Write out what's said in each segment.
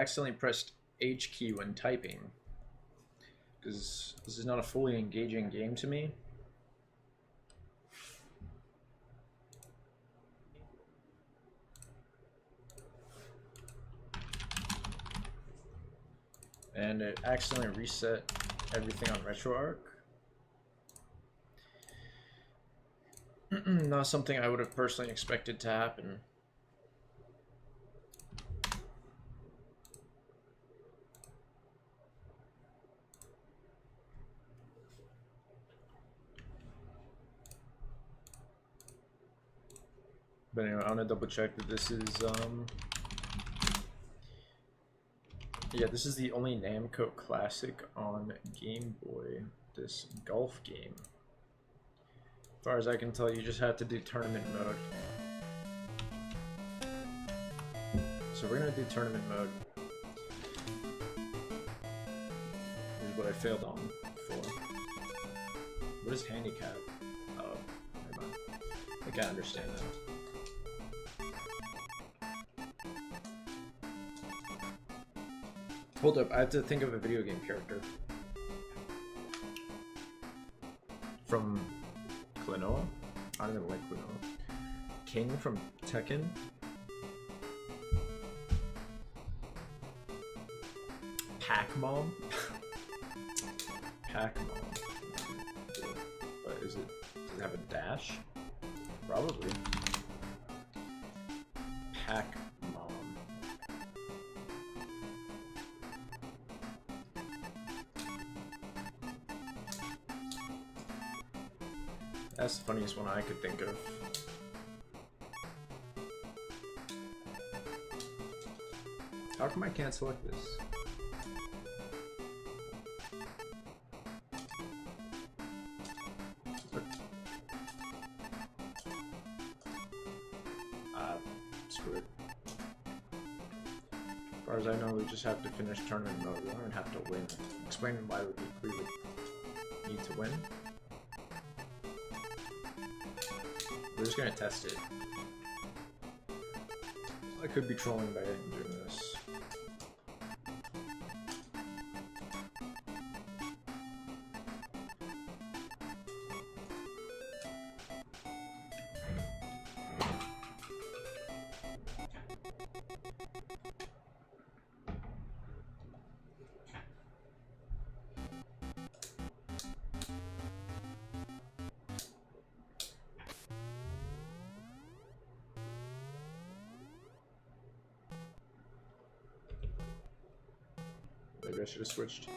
accidentally pressed H key when typing, because this is not a fully engaging game to me. And it accidentally reset everything on RetroArch. Not something I would have personally expected to happen. But anyway, I want to double check that this is, yeah, this is the only Namco classic on Game Boy, this golf game. As far as I can tell, you just have to do tournament mode. So we're gonna do tournament mode. This is what I failed on before. What is handicap? Oh, never mind. I can't understand that. Hold up, I have to think of a video game character. From Klonoa? I don't even like Klonoa. King from Tekken? Pac-Mom? Pac-Mom. But does it have a dash? Probably. Pac-Mom. That's the funniest one I could think of. How come I can't select this? Screw it. As far as I know, we just have to finish tournament mode. We don't even have to win. Explain why we would need to win. We're just gonna test it. I could be trolling by doing this. Maybe I should have switched.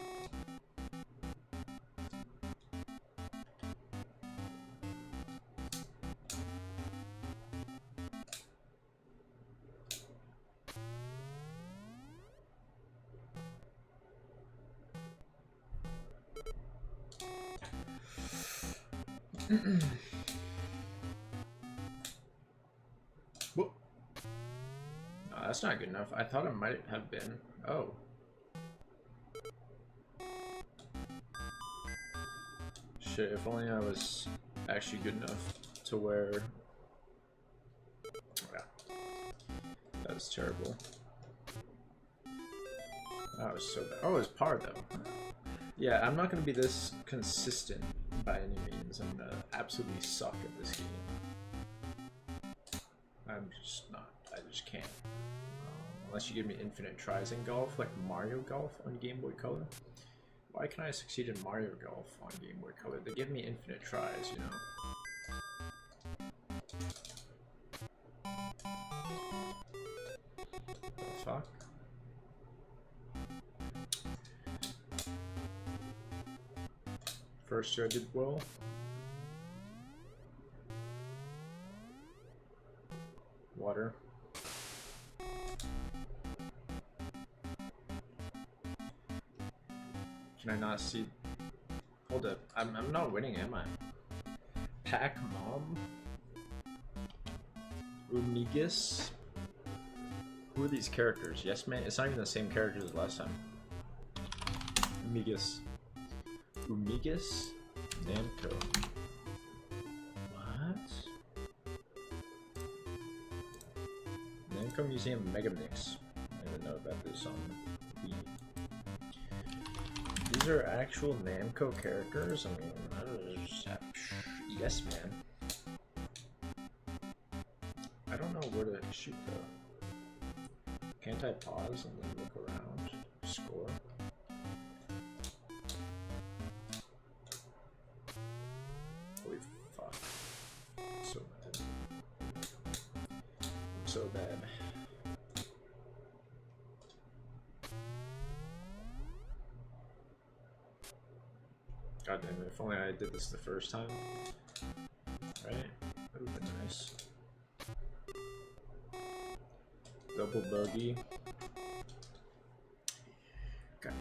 Whoa. No, that's not good enough. I thought it might have been. Oh. Shit, if only I was actually good enough to where... Yeah. That was terrible. That was so bad. Oh, it was par though. Yeah, I'm not going to be this consistent by any means. I'm going to absolutely suck at this game. I'm just not. I just can't. Unless you give me infinite tries in golf, like Mario Golf on Game Boy Color. Why can I succeed in Mario Golf on Game Boy Color? They give me infinite tries, you know? The fuck? First year I did well. Water. Can I not see? Hold up. I'm not winning, am I? Pac-Mom? Umigus? Who are these characters? Yes, man? It's not even the same characters as last time. Umigus. Umigus? Namco. What? Namco Museum Megamix. I don't even know what about this on Wii. These are actual Namco characters. I mean, yes, man. I don't know where to shoot though. Can't I pause and then look around? Score? Holy fuck. So bad. I'm so bad. God damn it, if only I did this the first time. Right? That would have been nice. Double bogey. Okay.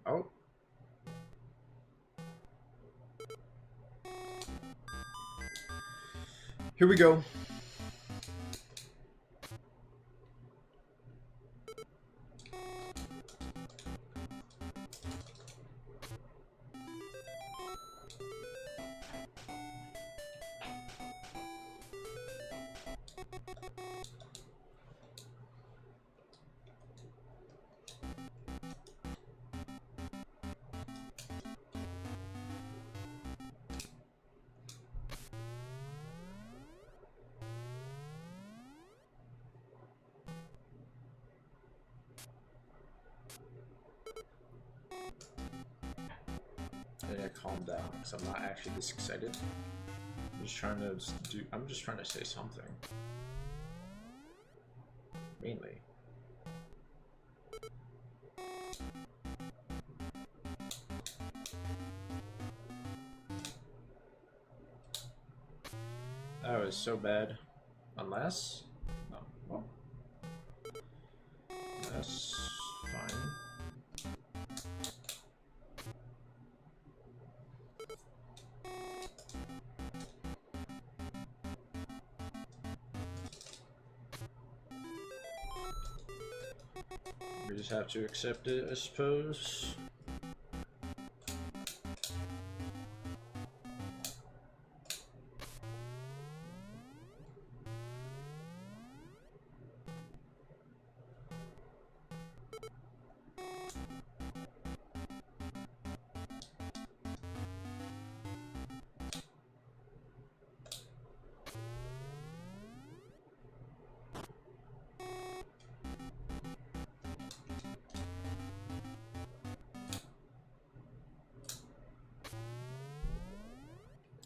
Oh. Here we go. I need to calm down because I'm not actually this excited. I'm just trying to say something. Mainly. That was so bad. Unless? No. Well. That's fine. We just have to accept it, I suppose.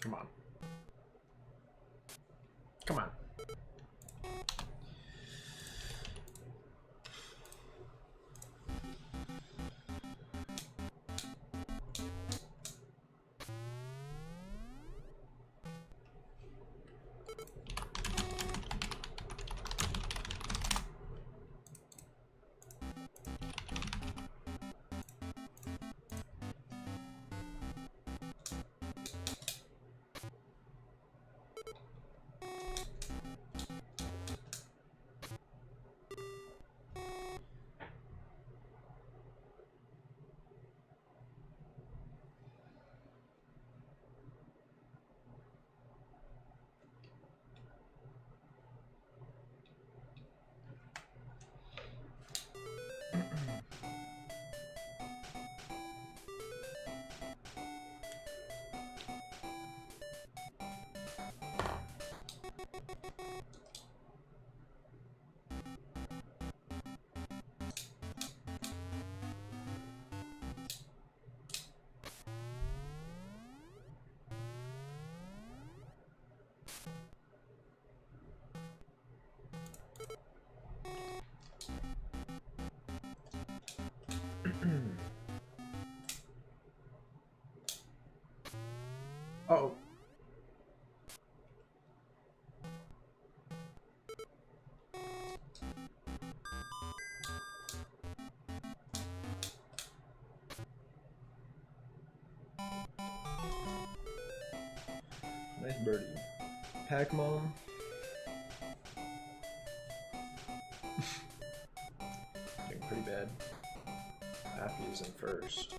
Come on. Come on. Uh-oh. Nice birdie. Pac-Mom. Doing pretty bad. Happy is in first.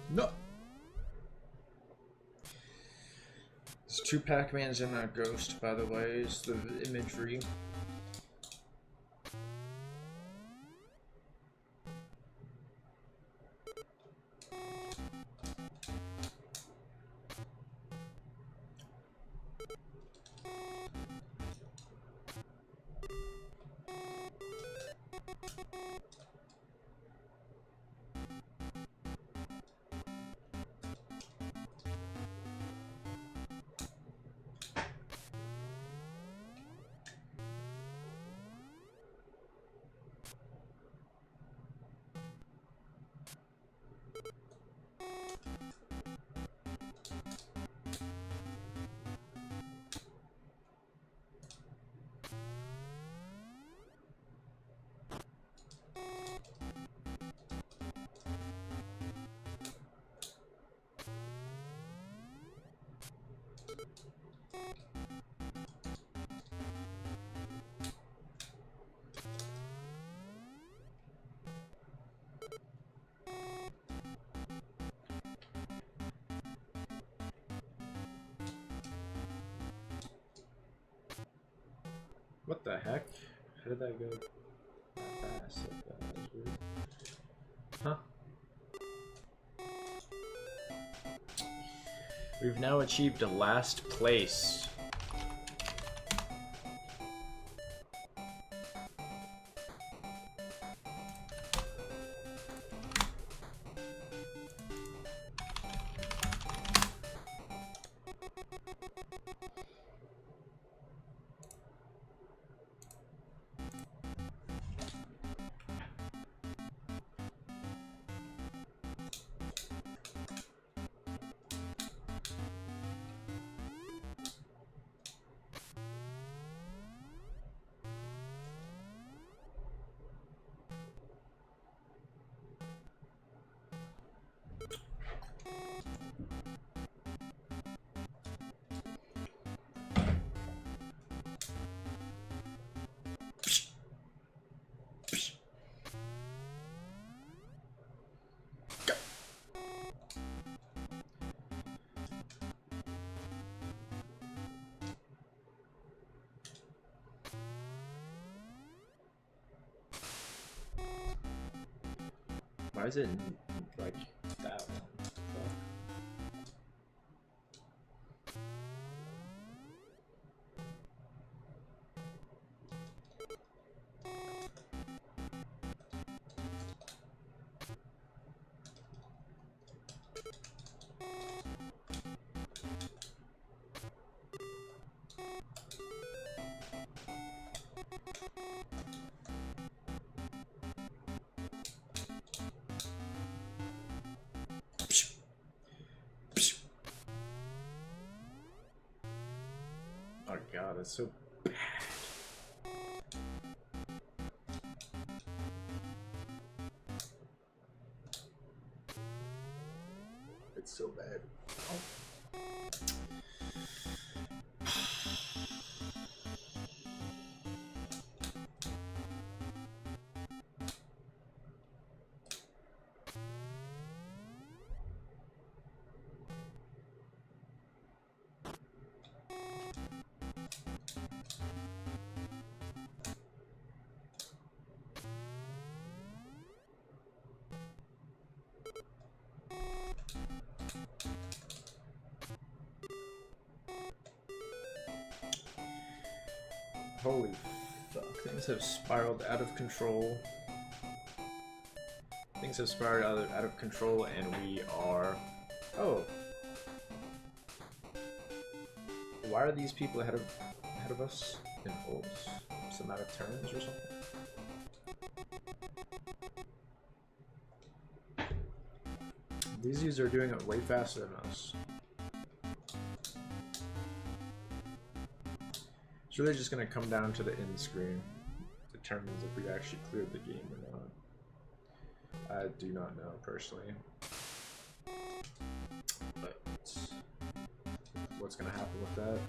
No! There's two Pac-Mans in that ghost, by the way, is the imagery. What the heck? How did that go that fast like that? That was weird. Huh? We've now achieved a last place. Why is it like that one? Oh god, that's so bad. It's so bad. Oh. Holy fuck, things have spiraled out of control. Things have spiraled out of control, and we are... Oh. Why are these people ahead of us in holes? Some out of turns or something? These dudes are doing it way faster than us. It's really just going to come down to the end screen. Determines if we actually cleared the game or not. I do not know personally. But what's going to happen with that?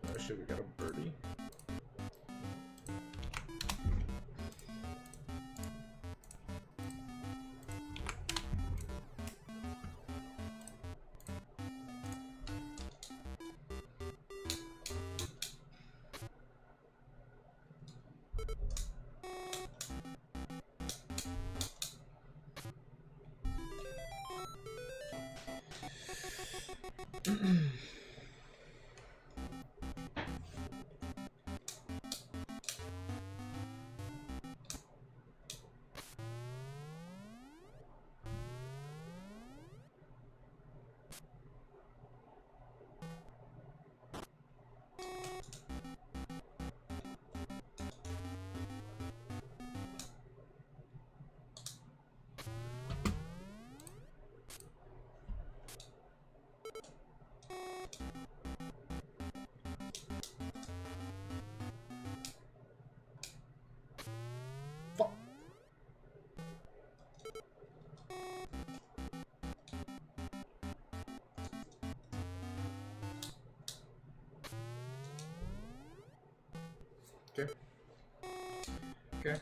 Oh shit, we got a birdie. Okay. Okay.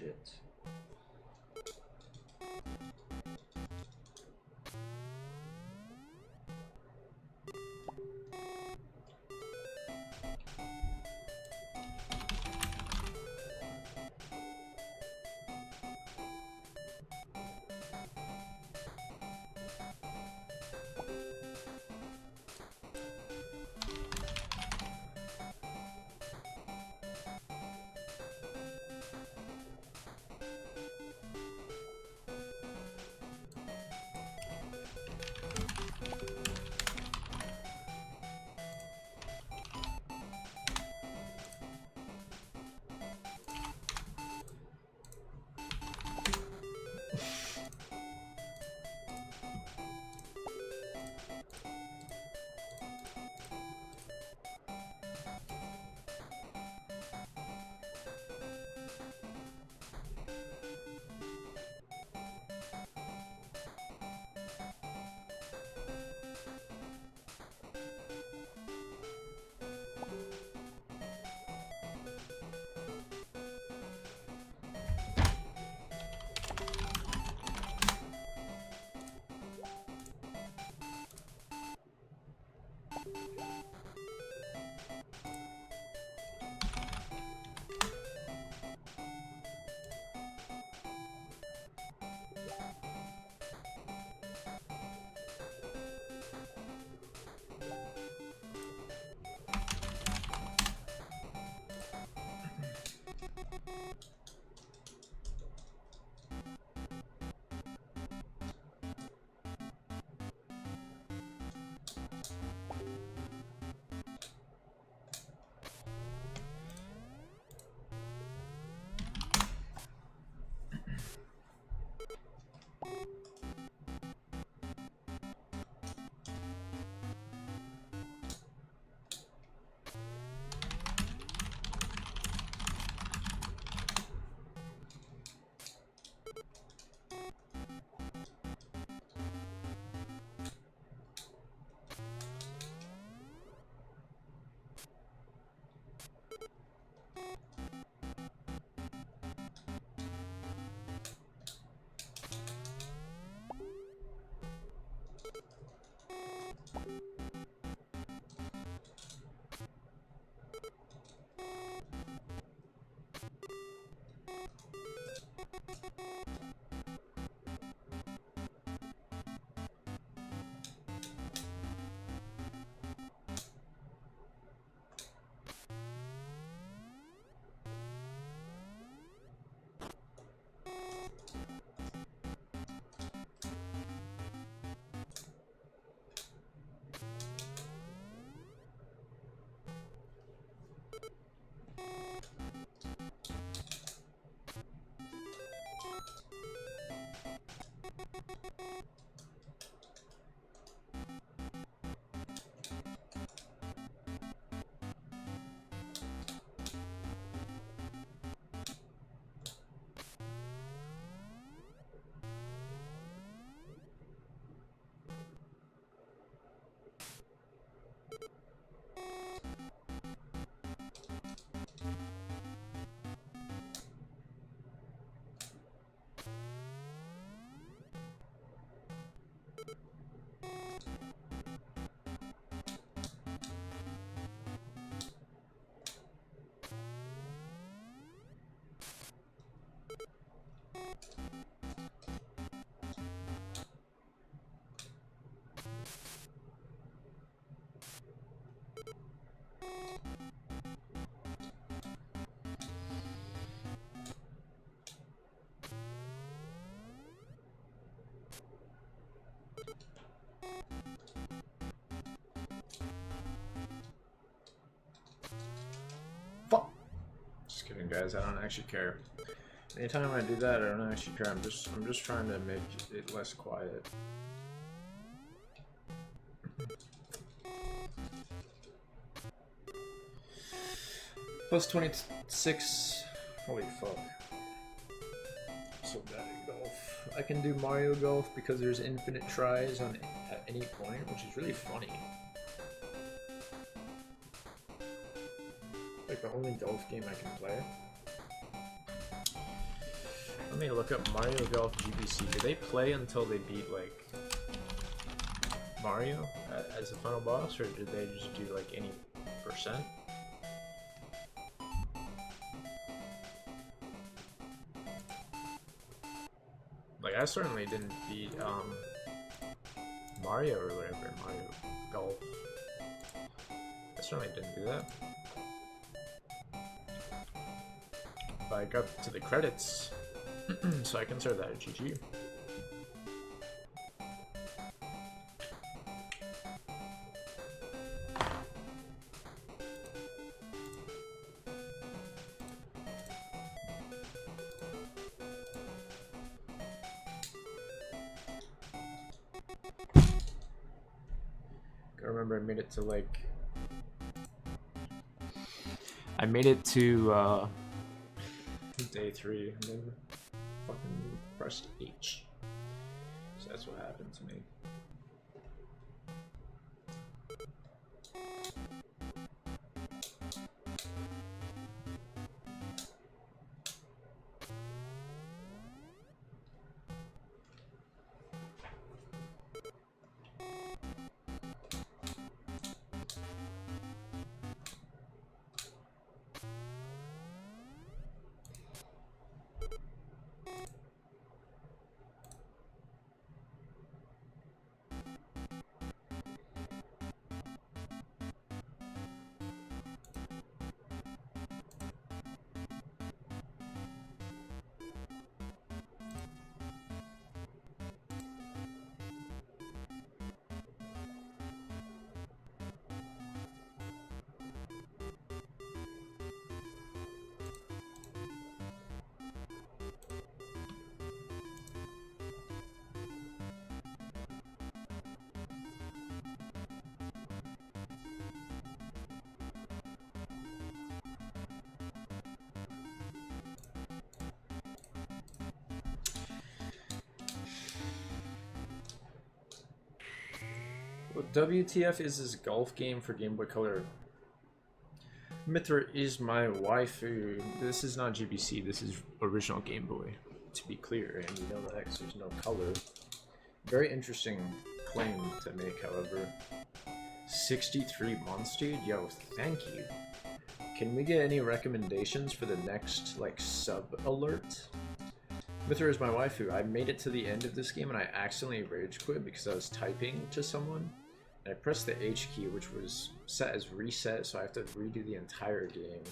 shit. Fuck. Just kidding, guys. I don't actually care. Anytime I do that, I don't actually care. I'm just trying to make it less quiet. Plus 26. Holy fuck. So bad at golf. I can do Mario Golf because there's infinite tries on at any point, which is really funny. Like the only golf game I can play. me look up Mario Golf GBC. Do they play until they beat like Mario as the final boss, or did they just do like any percent? Like I certainly didn't beat Mario or whatever, Mario Golf. I certainly didn't do that. But I got to the credits, so I consider that a GG. I remember I made it to like... I made it to day 3 and then fucking pressed H. So that's what happened to me. Well, WTF is this golf game for Game Boy Color? Mithra is my waifu. This is not GBC, this is original Game Boy, to be clear, and you know that because there's no color. Very interesting claim to make, however. 63 months, dude? Yo, thank you. Can we get any recommendations for the next, like, sub-alert? Mithra is my waifu. I made it to the end of this game and I accidentally rage quit because I was typing to someone. And I pressed the H key, which was set as reset, so I have to redo the entire game.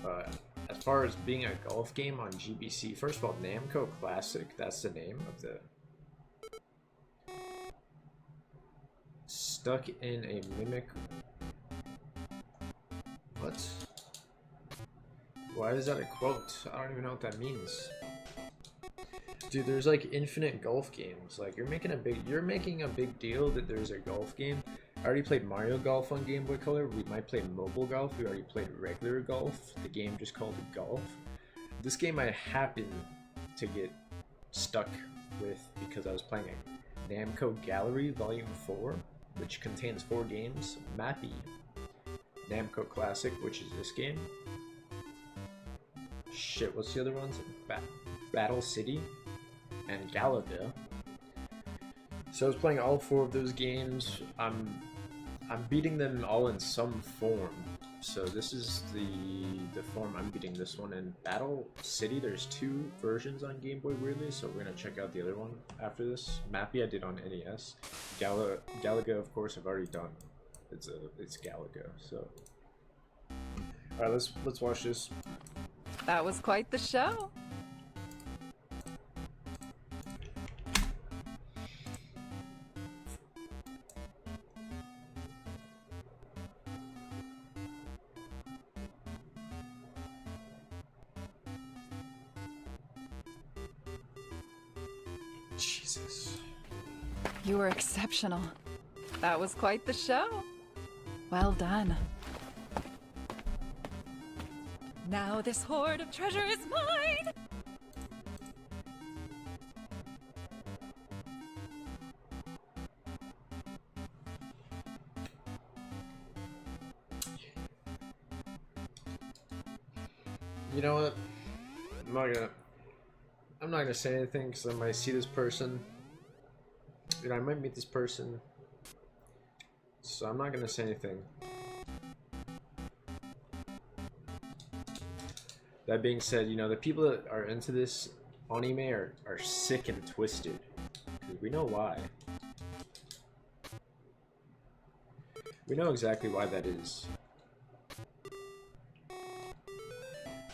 But as far as being a golf game on GBC, first of all, Namco Classic, that's the name of the... Stuck in a mimic... What? Why is that a quote? I don't even know what that means. Dude, there's like infinite golf games. Like you're making a big deal that there's a golf game. I already played Mario Golf on Game Boy Color. We might play mobile golf. We already played regular golf. The game just called it golf. This game I happened to get stuck with because I was playing a Namco Gallery Volume 4, which contains 4 games. Mappy, Namco Classic, which is this game. Shit, what's the other ones? Battle City and Galaga. So I was playing all 4 of those games. I'm beating them all in some form. So this is the form I'm beating this one in. Battle City, there's 2 versions on Game Boy, weirdly, so we're gonna check out the other one after this. Mappy I did on NES. Galaga, of course, I've already done. It's Galaga, so. Alright, let's watch this. That was quite the show. Jesus. You were exceptional. That was quite the show. Well done. Now this hoard of treasure is mine! You know what? I'm not gonna say anything because I might see this person. You know, I might meet this person. So I'm not gonna say anything. That being said, you know, the people that are into this anime are sick and twisted. Because we know why. We know exactly why that is.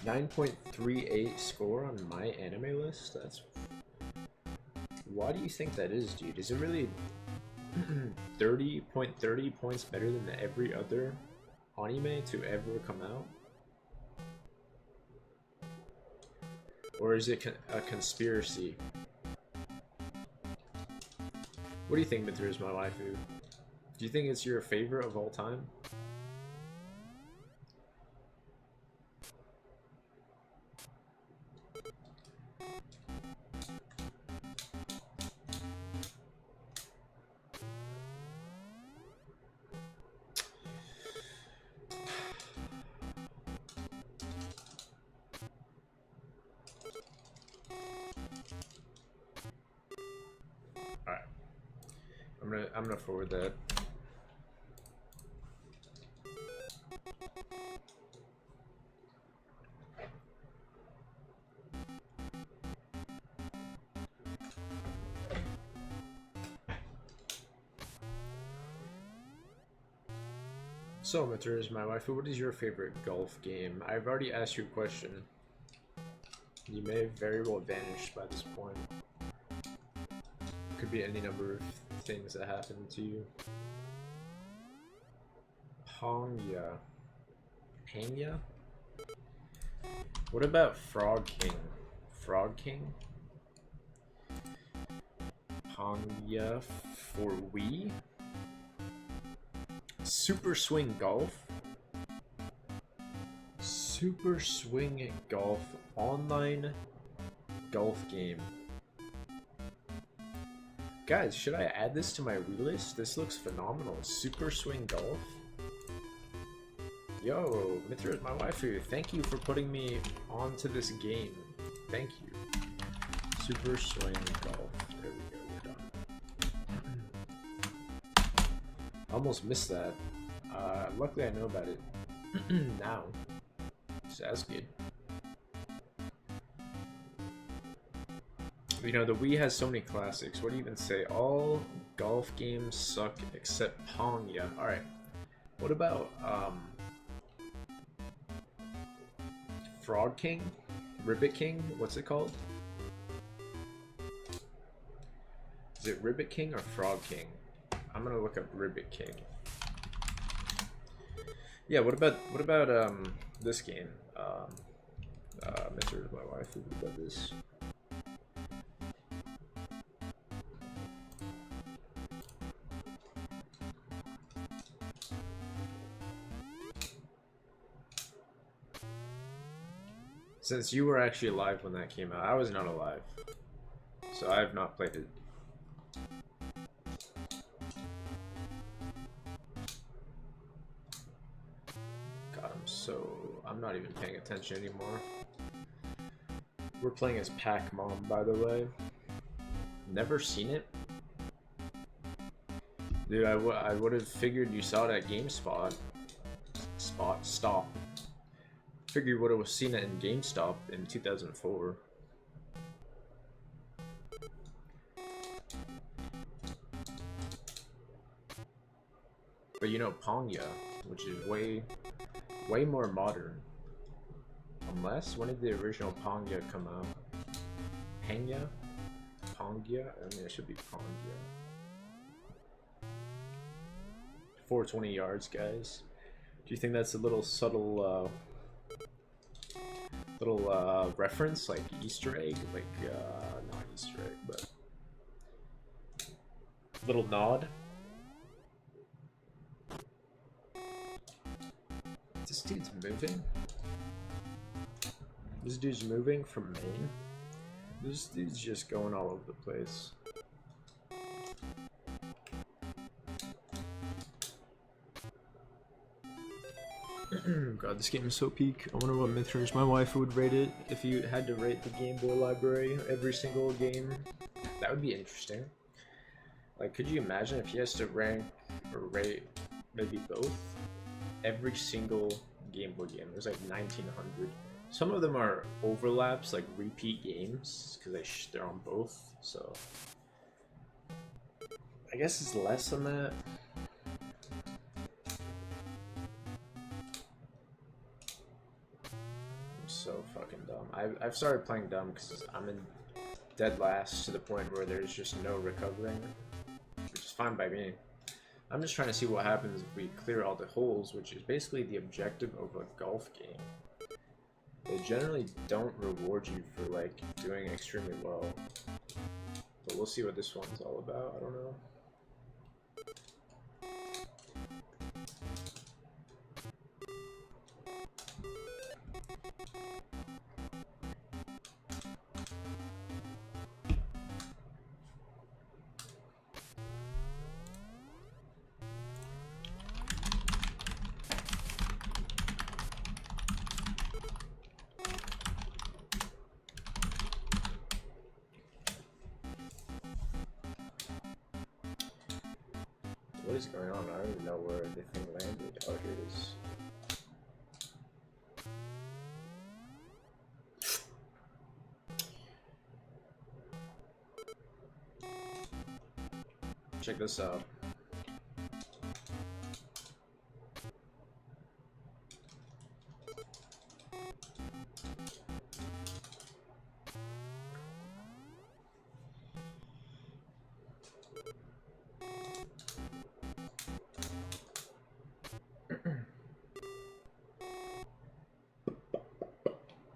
9.38 score on my anime list? That's... Why do you think that is, dude? Is it really 30.30 points better than every other anime to ever come out? Or is it a conspiracy? What do you think, Mithra is my waifu? Do you think it's your favorite of all time? Alright. I'm gonna forward that. So, Mithra is my waifu, what is your favorite golf game? I've already asked you a question. You may have very well vanished by this point. Could be any number of things that happened to you. Pongya. Pangya? What about Frog King? Frog King? Pongya for Wii? Super Swing Golf? Super Swing Golf online golf game. Guys, should I add this to my relist? This looks phenomenal. Super Swing Golf? Yo, Mithra is my waifu. Thank you for putting me onto this game. Thank you. Super Swing Golf. There we go, we're done. I almost missed that. Luckily I know about it now. So that's good. You know, the Wii has so many classics. What do you even say? All golf games suck except Pongya. Alright. What about, Frog King? Ribbit King? What's it called? Is it Ribbit King or Frog King? I'm gonna look up Ribbit King. Yeah, what about this game? Mithra is my wife. What about this? Since you were actually alive when that came out, I was not alive, so I have not played it. God, I'm not even paying attention anymore. We're playing as Pac-Mom, by the way. Never seen it? Dude, I would have figured you saw it at GameSpot. Stop. Figured you would have seen it in GameStop in 2004. But you know, Pongya, which is way more modern. Unless, when did the original Pongya come out? Pangya? Pongya? I mean, it should be Pongya. 420 yards, guys. Do you think that's a little subtle, reference, like Easter egg? Like, not Easter egg, but little nod? This dude's moving? This dude's moving from Maine? This dude's just going all over the place. God, this game is so peak. I wonder what mid-range my wife would rate it if you had to rate the Game Boy library, every single game. That would be interesting. Like, could you imagine if he has to rank or rate maybe both? Every single Game Boy game. There's like 1900. Some of them are overlaps, like repeat games, because they're on both. So I guess it's less than that. I'm so fucking dumb. I've started playing dumb because I'm in dead last to the point where there's just no recovering, which is fine by me. I'm just trying to see what happens if we clear all the holes, which is basically the objective of a golf game. They generally don't reward you for like doing extremely well, but we'll see what this one's all about. I don't know. What is going on? I don't even know where the thing landed. Oh, here it is. Check this out.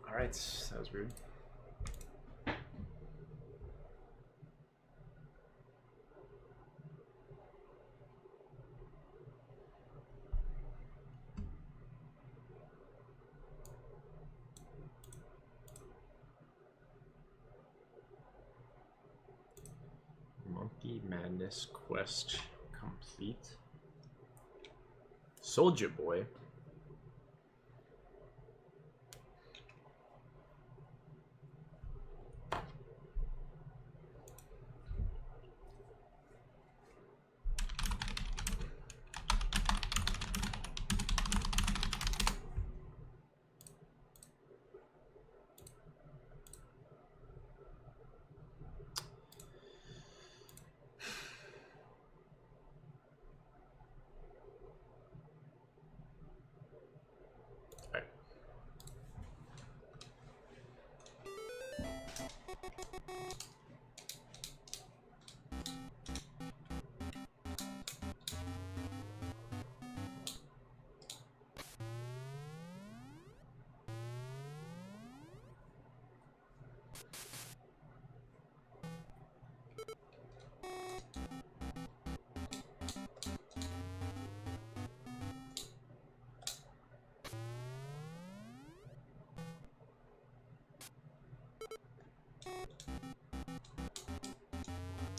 Alright, that was rude. Monkey Madness quest complete. Soldier Boy.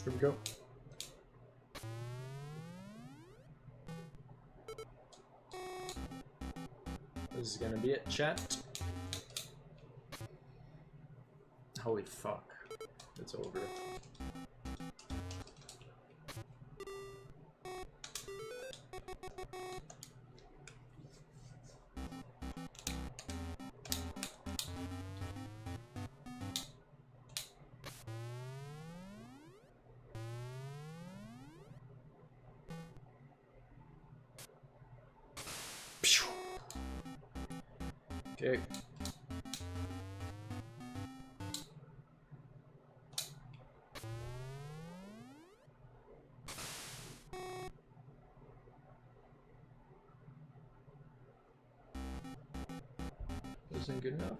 Here we go. This is gonna be it, chat. Holy fuck. It's over. Okay. Isn't good enough.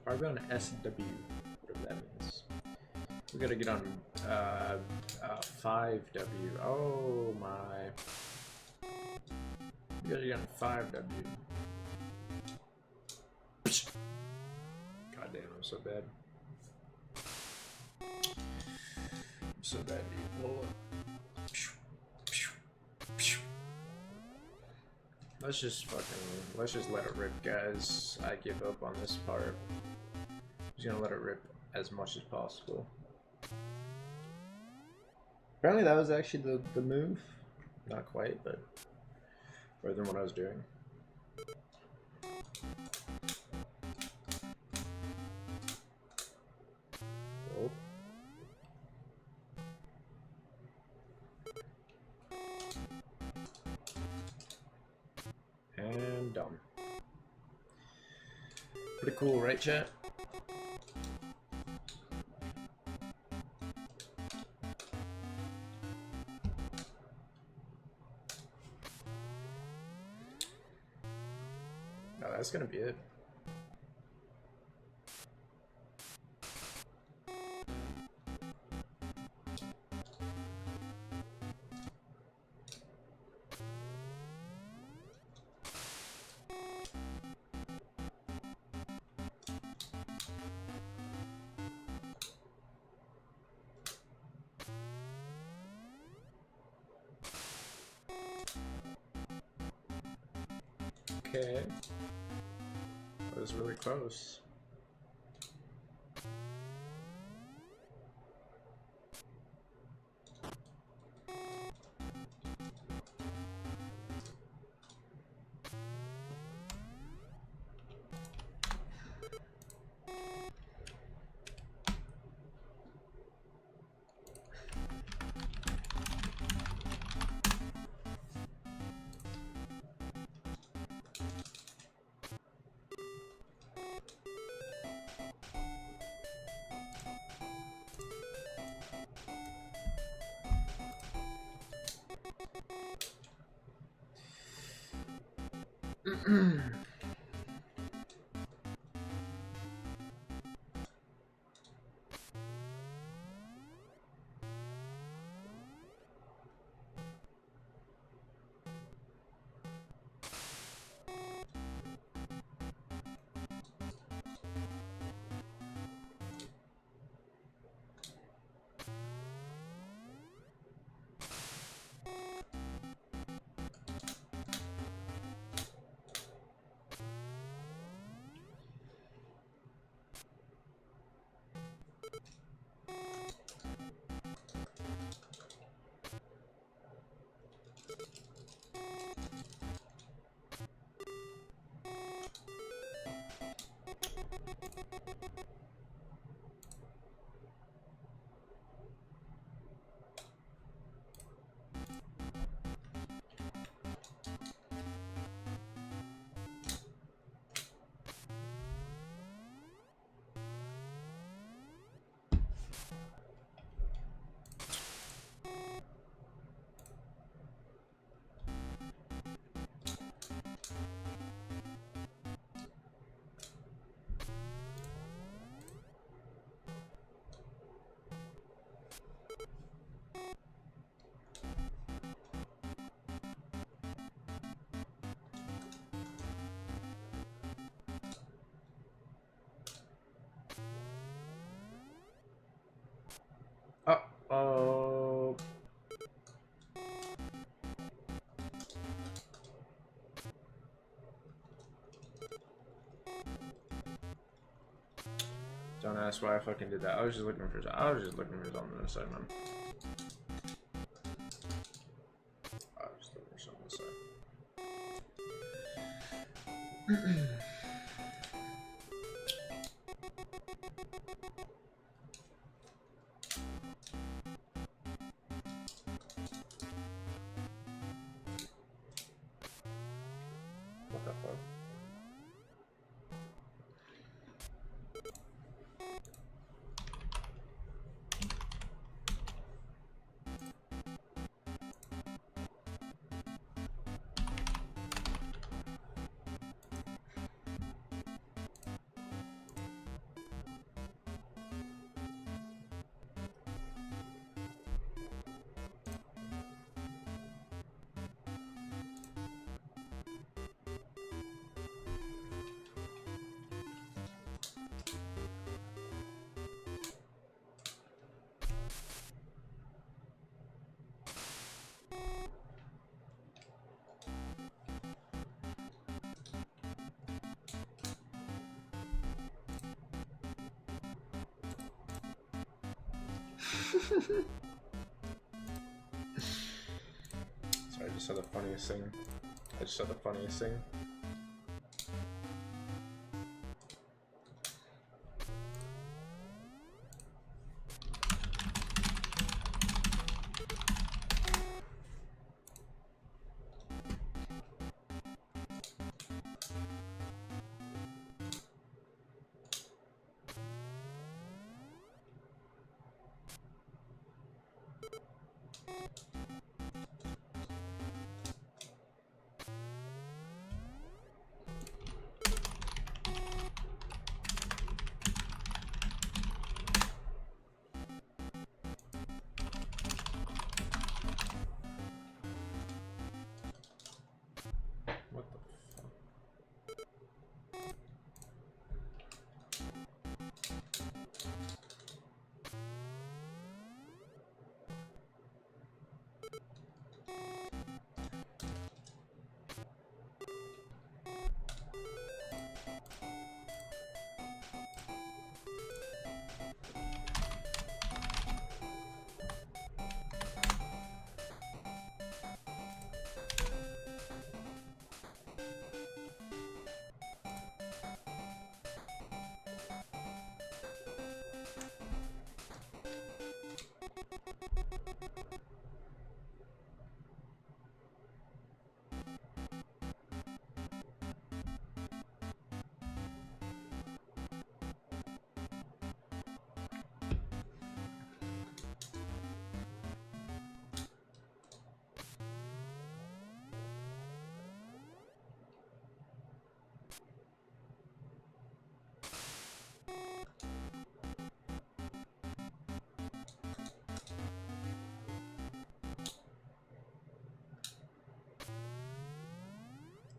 Are we on SW? Whatever that means. We gotta get on 5W. Oh my. We gotta get on 5W. God damn, I'm so bad. I'm so bad, dude. Hold on. Let's just let it rip, guys. I give up on this part. I'm just gonna let it rip as much as possible. Apparently that was actually the move. Not quite, but better than what I was doing. Oh. And done. Pretty cool, right, chat? No, that's gonna be it. Okay. That was really close. Uh-oh. Don't ask why I fucking did that. I was just looking for something on the side, man. I was just looking for something on the side. What the fuck? Sorry, I just said the funniest thing. I just said the funniest thing. What the fuck?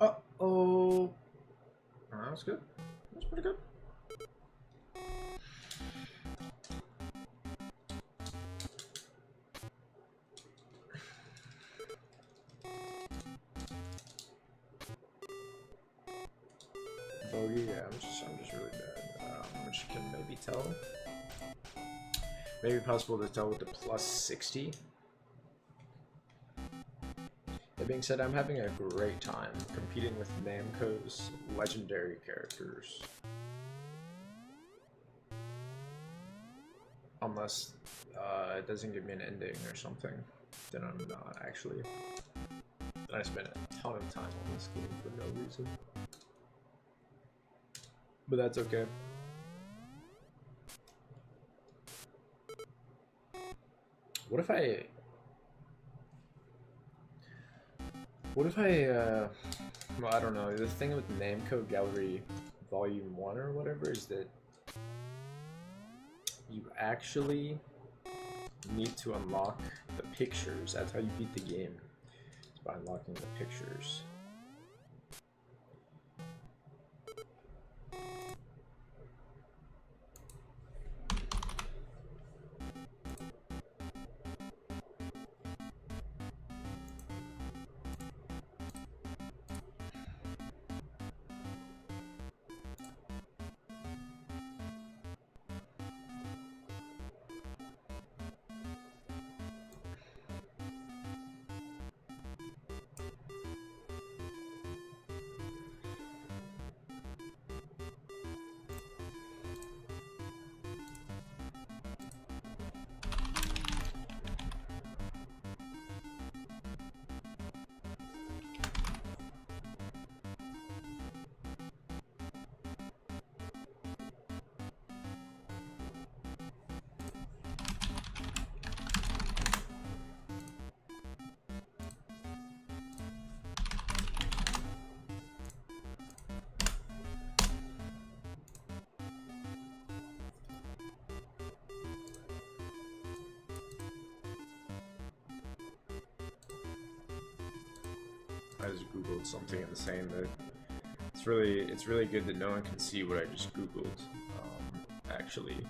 Uh-oh. That was good. That was pretty good. Bogey, yeah, I'm just really bad. Which you can maybe tell. Maybe possible to tell with the plus 60. That being said, I'm having a great time competing with Namco's legendary characters. Unless it doesn't give me an ending or something, then I'm not actually. Then I spent a ton of time on this game for no reason. But that's okay. What if I... well, I don't know. The thing with Namco Gallery Volume 1 or whatever is that you actually need to unlock the pictures. That's how you beat the game. It's by unlocking the pictures. I just googled something insane that it's really good that no one can see what I just googled. Actually.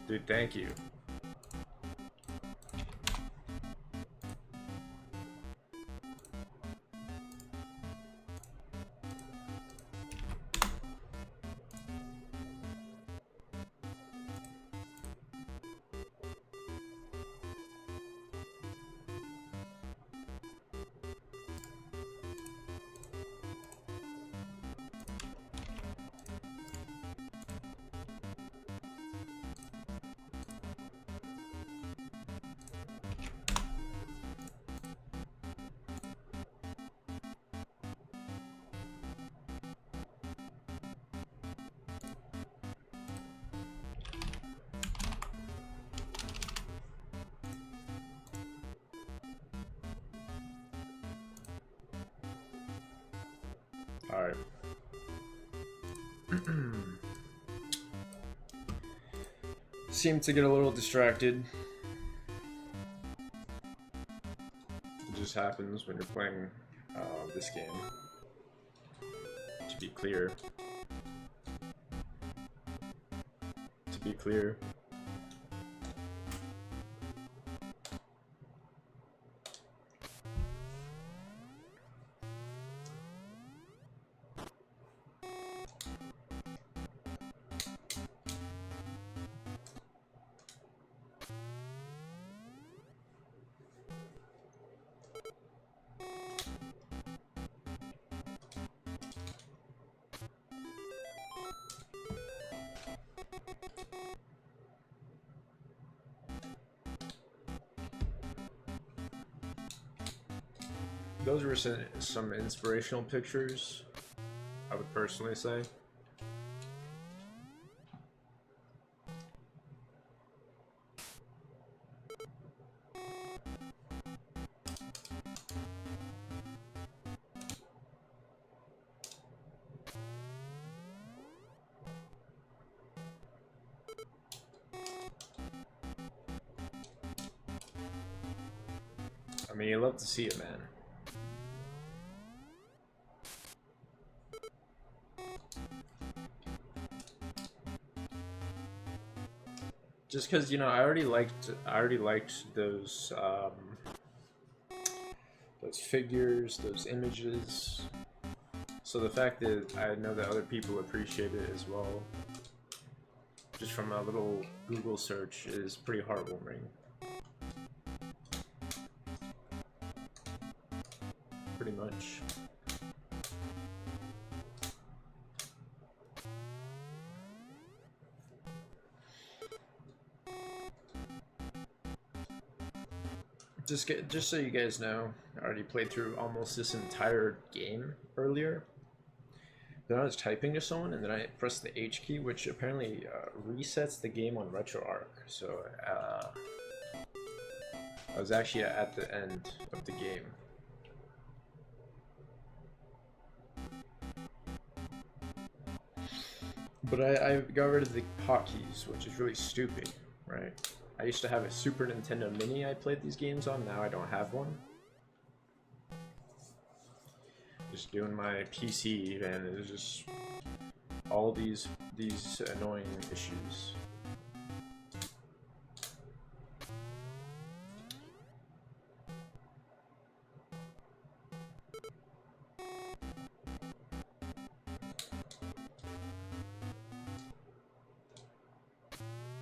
Dude, thank you. Alright. Seem to get a little distracted. It just happens when you're playing this game. To be clear. Those were some inspirational pictures, I would personally say. I mean, you love to see it, man. Just because, you know, I already liked those figures, those images. So the fact that I know that other people appreciate it as well, just from a little Google search, is pretty heartwarming. Pretty much. Just so you guys know, I already played through almost this entire game earlier. Then I was typing to someone, and then I pressed the H key, which apparently resets the game on RetroArch. So I was actually at the end of the game. But I got rid of the hotkeys, which is really stupid, right? I used to have a Super Nintendo Mini I played these games on, now I don't have one. Just doing my PC, and it's just all these annoying issues.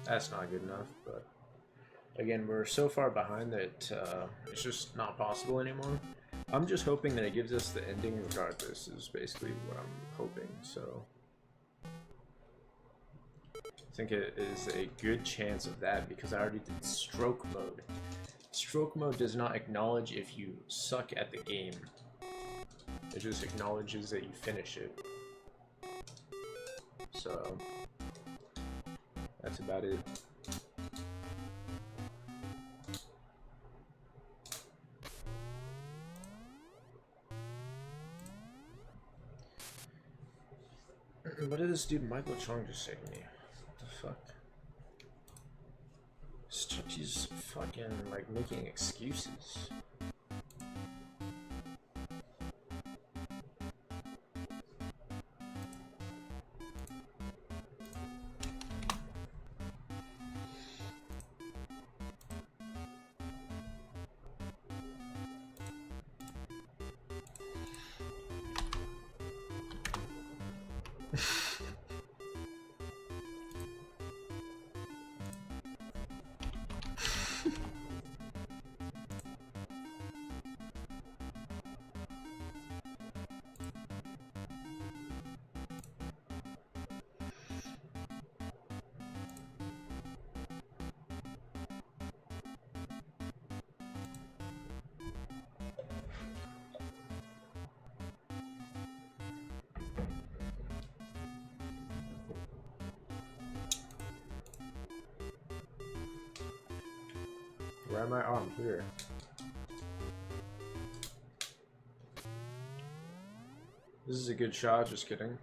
That's not good enough, but again, we're so far behind that it's just not possible anymore. I'm just hoping that it gives us the ending regardless, is basically what I'm hoping, so I think it is a good chance of that, because I already did stroke mode. Stroke mode does not acknowledge if you suck at the game. It just acknowledges that you finish it. So that's about it. What did this dude Michael Chong just say to me? What the fuck? He's fucking like making excuses. Where am I? Oh, I'm here. This is a good shot, just kidding.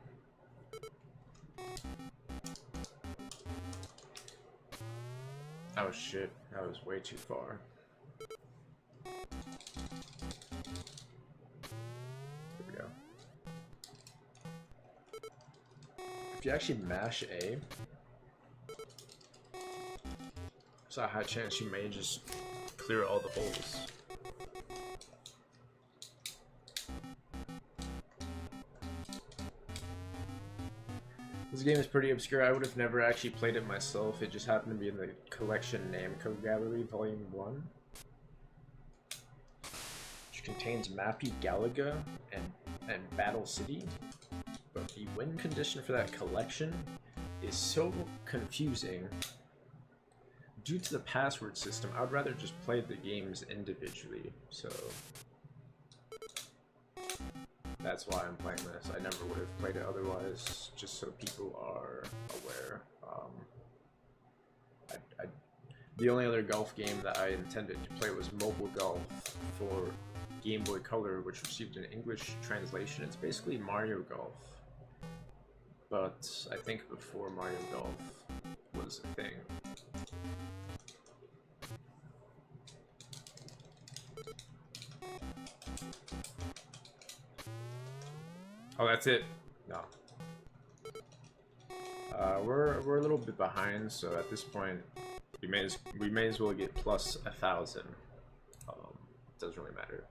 Oh shit, that was way too far. Here we go. If you actually mash A, there's a high chance you may just clear all the holes. This game is pretty obscure. I would have never actually played it myself. It just happened to be in the collection Namco Gallery Volume 1, which contains Mappy Galaga and Battle City. But the win condition for that collection is so confusing. Due to the password system, I would rather just play the games individually. So that's why I'm playing this. I never would have played it otherwise, just so people are aware. The only other golf game that I intended to play was Mobile Golf for Game Boy Color, which received an English translation. It's basically Mario Golf, but I think before Mario Golf was a thing. Oh, that's it. No. We're a little bit behind, so at this point, we may as well get plus 1,000. Doesn't really matter.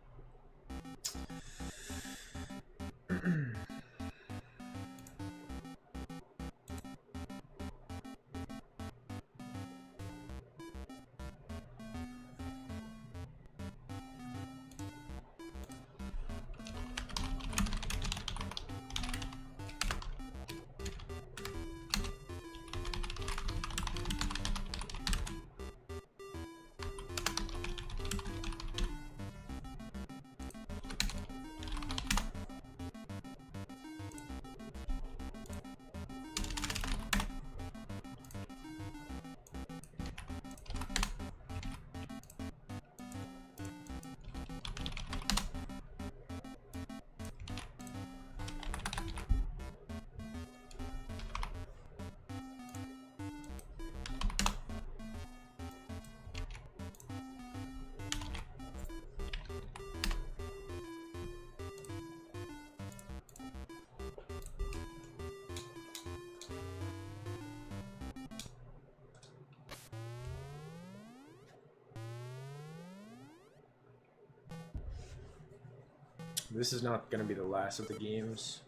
This is not going to be the last of the games.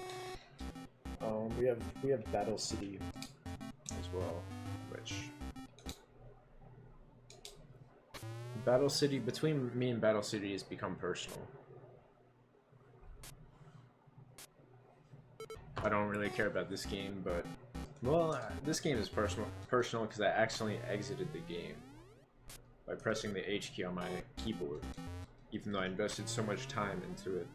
We have Battle City as well, which Battle City, between me and Battle City, has become personal. I don't really care about this game, but well, this game is personal because I accidentally exited the game by pressing the H key on my keyboard, even though I invested so much time into it.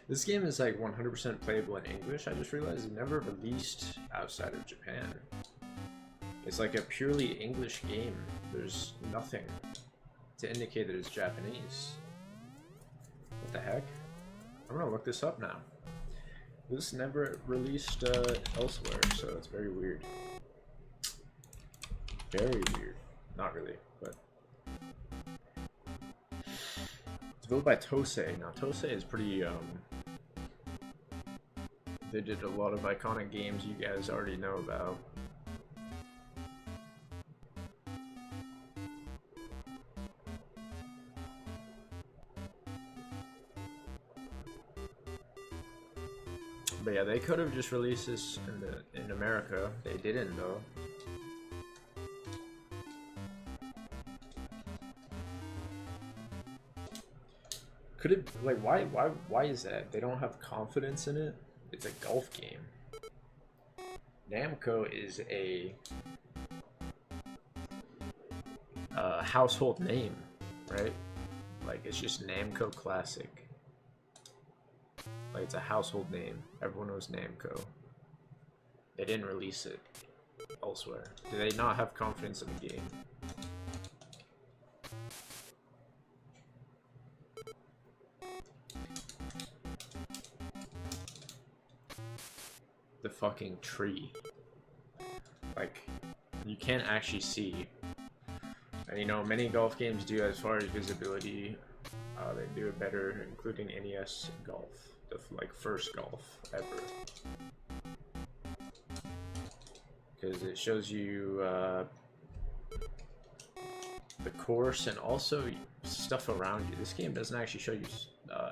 This game is like 100% playable in English. I just realized it never released outside of Japan. It's like a purely English game. There's nothing to indicate that it's Japanese. What the heck? I'm gonna look this up now. This never released elsewhere, so it's very weird. Very weird. Not really, but... It's built by Tosei. Now, Tosei is pretty, they did a lot of iconic games you guys already know about. But yeah, they could have just released this in America. They didn't, though. Could it, like, why is that? They don't have confidence in it? It's a golf game. Namco is a household name, right? Like, it's just Namco Classic. Like, it's a household name. Everyone knows Namco. They didn't release it elsewhere. Do they not have confidence in the game? The fucking tree. Like, you can't actually see. And you know, many golf games do as far as visibility. They do it better, including NES Golf, the like first golf ever, because it shows you the course and also stuff around you. This game doesn't actually show you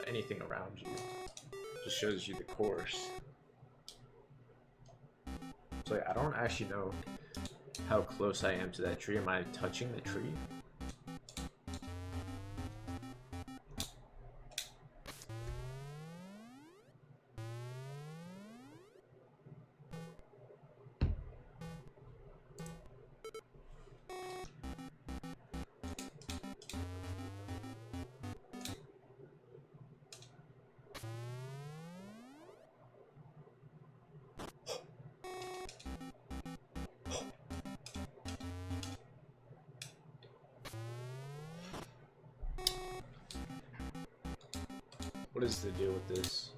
anything around you; it just shows you the course. So I don't actually know how close I am to that tree. Am I touching the tree? What is the deal with this?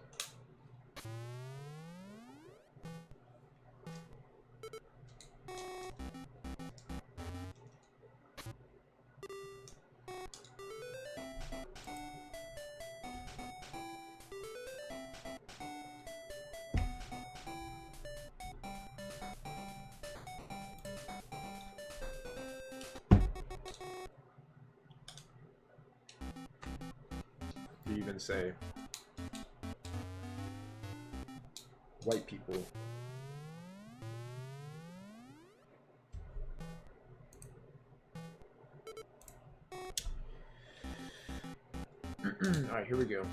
You even say white people. Alright, here we go.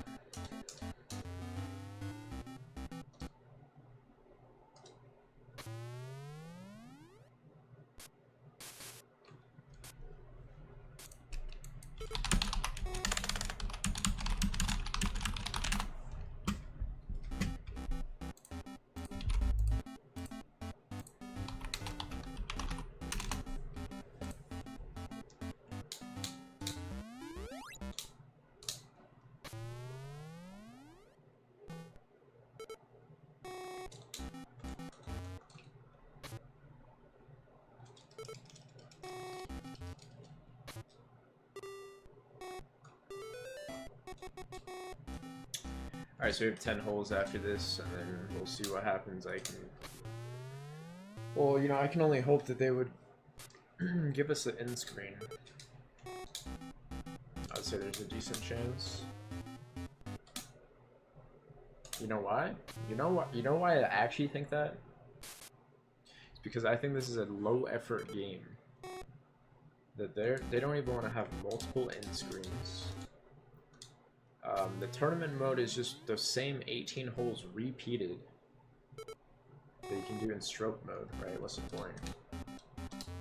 Alright, so we have 10 holes after this, and then we'll see what happens. Well, you know, I can only hope that they would give us the end screen. I'd say there's a decent chance. You know why? You know why I actually think that? It's because I think this is a low effort game. That they don't even want to have multiple end screens. The tournament mode is just the same 18 holes repeated that you can do in stroke mode, right? What's the point?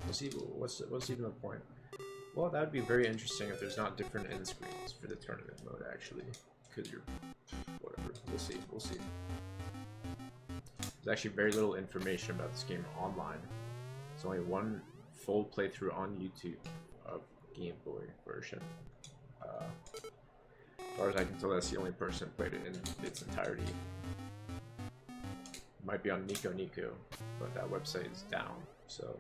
What's even the point? Well, that would be very interesting if there's not different end screens for the tournament mode, actually. Because you're... whatever. We'll see. We'll see. There's actually very little information about this game online. There's only one full playthrough on YouTube of Game Boy version. As far as I can tell, that's the only person who played it in its entirety. It might be on Nico Nico, but that website is down, so...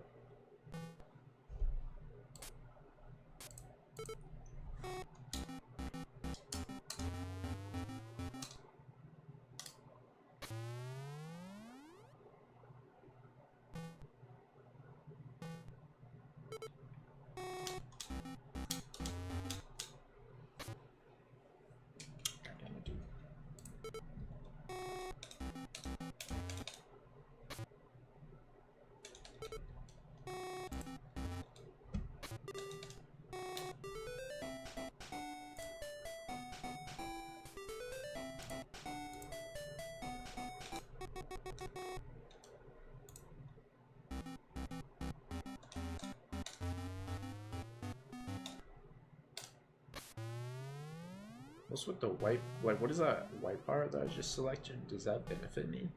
What's with the white? Like, what is that white part that I just selected? Does that benefit me?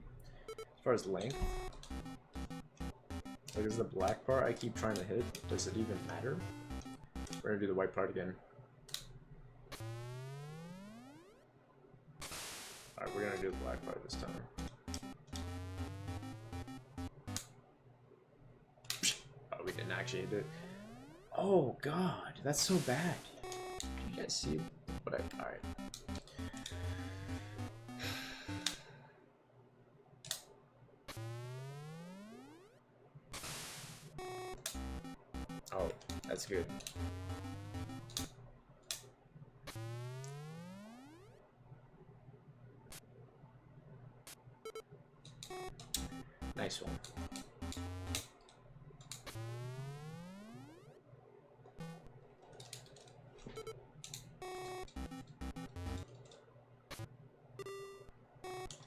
As far as length? Like, is the black part I keep trying to hit? Does it even matter? We're gonna do the white part again. Alright, we're gonna do the black part this time. Oh, we didn't actually hit it. Oh god, that's so bad. Did you guys see what I... Alright. Oh, that's good. Nice one.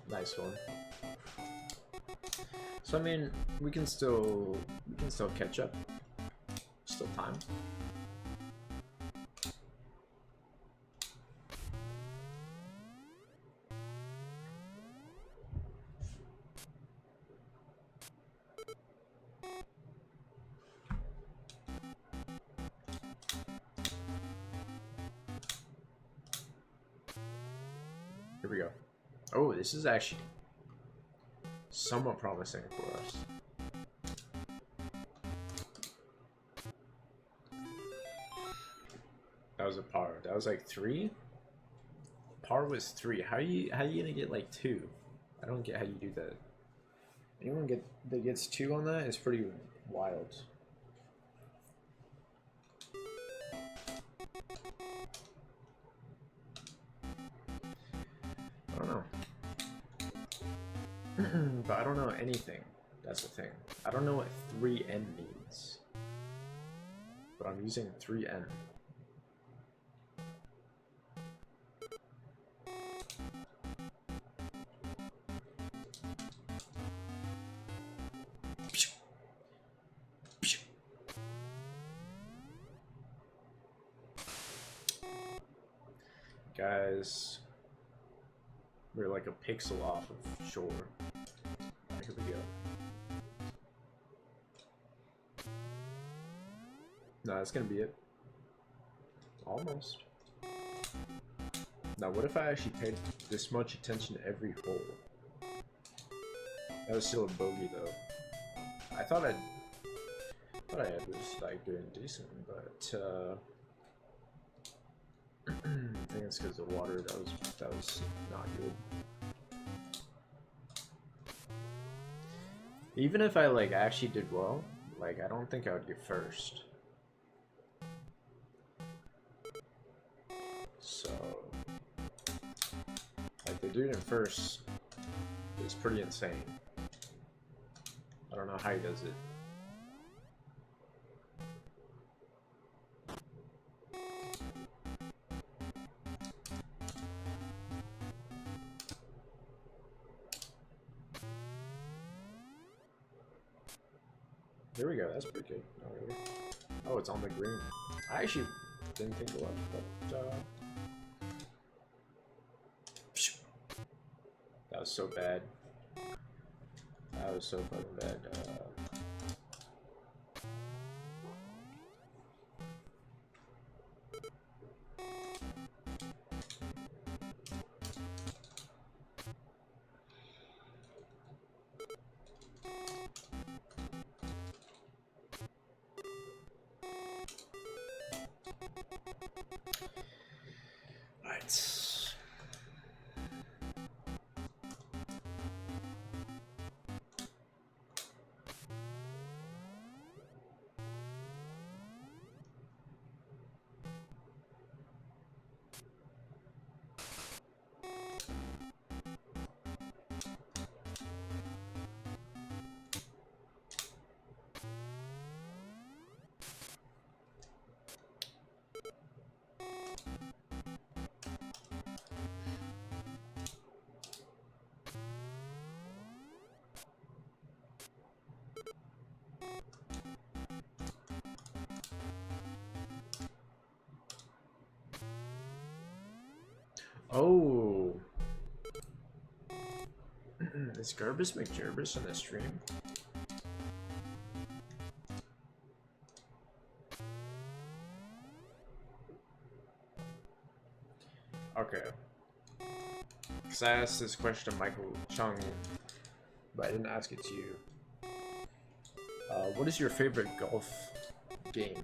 Nice one. So I mean, we can still catch up. Still time. Here we go. Oh, this is actually somewhat promising for us. That was a par. That was like 3? Par was 3. How you gonna get like 2? I don't get how you do that. Anyone that gets 2 on that is pretty wild. I don't know. But I don't know anything. That's the thing. I don't know what 3N means. But I'm using 3N. Guys, we're like a pixel off of shore. Right, here we go. No, that's gonna be it. Almost. Now, what if I actually paid this much attention to every hole? That was still a bogey, though. I thought I was like doing decent, but I think it's because of the water. That was not good. Even if I like actually did well, like I don't think I would get first. So, like the dude in first is pretty insane. I don't know how he does it. There we go, that's pretty good. Oh, really? Oh, it's on the green. I actually didn't think it was, but that was so bad. That was so fucking bad. Right. Oh. Is Gerbus McGerbus in the stream? Okay. Because I asked this question to Michael Chung, but I didn't ask it to you. What is your favorite golf game?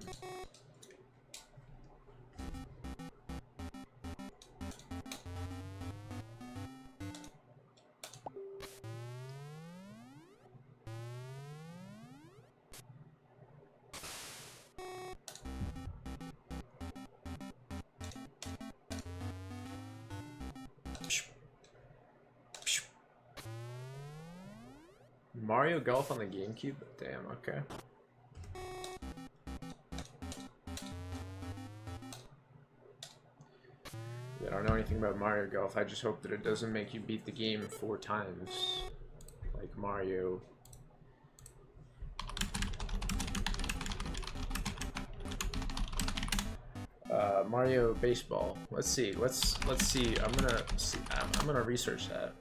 Mario Golf on the GameCube? Damn, okay. I don't know anything about Mario Golf. I just hope that it doesn't make you beat the game 4 times. Like Mario. Mario Baseball. Let's see. Let's see. I'm gonna research that.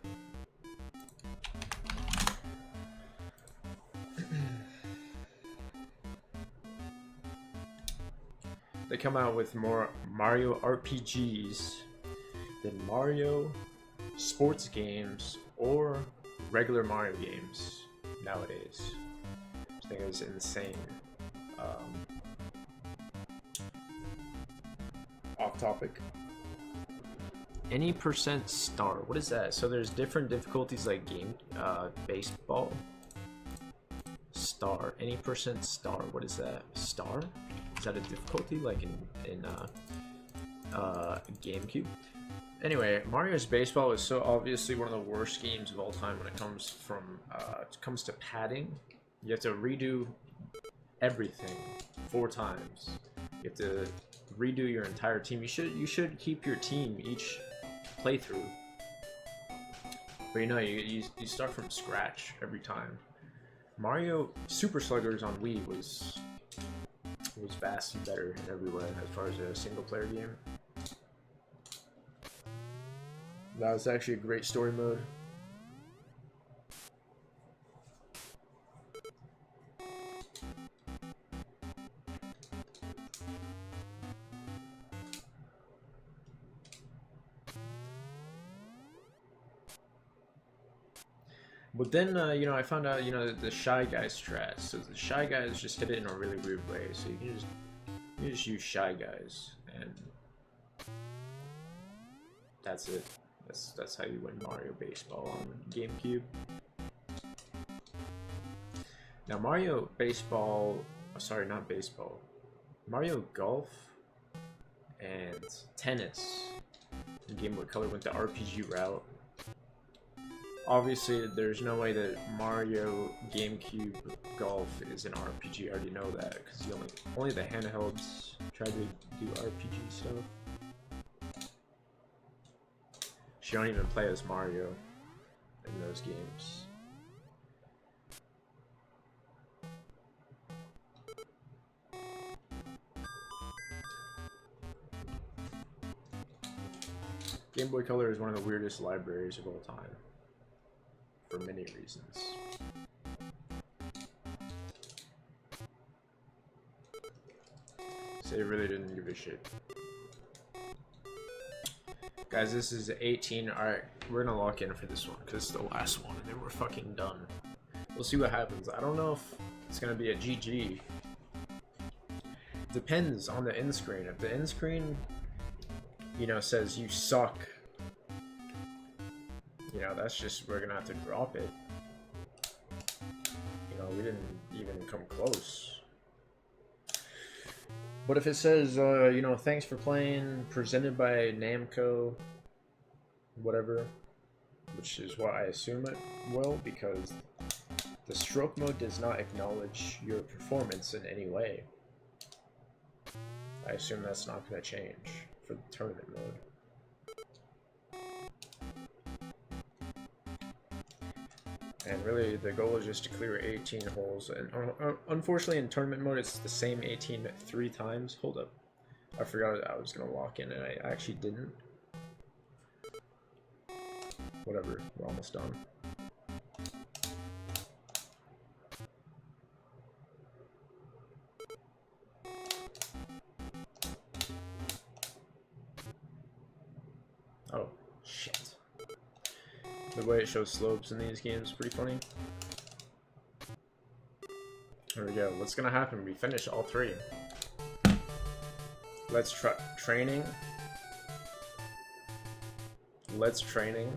They come out with more Mario RPGs than Mario sports games or regular Mario games nowadays. I think it's insane. Off topic. Any percent star. What is that? So there's different difficulties like baseball. Star. Any percent star. What is that? Star? Is that a difficulty like in GameCube? Anyway, Mario's Baseball is so obviously one of the worst games of all time when it comes to padding. You have to redo everything 4 times. You have to redo your entire team. You should keep your team each playthrough. But you know, you start from scratch every time. Mario Super Sluggers on Wii was vastly better in every way as far as a single player game. That was actually a great story mode. But then, you know, I found out, you know, the Shy Guy strat. So the Shy Guys just hit it in a really weird way. So you just use Shy Guys, and that's it. That's how you win Mario Baseball on GameCube. Now Mario Baseball, sorry, not baseball. Mario Golf and Tennis in Game Boy Color went the RPG route. Obviously, there's no way that Mario GameCube Golf is an RPG. I already know that because only the handhelds try to do RPG stuff. You don't even play as Mario in those games. Game Boy Color is one of the weirdest libraries of all time. For many reasons. So they really didn't give a shit. Guys, this is 18. Alright, we're gonna lock in for this one because it's the last one and then we're fucking done. We'll see what happens. I don't know if it's gonna be a GG. Depends on the end screen. If the end screen, you know, says you suck, you know, that's just, we're gonna have to drop it. You know, we didn't even come close. But if it says, you know, thanks for playing, presented by Namco, whatever, which is what I assume it will, because the stroke mode does not acknowledge your performance in any way. I assume that's not going to change for the tournament mode. And really, the goal is just to clear 18 holes. And unfortunately, in tournament mode, it's the same 18 3 times. Hold up. I forgot I was going to lock in, and I actually didn't. Whatever, we're almost done. Oh, shit. The way it shows slopes in these games is pretty funny. There we go. What's gonna happen? We finish all three. Let's try training. Let's training.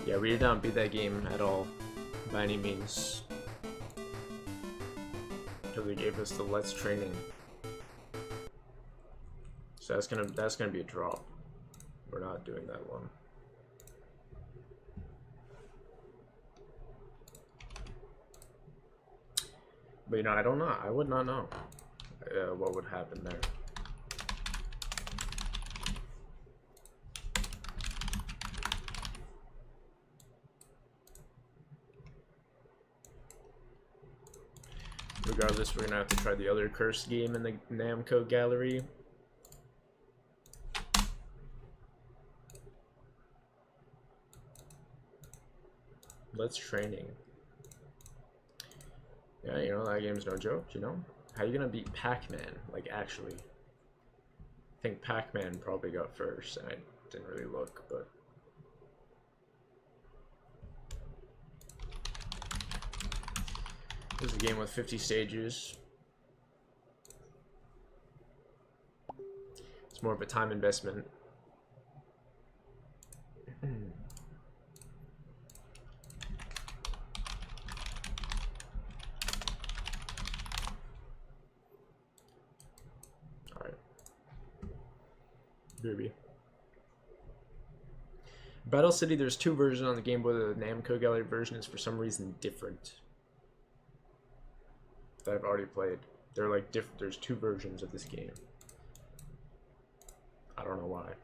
Yeah, we did not beat that game at all, by any means. Because they gave us the Let's Training. So that's gonna be a drop. We're not doing that one. But you know, I don't know. I would not know what would happen there. Regardless, we're gonna have to try the other cursed game in the Namco Gallery. Let's Training. Yeah, you know, that game's no joke, you know? How are you gonna beat Pac-Man? Like, actually. I think Pac-Man probably got first, and I didn't really look, but... This is a game with 50 stages. It's more of a time investment. Alright. Baby. Battle City, there's two versions on the Game Boy. The Namco Gallery version is for some reason different. That I've already played. They're like different. There's two versions of this game. I don't know why.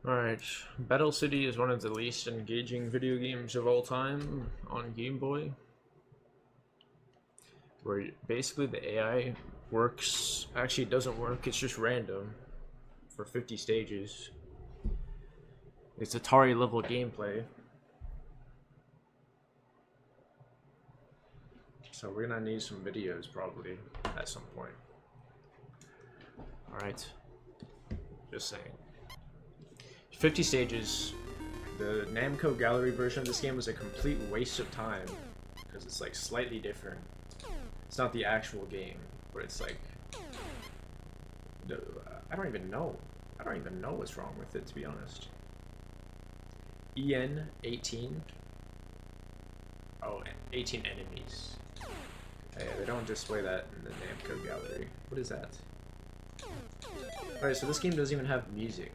Alright, Battle City is one of the least engaging video games of all time on Game Boy. Where basically the AI works, actually it doesn't work, it's just random for 50 stages. It's Atari level gameplay. So we're gonna need some videos probably at some point. Alright, just saying. 50 stages. The Namco Gallery version of this game was a complete waste of time because it's like slightly different. It's not the actual game, but it's like I don't even know. I don't even know what's wrong with it, to be honest. EN 18. Oh, 18 enemies. Hey, they don't display that in the Namco Gallery. What is that? Alright, so this game doesn't even have music.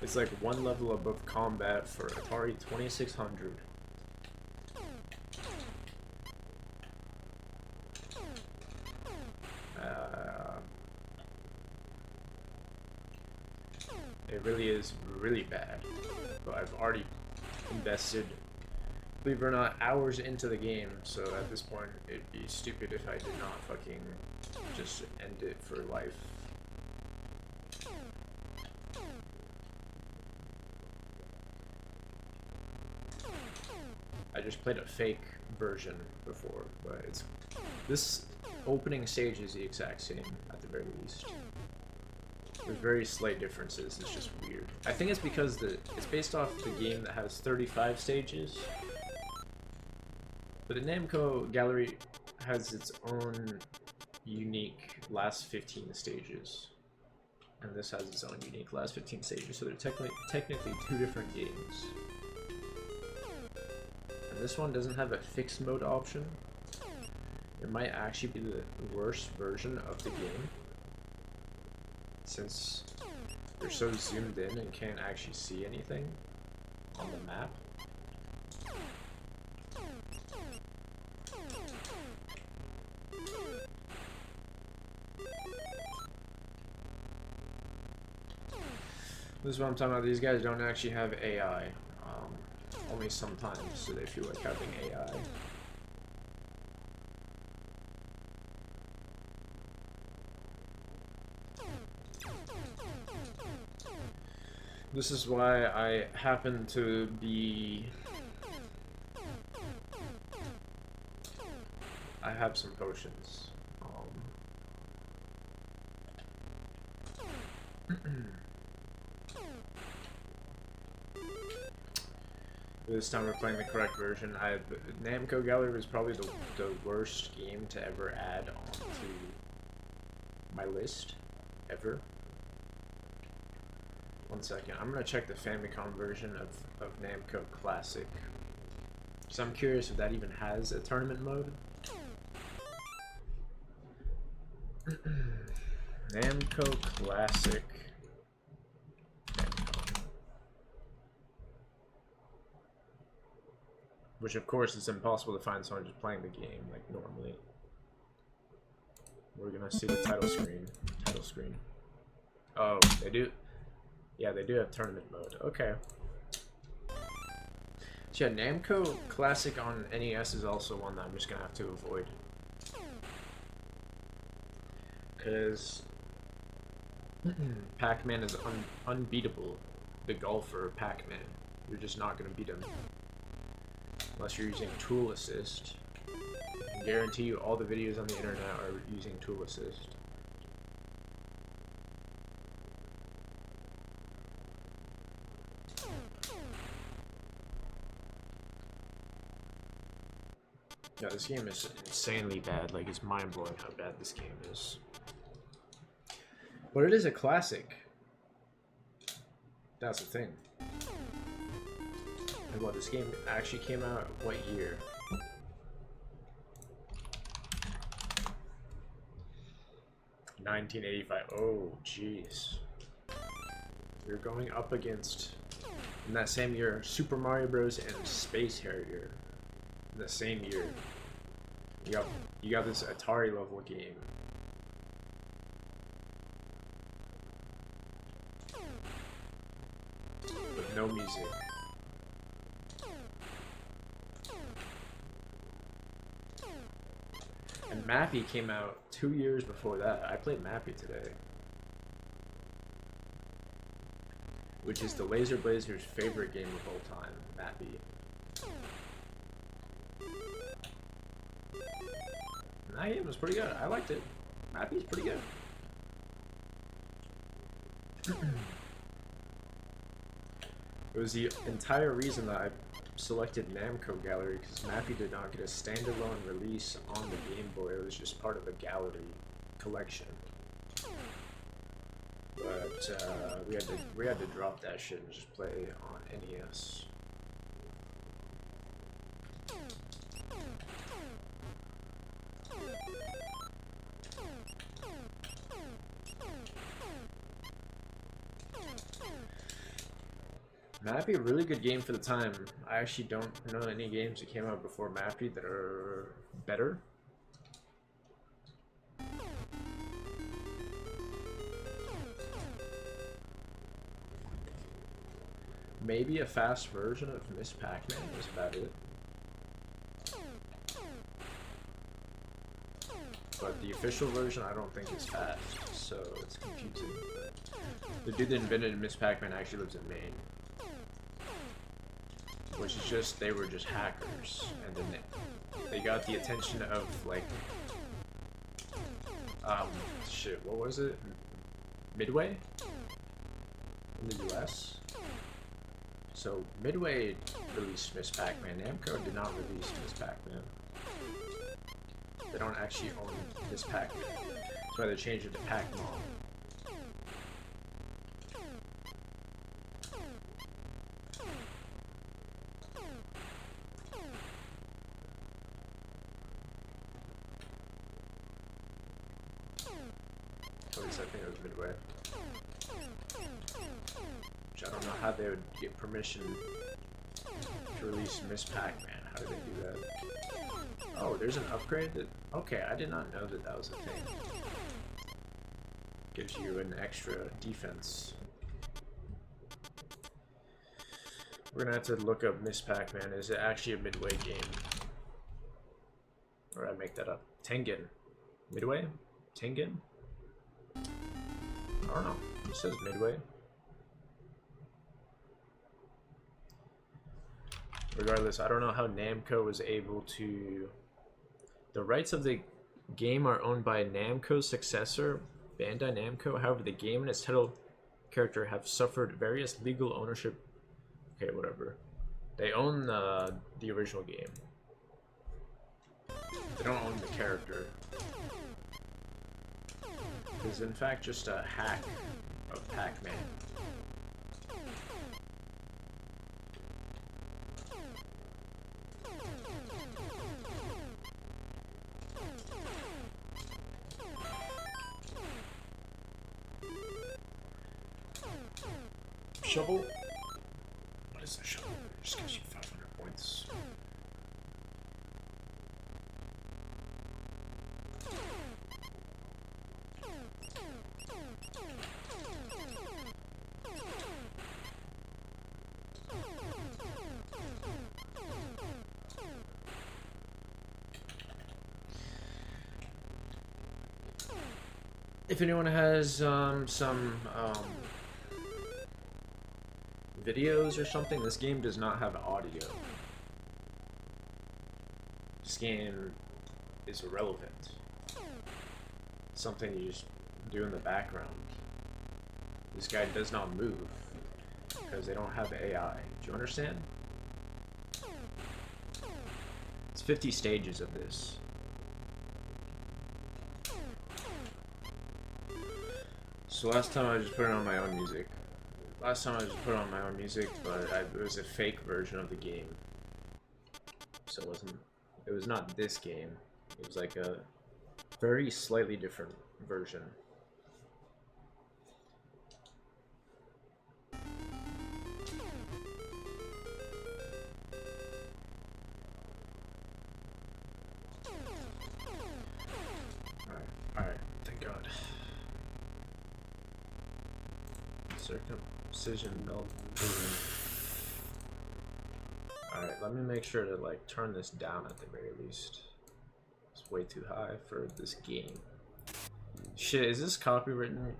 It's like one level above combat for Atari 2600. really is really bad. But I've already invested, believe it or not, hours into the game, so at this point it'd be stupid if I did not fucking just end it for life. I just played a fake version before, but it's this opening stage is the exact same at the very least. There's very slight differences. It's just weird. I think it's because it's based off the game that has 35 stages, but the Namco Gallery has its own unique last 15 stages, and this has its own unique last 15 stages. So they're technically two different games. And this one doesn't have a fixed mode option. It might actually be the worst version of the game, since they're so zoomed in and can't actually see anything on the map. This is what I'm talking about. These guys don't actually have AI. Only sometimes do they feel like having AI. This is why I happen to be... I have some potions. This time we're playing the correct version. Namco Gallery was probably the worst game to ever add onto my list, ever. One second, I'm gonna check the Famicom version of Namco Classic, because I'm curious if that even has a tournament mode. Namco Classic. Which of course is impossible to find someone just playing the game like normally. We're gonna see the title screen. Title screen. Oh, they do. Yeah, they do have tournament mode. Okay. So yeah, Namco Classic on NES is also one that I'm just gonna have to avoid. Because Pac-Man is unbeatable. The golfer Pac-Man. You're just not gonna beat him. Unless you're using Tool Assist. I can guarantee you all the videos on the internet are using Tool Assist. Yeah, this game is insanely bad. Like, it's mind-blowing how bad this game is. But it is a classic. That's the thing. And what, this game actually came out what year? $1985. Oh, jeez. You're going up against, in that same year, Super Mario Bros. And Space Harrier. In the same year. You got this Atari level game. With no music. And Mappy came out 2 years before that. I played Mappy today. Which is the Laser Blazer's favorite game of all time, Mappy. And that game was pretty good. I liked it. Mappy's pretty good. It was the entire reason that I selected Namco Gallery, because Mappy did not get a standalone release on the Game Boy. It was just part of the Gallery collection. But we had to drop that shit and just play on NES. Mappy, a really good game for the time. I actually don't know any games that came out before Mappy that are better. maybe a fast version of Miss Pac-Man was about it. But the official version I don't think is fast, so it's confusing. The dude that invented Miss Pac-Man actually lives in Maine. Which is just, they were just hackers, and then they got the attention of, like, shit, what was it? Midway? In the US? So, Midway released Miss Pac-Man. Namco did not release Miss Pac-Man. They don't actually own Miss Pac-Man. That's why they changed it to Pac-Mom. At least I think it was Midway. Which I don't know how they would get permission to release Miss Pac-Man. How did they do that? Oh, there's an upgrade that... Okay, I did not know that that was a thing. Gives you an extra defense. We're gonna have to look up Miss Pac-Man. Is it actually a Midway game? Or did I make that up? Tengen. Midway? Tengen? I don't know. It says Midway. Regardless, I don't know how Namco was able to... The rights of the game are owned by Namco's successor, Bandai Namco. However, the game and its title character have suffered various legal ownership. Okay, whatever. They own the original game. They don't own the character. It's in fact just a hack of Pac-Man. Shovel? What is a shovel? It just gives you 500 points. If anyone has some videos or something, this game does not have audio. This game is irrelevant. Something you just do in the background. This guy does not move because they don't have AI. Do you understand? It's 50 stages of this. So last time I just put it on my own music. Last time I just put on my own music, but it was a fake version of the game. So it was not this game. It was like a very slightly different version. Alright, thank God. Circumcision melt. Alright, let me make sure to like turn this down at the very least. It's way too high for this game. Shit, is this copywritten?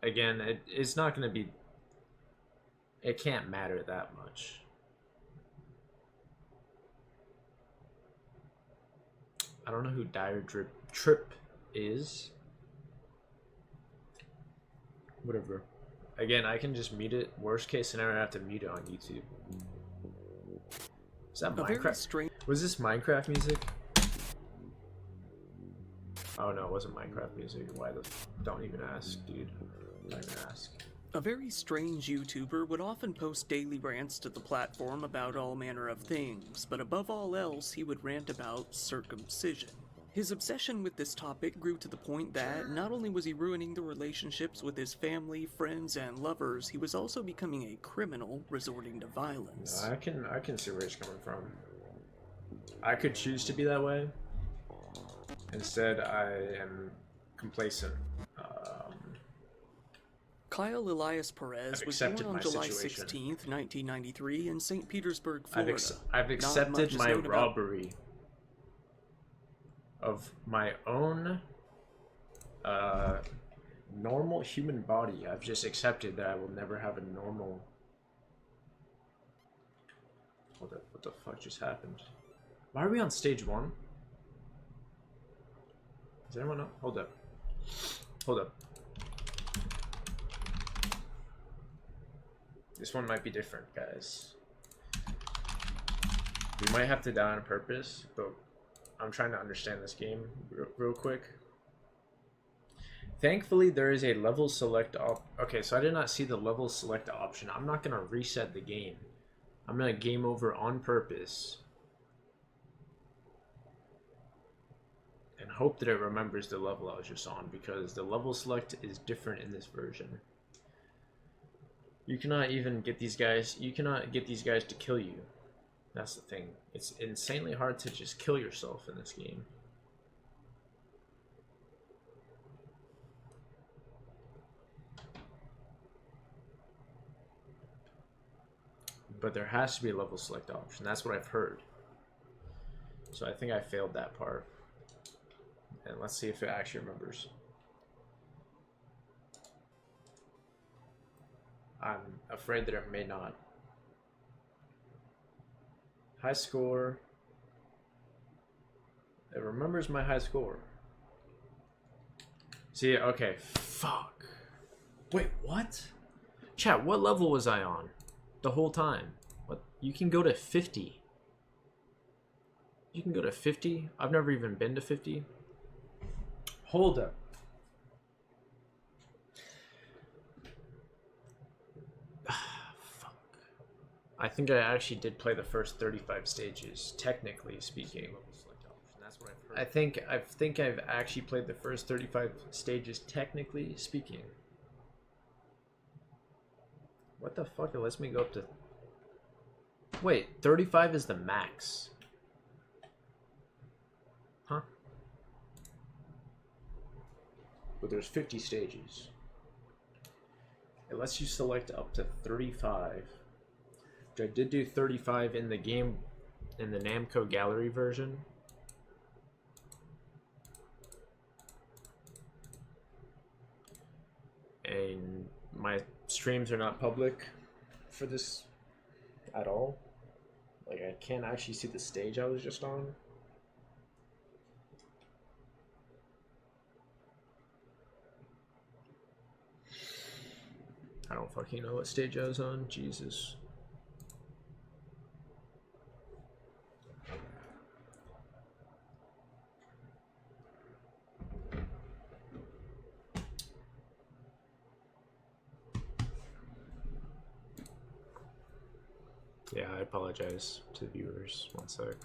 Again, it's not gonna be... It can't matter that much. I don't know who Dire Trip is. Whatever. Again, I can just mute it. Worst case scenario, I have to mute it on YouTube. Is that Minecraft? Was this Minecraft music? Oh no, it wasn't Minecraft music. Why the... Don't even ask, dude. Don't even ask. A very strange YouTuber would often post daily rants to the platform about all manner of things, but above all else, he would rant about circumcision. His obsession with this topic grew to the point that not only was he ruining the relationships with his family, friends, and lovers, he was also becoming a criminal resorting to violence. No, I can see where he's coming from. I could choose to be that way. Instead, I am complacent. Kyle Elias Perez was born on July 16th, 1993 in St. Petersburg, Florida. I've accepted my robbery of my own normal human body. I've just accepted that I will never have a normal... Hold up, what the fuck just happened? Why are we on stage 1? Does anyone know? Hold up. Hold up. This one might be different, guys. We might have to die on purpose, but I'm trying to understand this game real quick. Thankfully, there is a level select okay, so I did not see the level select option. I'm not going to reset the game. I'm going to game over on purpose. And hope that it remembers the level I was just on, because the level select is different in this version. You cannot even get these guys, to kill you. That's the thing. It's insanely hard to just kill yourself in this game. But there has to be a level select option. That's what I've heard. So I think I failed that part. And let's see if it actually remembers. I'm afraid that it may not. High score. It remembers my high score. See, okay. Fuck. Wait, what? Chat, what level was I on the whole time? What? You can go to 50. You can go to 50? I've never even been to 50. Hold up. Fuck. I think I actually did play the first 35 stages, technically speaking. That's what I've heard. I think I've actually played the first 35 stages, technically speaking. What the fuck? It lets me go up to... Wait, 35 is the max. Huh? But there's 50 stages. It lets you select up to 35. Which I did do 35 in the game, in the Namco Gallery version. And my streams are not public for this at all. Like, I can't actually see the stage I was just on. I don't fucking know what stage I was on. Jesus. Yeah, I apologize to the viewers. One sec.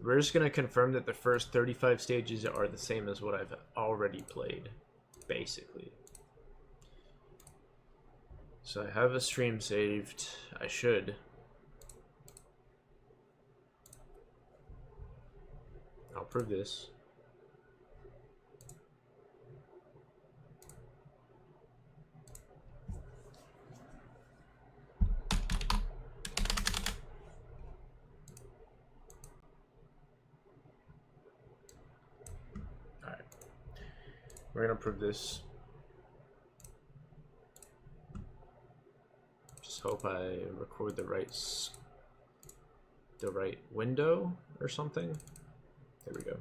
We're just going to confirm that the first 35 stages are the same as what I've already played, basically. So I have a stream saved. I should. I'll prove this. Alright. We're gonna prove this. Hope I record the right window or something. There we go.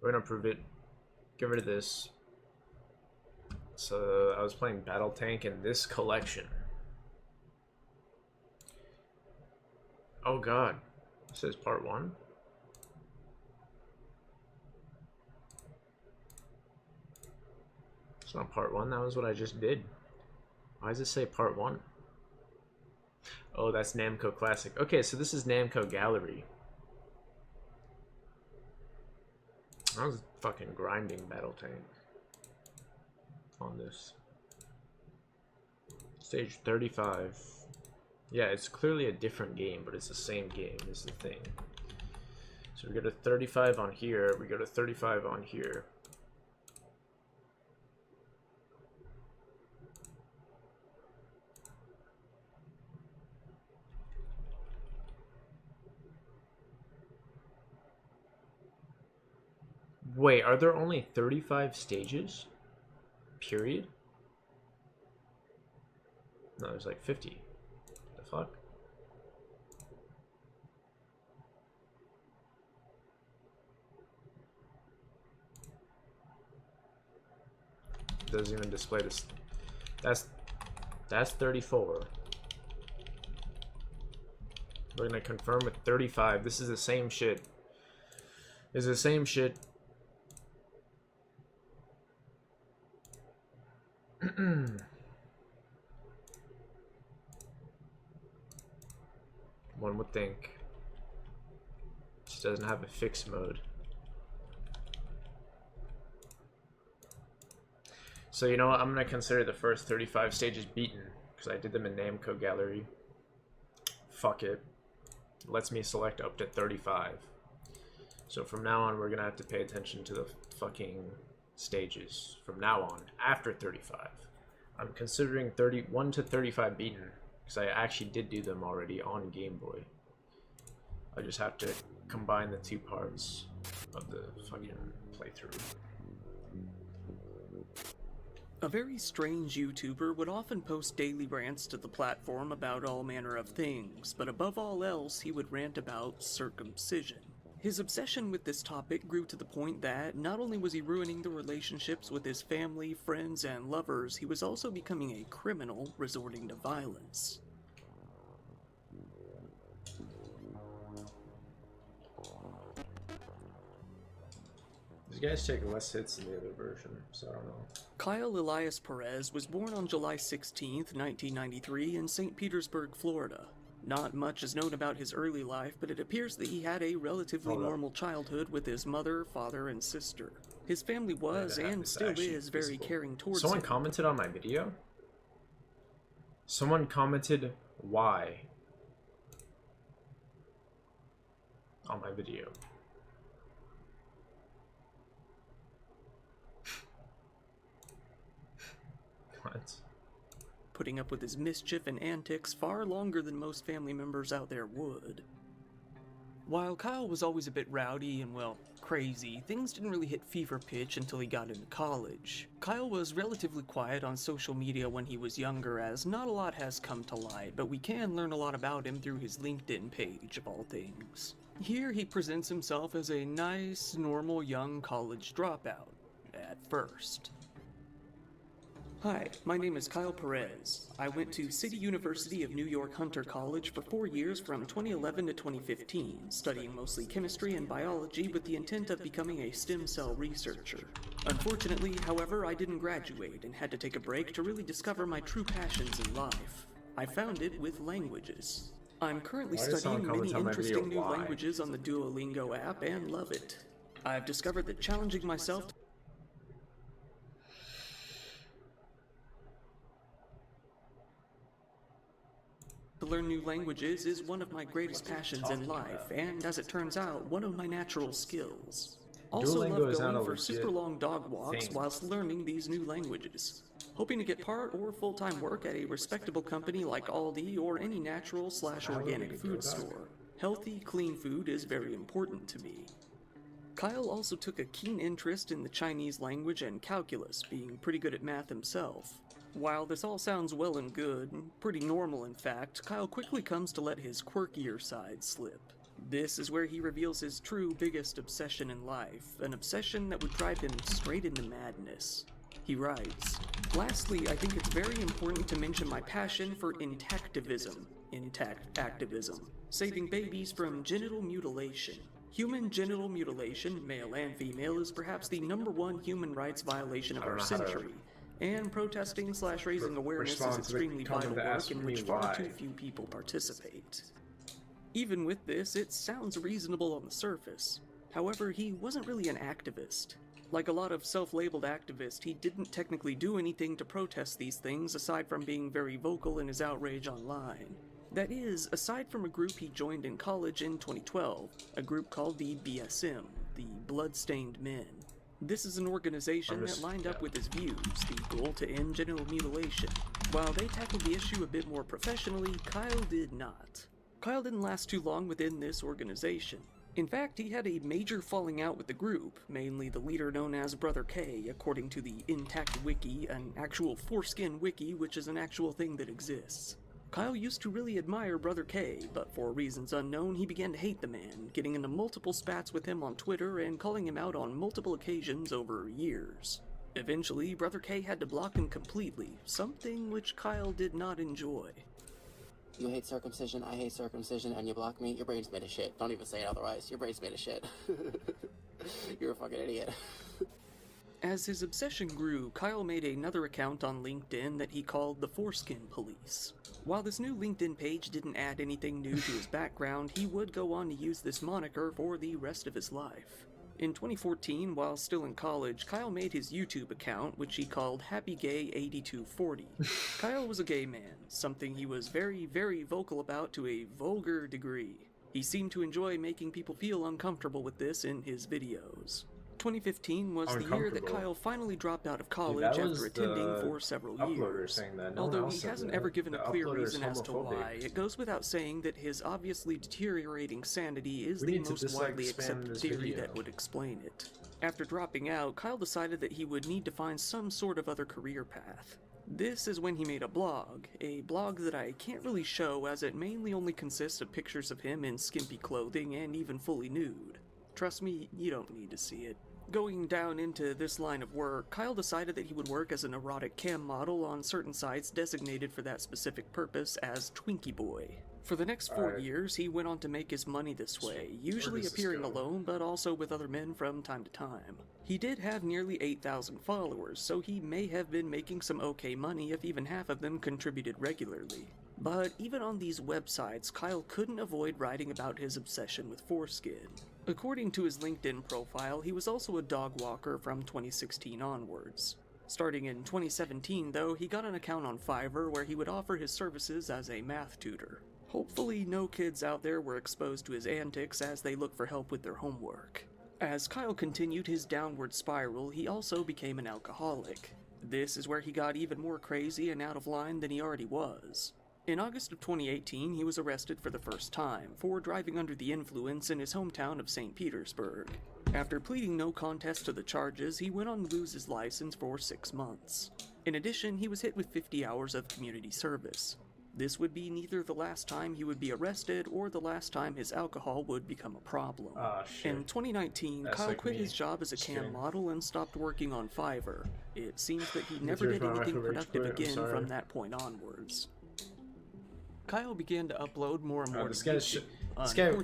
We're gonna prove it. Get rid of this. So I was playing Battle Tank in this collection. Oh god. It says part 1. It's not part 1, that was what I just did. Why does it say part 1? Oh, that's Namco Classic. Okay, so this is Namco Gallery. I was fucking grinding Battle Tank on this. Stage 35. Yeah, it's clearly a different game, but it's the same game, is the thing. So we go to 35 on here, we go to 35 on here. Wait, are there only 35 stages? Period? No, there's like 50. The fuck? It doesn't even display this. That's 34. We're gonna confirm with 35. This is the same shit. It's the same shit. One would think. She doesn't have a fix mode. So you know what? I'm gonna consider the first 35 stages beaten because I did them in Namco Gallery. Fuck it. Lets me select up to 35. So from now on, we're gonna have to pay attention to the fucking stages. From now on, after 35, I'm considering 31 to 35 beaten because I actually did do them already on Game Boy. I just have to combine the two parts of the fucking playthrough. A very strange YouTuber would often post daily rants to the platform about all manner of things, but above all else, he would rant about circumcision. His obsession with this topic grew to the point that not only was he ruining the relationships with his family, friends, and lovers, he was also becoming a criminal resorting to violence. These guys take less hits than the other version, so I don't know. Kyle Elias Perez was born on July 16th, 1993 in St. Petersburg, Florida. Not much is known about his early life, but it appears that he had a relatively normal childhood with his mother, father, and sister. His family was, and still is, very caring towards him. Someone commented on my video? Someone commented why on my video. What? Putting up with his mischief and antics far longer than most family members out there would. While Kyle was always a bit rowdy and, well, crazy, things didn't really hit fever pitch until he got into college. Kyle was relatively quiet on social media when he was younger, as not a lot has come to light, but we can learn a lot about him through his LinkedIn page, of all things. Here he presents himself as a nice, normal young college dropout, at first. Hi, my name is Kyle Perez. I went to City University of New York Hunter College for 4 years from 2011 to 2015, studying mostly chemistry and biology with the intent of becoming a stem cell researcher. Unfortunately, however, I didn't graduate and had to take a break to really discover my true passions in life. I found it with languages. I'm currently studying many interesting new languages on the Duolingo app and love it. I've discovered that challenging myself to learn new languages is one of my greatest passions in life, and as it turns out, one of my natural skills. Also love going for super long dog walks whilst learning these new languages. Hoping to get part or full-time work at a respectable company like Aldi or any natural/organic food store. Healthy, clean food is very important to me. Kyle also took a keen interest in the Chinese language and calculus, being pretty good at math himself. While this all sounds well and good, pretty normal in fact, Kyle quickly comes to let his quirkier side slip. This is where he reveals his true biggest obsession in life, an obsession that would drive him straight into madness. He writes, "Lastly, I think it's very important to mention my passion for intactivism, intact activism, saving babies from genital mutilation. Human genital mutilation, male and female, is perhaps the #1 human rights violation of our century. And protesting/raising awareness is extremely vital work in which far too few people participate." Even with this, it sounds reasonable on the surface. However, he wasn't really an activist. Like a lot of self-labeled activists, he didn't technically do anything to protest these things aside from being very vocal in his outrage online. That is, aside from a group he joined in college in 2012, a group called the BSM, the Bloodstained Men. This is an organization that lined up with his views, the goal to end genital mutilation. While they tackled the issue a bit more professionally, Kyle did not. Kyle didn't last too long within this organization. In fact, he had a major falling out with the group, mainly the leader known as Brother K, according to the Intact Wiki, an actual foreskin wiki, which is an actual thing that exists. Kyle used to really admire Brother K, but for reasons unknown, he began to hate the man, getting into multiple spats with him on Twitter and calling him out on multiple occasions over years. Eventually, Brother K had to block him completely, something which Kyle did not enjoy. You hate circumcision, I hate circumcision, and you block me? Your brain's made of shit. Don't even say it otherwise. Your brain's made of shit. You're a fucking idiot. As his obsession grew, Kyle made another account on LinkedIn that he called the Foreskin Police. While this new LinkedIn page didn't add anything new to his background, he would go on to use this moniker for the rest of his life. In 2014, while still in college, Kyle made his YouTube account, which he called HappyGay8240. Kyle was a gay man, something he was very, very vocal about to a vulgar degree. He seemed to enjoy making people feel uncomfortable with this in his videos. 2015 was the year that Kyle finally dropped out of college after attending for several years. Although he hasn't ever given a clear reason as to why, it goes without saying that his obviously deteriorating sanity is the most widely accepted theory that would explain it. After dropping out, Kyle decided that he would need to find some sort of other career path. This is when he made a blog that I can't really show as it mainly only consists of pictures of him in skimpy clothing and even fully nude. Trust me, you don't need to see it. Going down into this line of work, Kyle decided that he would work as an erotic cam model on certain sites designated for that specific purpose as Twinkie Boy. For the next 4 years, he went on to make his money this way, usually appearing alone, but also with other men from time to time. He did have nearly 8,000 followers, so he may have been making some okay money if even half of them contributed regularly. But even on these websites, Kyle couldn't avoid writing about his obsession with foreskin. According to his LinkedIn profile, he was also a dog walker from 2016 onwards. Starting in 2017, though, he got an account on Fiverr where he would offer his services as a math tutor. Hopefully no kids out there were exposed to his antics as they look for help with their homework. As Kyle continued his downward spiral, he also became an alcoholic. This is where he got even more crazy and out of line than he already was. In August of 2018, he was arrested for the first time for driving under the influence in his hometown of St. Petersburg. After pleading no contest to the charges, he went on to lose his license for 6 months. In addition, he was hit with 50 hours of community service. This would be neither the last time he would be arrested or the last time his alcohol would become a problem. In 2019, Kyle quit his job as a cam model and stopped working on Fiverr. It seems that he never did anything productive again from that point onwards. Kyle began to upload more and more to YouTube. This guy,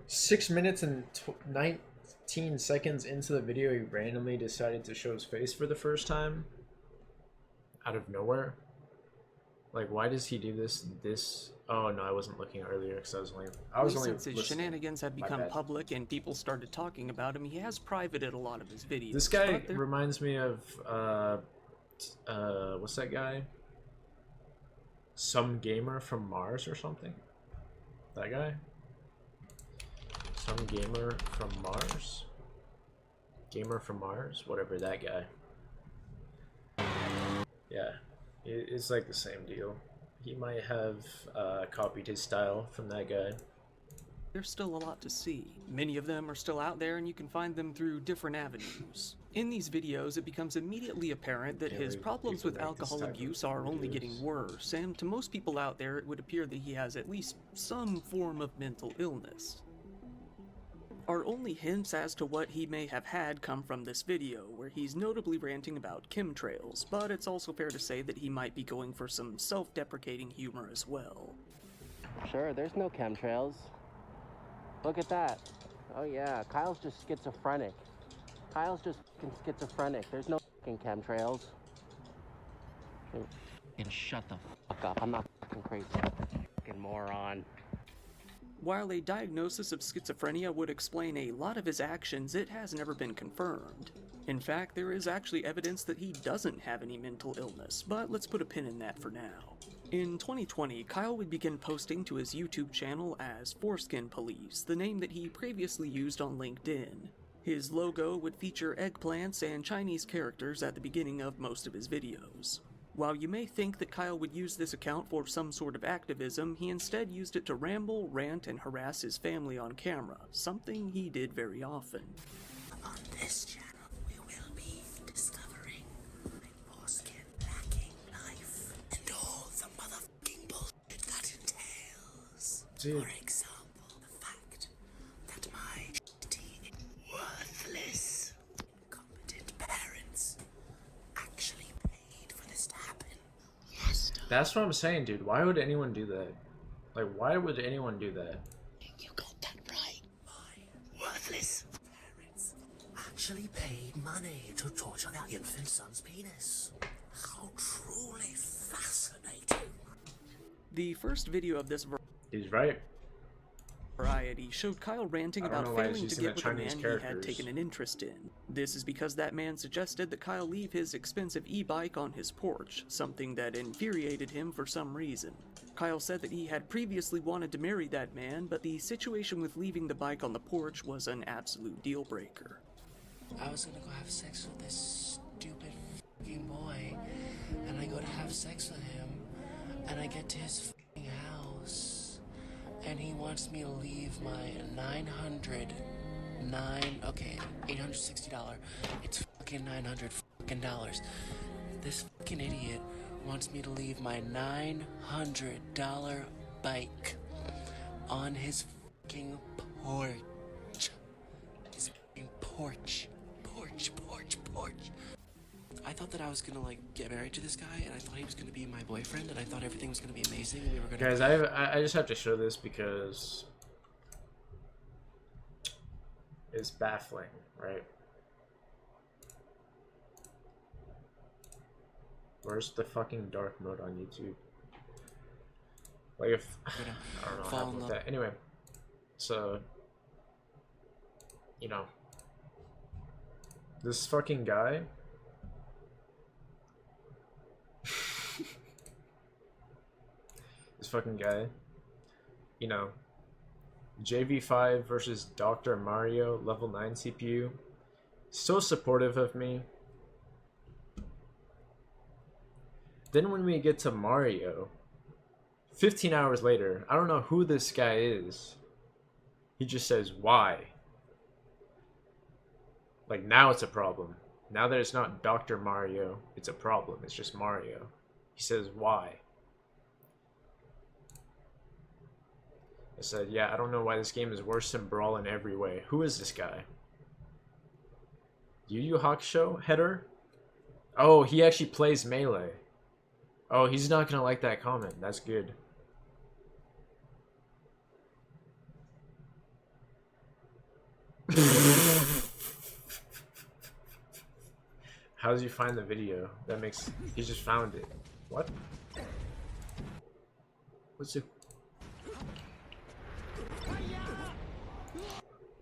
6 minutes and 19 seconds into the video, he randomly decided to show his face for the first time. Out of nowhere. Like, why does he do this? Oh no, I wasn't looking earlier because I was only since his shenanigans have become public and people started talking about him, he has privated a lot of his videos. This guy reminds me of what's that guy? Some gamer from Mars or something? That guy? Some gamer from Mars? Gamer from Mars? Whatever, that guy. Yeah, it's like the same deal. He might have copied his style from that guy. There's still a lot to see. Many of them are still out there and you can find them through different avenues. In these videos, it becomes immediately apparent that his problems with alcohol abuse are only getting worse, and to most people out there it would appear that he has at least some form of mental illness. Our only hints as to what he may have had come from this video, where he's notably ranting about chemtrails, but it's also fair to say that he might be going for some self-deprecating humor as well. Sure, there's no chemtrails. Look at that. Oh yeah, Kyle's just schizophrenic. Kyle's just fucking schizophrenic. There's no fucking chemtrails. And shut the fuck up. I'm not fucking crazy. Fucking moron. While a diagnosis of schizophrenia would explain a lot of his actions, it has never been confirmed. In fact, there is actually evidence that he doesn't have any mental illness, but let's put a pin in that for now. In 2020, Kyle would begin posting to his YouTube channel as Foreskin Police, the name that he previously used on LinkedIn. His logo would feature eggplants and Chinese characters at the beginning of most of his videos. While you may think that Kyle would use this account for some sort of activism, he instead used it to ramble, rant, and harass his family on camera, something he did very often. On this channel, we will be discovering my foreskin lacking life and all the motherfucking bullshit that entails. Dude. For example, the fact that my shitty, worthless, incompetent parents actually paid for this to happen. Yes, That's what I'm saying, dude. Why would anyone do that? Like, why would anyone do that? you got that right. My worthless parents actually paid money to torture their infant son's penis. How truly fascinating. The first video of this He's right. variety showed Kyle ranting I don't about know why he's failing to using get the with a man Chinese he had characters. taken an interest in. This is because that man suggested that Kyle leave his expensive e-bike on his porch, something that infuriated him for some reason. Kyle said that he had previously wanted to marry that man, but the situation with leaving the bike on the porch was an absolute deal breaker. I was gonna go have sex with this stupid fucking boy, and I go to have sex with him, and I get to his fucking house, and he wants me to leave my $860. It's fucking $900 fucking dollars. This fucking idiot wants me to leave my $900 bike on his fucking porch. His fucking porch. Porch. I thought that I was gonna like get married to this guy, and I thought he was gonna be my boyfriend, and I thought everything was gonna be amazing, and we were gonna. Guys, I just have to show this because it's baffling, right? Where's the fucking dark mode on YouTube? Like if I don't know what happened with that. Anyway, so you know, this fucking guy. This fucking guy, you know, JV5 versus Dr. Mario, level 9 CPU, so supportive of me. Then when we get to Mario, 15 hours later, I don't know who this guy is. He just says, why? Like, now it's a problem. Now that it's not Dr. Mario, it's a problem. It's just Mario. He says, why? I said, yeah, I don't know why this game is worse than Brawl in every way. Who is this guy? Yu Yu Hakusho header? Oh, he actually plays Melee. Oh, he's not gonna like that comment. That's good. How does he find the video? That makes... He just found it. What? What's it?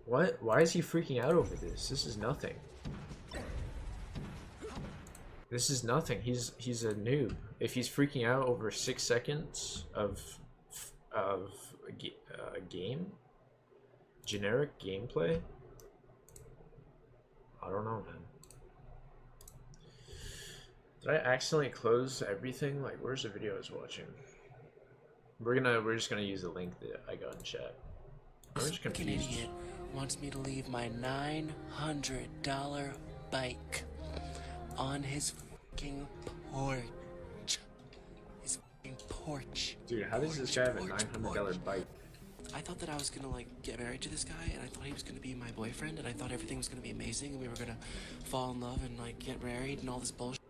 What? Why is he freaking out over this? This is nothing. This is nothing. He's a noob. If he's freaking out over 6 seconds of game, generic gameplay, I don't know, man. Did I accidentally close everything? Like, where's the video I was watching? We're just gonna use the link that I got in chat. I'm just confused. Idiot wants me to leave my $900 bike on his fucking porch. His fucking porch. Dude, how does this guy have a $900 bike? I thought that I was gonna like get married to this guy, and I thought he was gonna be my boyfriend, and I thought everything was gonna be amazing, and we were gonna fall in love and like get married and all this bullshit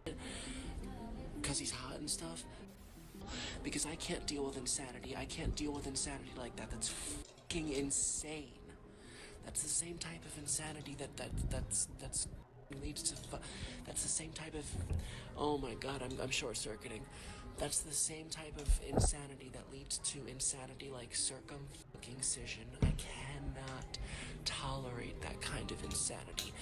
because he's hot and stuff. Because I can't deal with insanity. I can't deal with insanity like that. That's fucking insane. That's the same type of insanity that's leads to. That's the same type of. Oh my god, I'm short circuiting. That's the same type of insanity that leads to insanity like circumcision. I cannot tolerate that kind of insanity.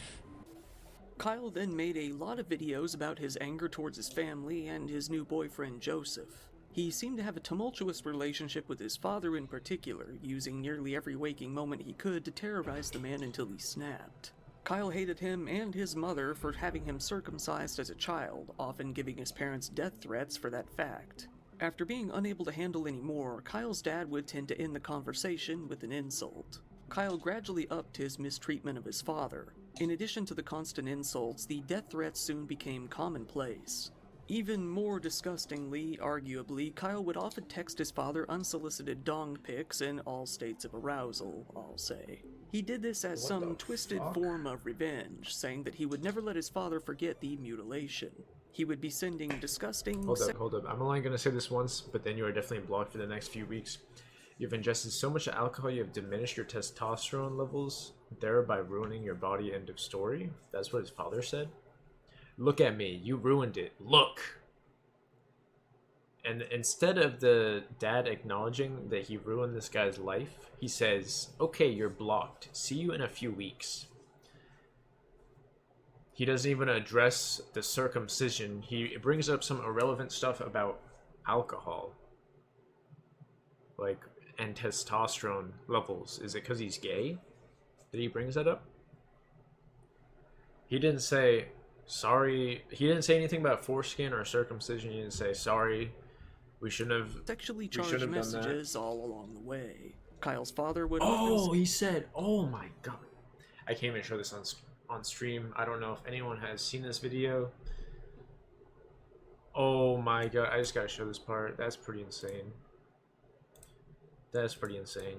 Kyle then made a lot of videos about his anger towards his family and his new boyfriend Joseph. He seemed to have a tumultuous relationship with his father in particular, using nearly every waking moment he could to terrorize the man until he snapped. Kyle hated him and his mother for having him circumcised as a child, often giving his parents death threats for that fact. After being unable to handle any more, Kyle's dad would tend to end the conversation with an insult. Kyle gradually upped his mistreatment of his father. In addition to the constant insults, the death threats soon became commonplace. Even more disgustingly, arguably, Kyle would often text his father unsolicited dong pics in all states of arousal, I'll say. He did this as some twisted form of revenge, saying that he would never let his father forget the mutilation. He would be sending disgusting... Hold up. I'm only going to say this once, but then you are definitely blocked for the next few weeks. You've ingested so much alcohol you have diminished your testosterone levels, thereby ruining your body, end of story. That's what his father said. Look at me, you ruined it. Look! And instead of the dad acknowledging that he ruined this guy's life, he says, okay, you're blocked. See you in a few weeks. He doesn't even address the circumcision. He brings up some irrelevant stuff about alcohol. Like, and testosterone levels. Is it because he's gay that he brings that up? He didn't say, sorry. He didn't say anything about foreskin or circumcision. He didn't say, sorry. We shouldn't have sexually charged messages all along the way. Kyle's father would... he said, oh my god. I can't even show this on stream. I don't know if anyone has seen this video. Oh my god, I just gotta show this part. That's pretty insane. That's pretty insane.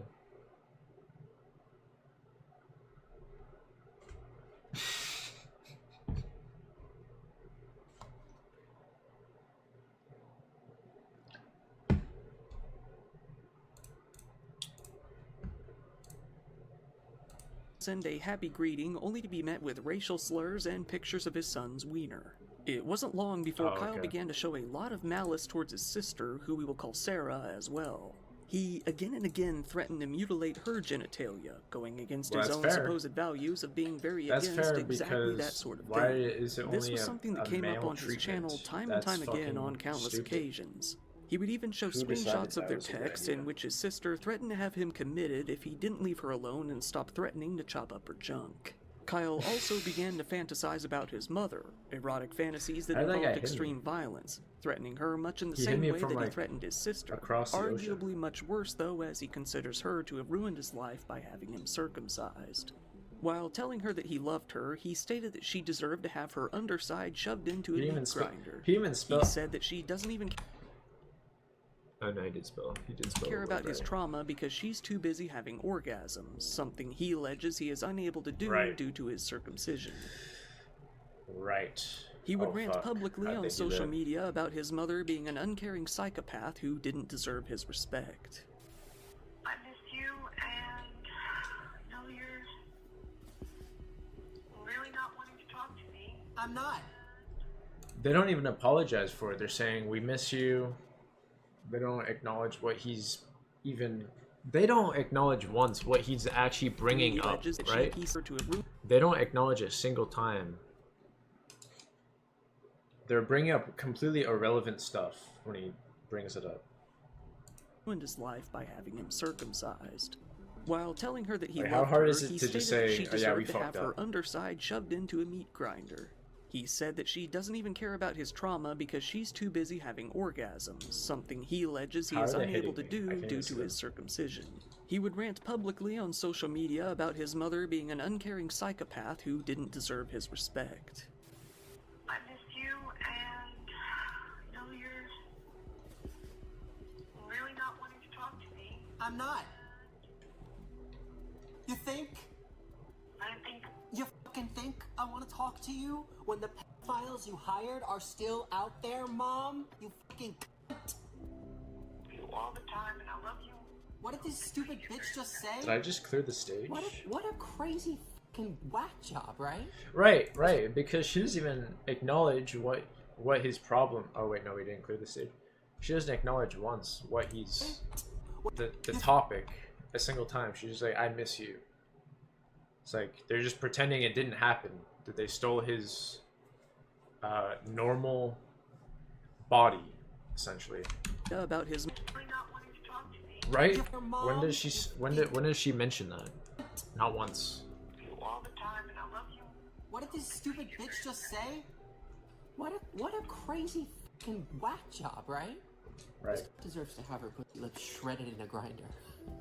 Send a happy greeting only to be met with racial slurs and pictures of his son's wiener. It wasn't long before Kyle began to show a lot of malice towards his sister, who we will call Sarah, as well. He again and again threatened to mutilate her genitalia, going against his own supposed values of being very against exactly that sort of thing. This was something that came up on his channel time and time again on countless occasions. He would even show screenshots of their texts in which his sister threatened to have him committed if he didn't leave her alone and stop threatening to chop up her junk. Kyle also began to fantasize about his mother, erotic fantasies that involved extreme violence, threatening her much in the same way that he threatened his sister, arguably much worse though, as he considers her to have ruined his life by having him circumcised. While telling her that he loved her, he stated that she deserved to have her underside shoved into a meat grinder. He said that she doesn't even Oh no, he did spell care about his trauma because she's too busy having orgasms, something he alleges he is unable to do due to his circumcision. Right. He would rant publicly on social media about his mother being an uncaring psychopath who didn't deserve his respect. I miss you, and I know you're really not wanting to talk to me. I'm not. They don't even apologize for it. They're saying, we miss you. They don't acknowledge what he's even... They don't acknowledge once what he's actually bringing up, right? They don't acknowledge a single time. They're bringing up completely irrelevant stuff when he brings it up. Ruined his life by having him circumcised. While telling her that he loved how hard her, is it he to just stated say, that she oh, yeah, we deserved to have fucked her up? underside shoved into a meat grinder. He said that she doesn't even care about his trauma because she's too busy having orgasms, something he alleges he is unable to do due to his circumcision. He would rant publicly on social media about his mother being an uncaring psychopath who didn't deserve his respect. I miss you, and I know you're really not wanting to talk to me. I'm not. You think? I think... You fucking think I want to talk to you when the pedophiles you hired are still out there, Mom? You fucking cunt. You all the time, and I love you. What did this stupid bitch just say? Did I just clear the stage? What a crazy fucking whack job, right? Right, because she doesn't even acknowledge what his problem... Oh wait, no, we didn't clear the stage. She doesn't acknowledge once what he's... The topic, a single time. She's just like, I miss you. It's like, they're just pretending it didn't happen. That they stole his normal body, essentially. About his... Really not wanting to talk to me. Right? When does she mention that? Not once. You all the time, and I love you. What did this stupid bitch just say? What a crazy fucking whack job, right? Right. This deserves to have her pussy lips shredded in a grinder.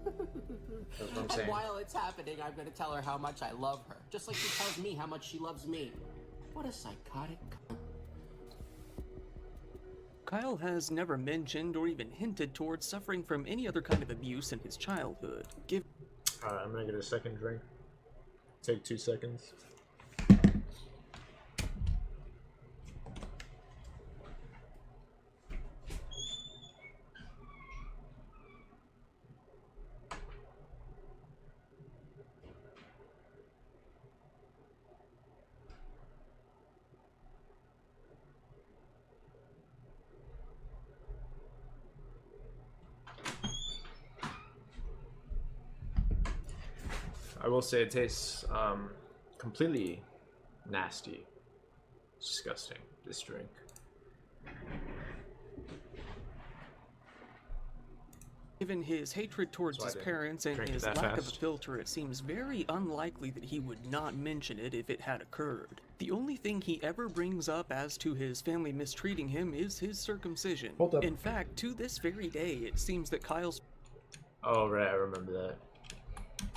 That's what I'm And saying. while it's happening, I'm gonna tell her how much I love her. Just like she tells me how much she loves me. What a psychotic cunt. Kyle has never mentioned or even hinted towards suffering from any other kind of abuse in his childhood. I'm gonna get a second drink. Take 2 seconds. I will say it tastes completely nasty. Disgusting, this drink. Given his hatred towards That's why his I didn't parents and drink it his that lack of a fast. filter, it seems very unlikely that he would not mention it if it had occurred. The only thing he ever brings up as to his family mistreating him is his circumcision. Hold up. In fact, to this very day, it seems that Kyle's Oh, right, I remember that.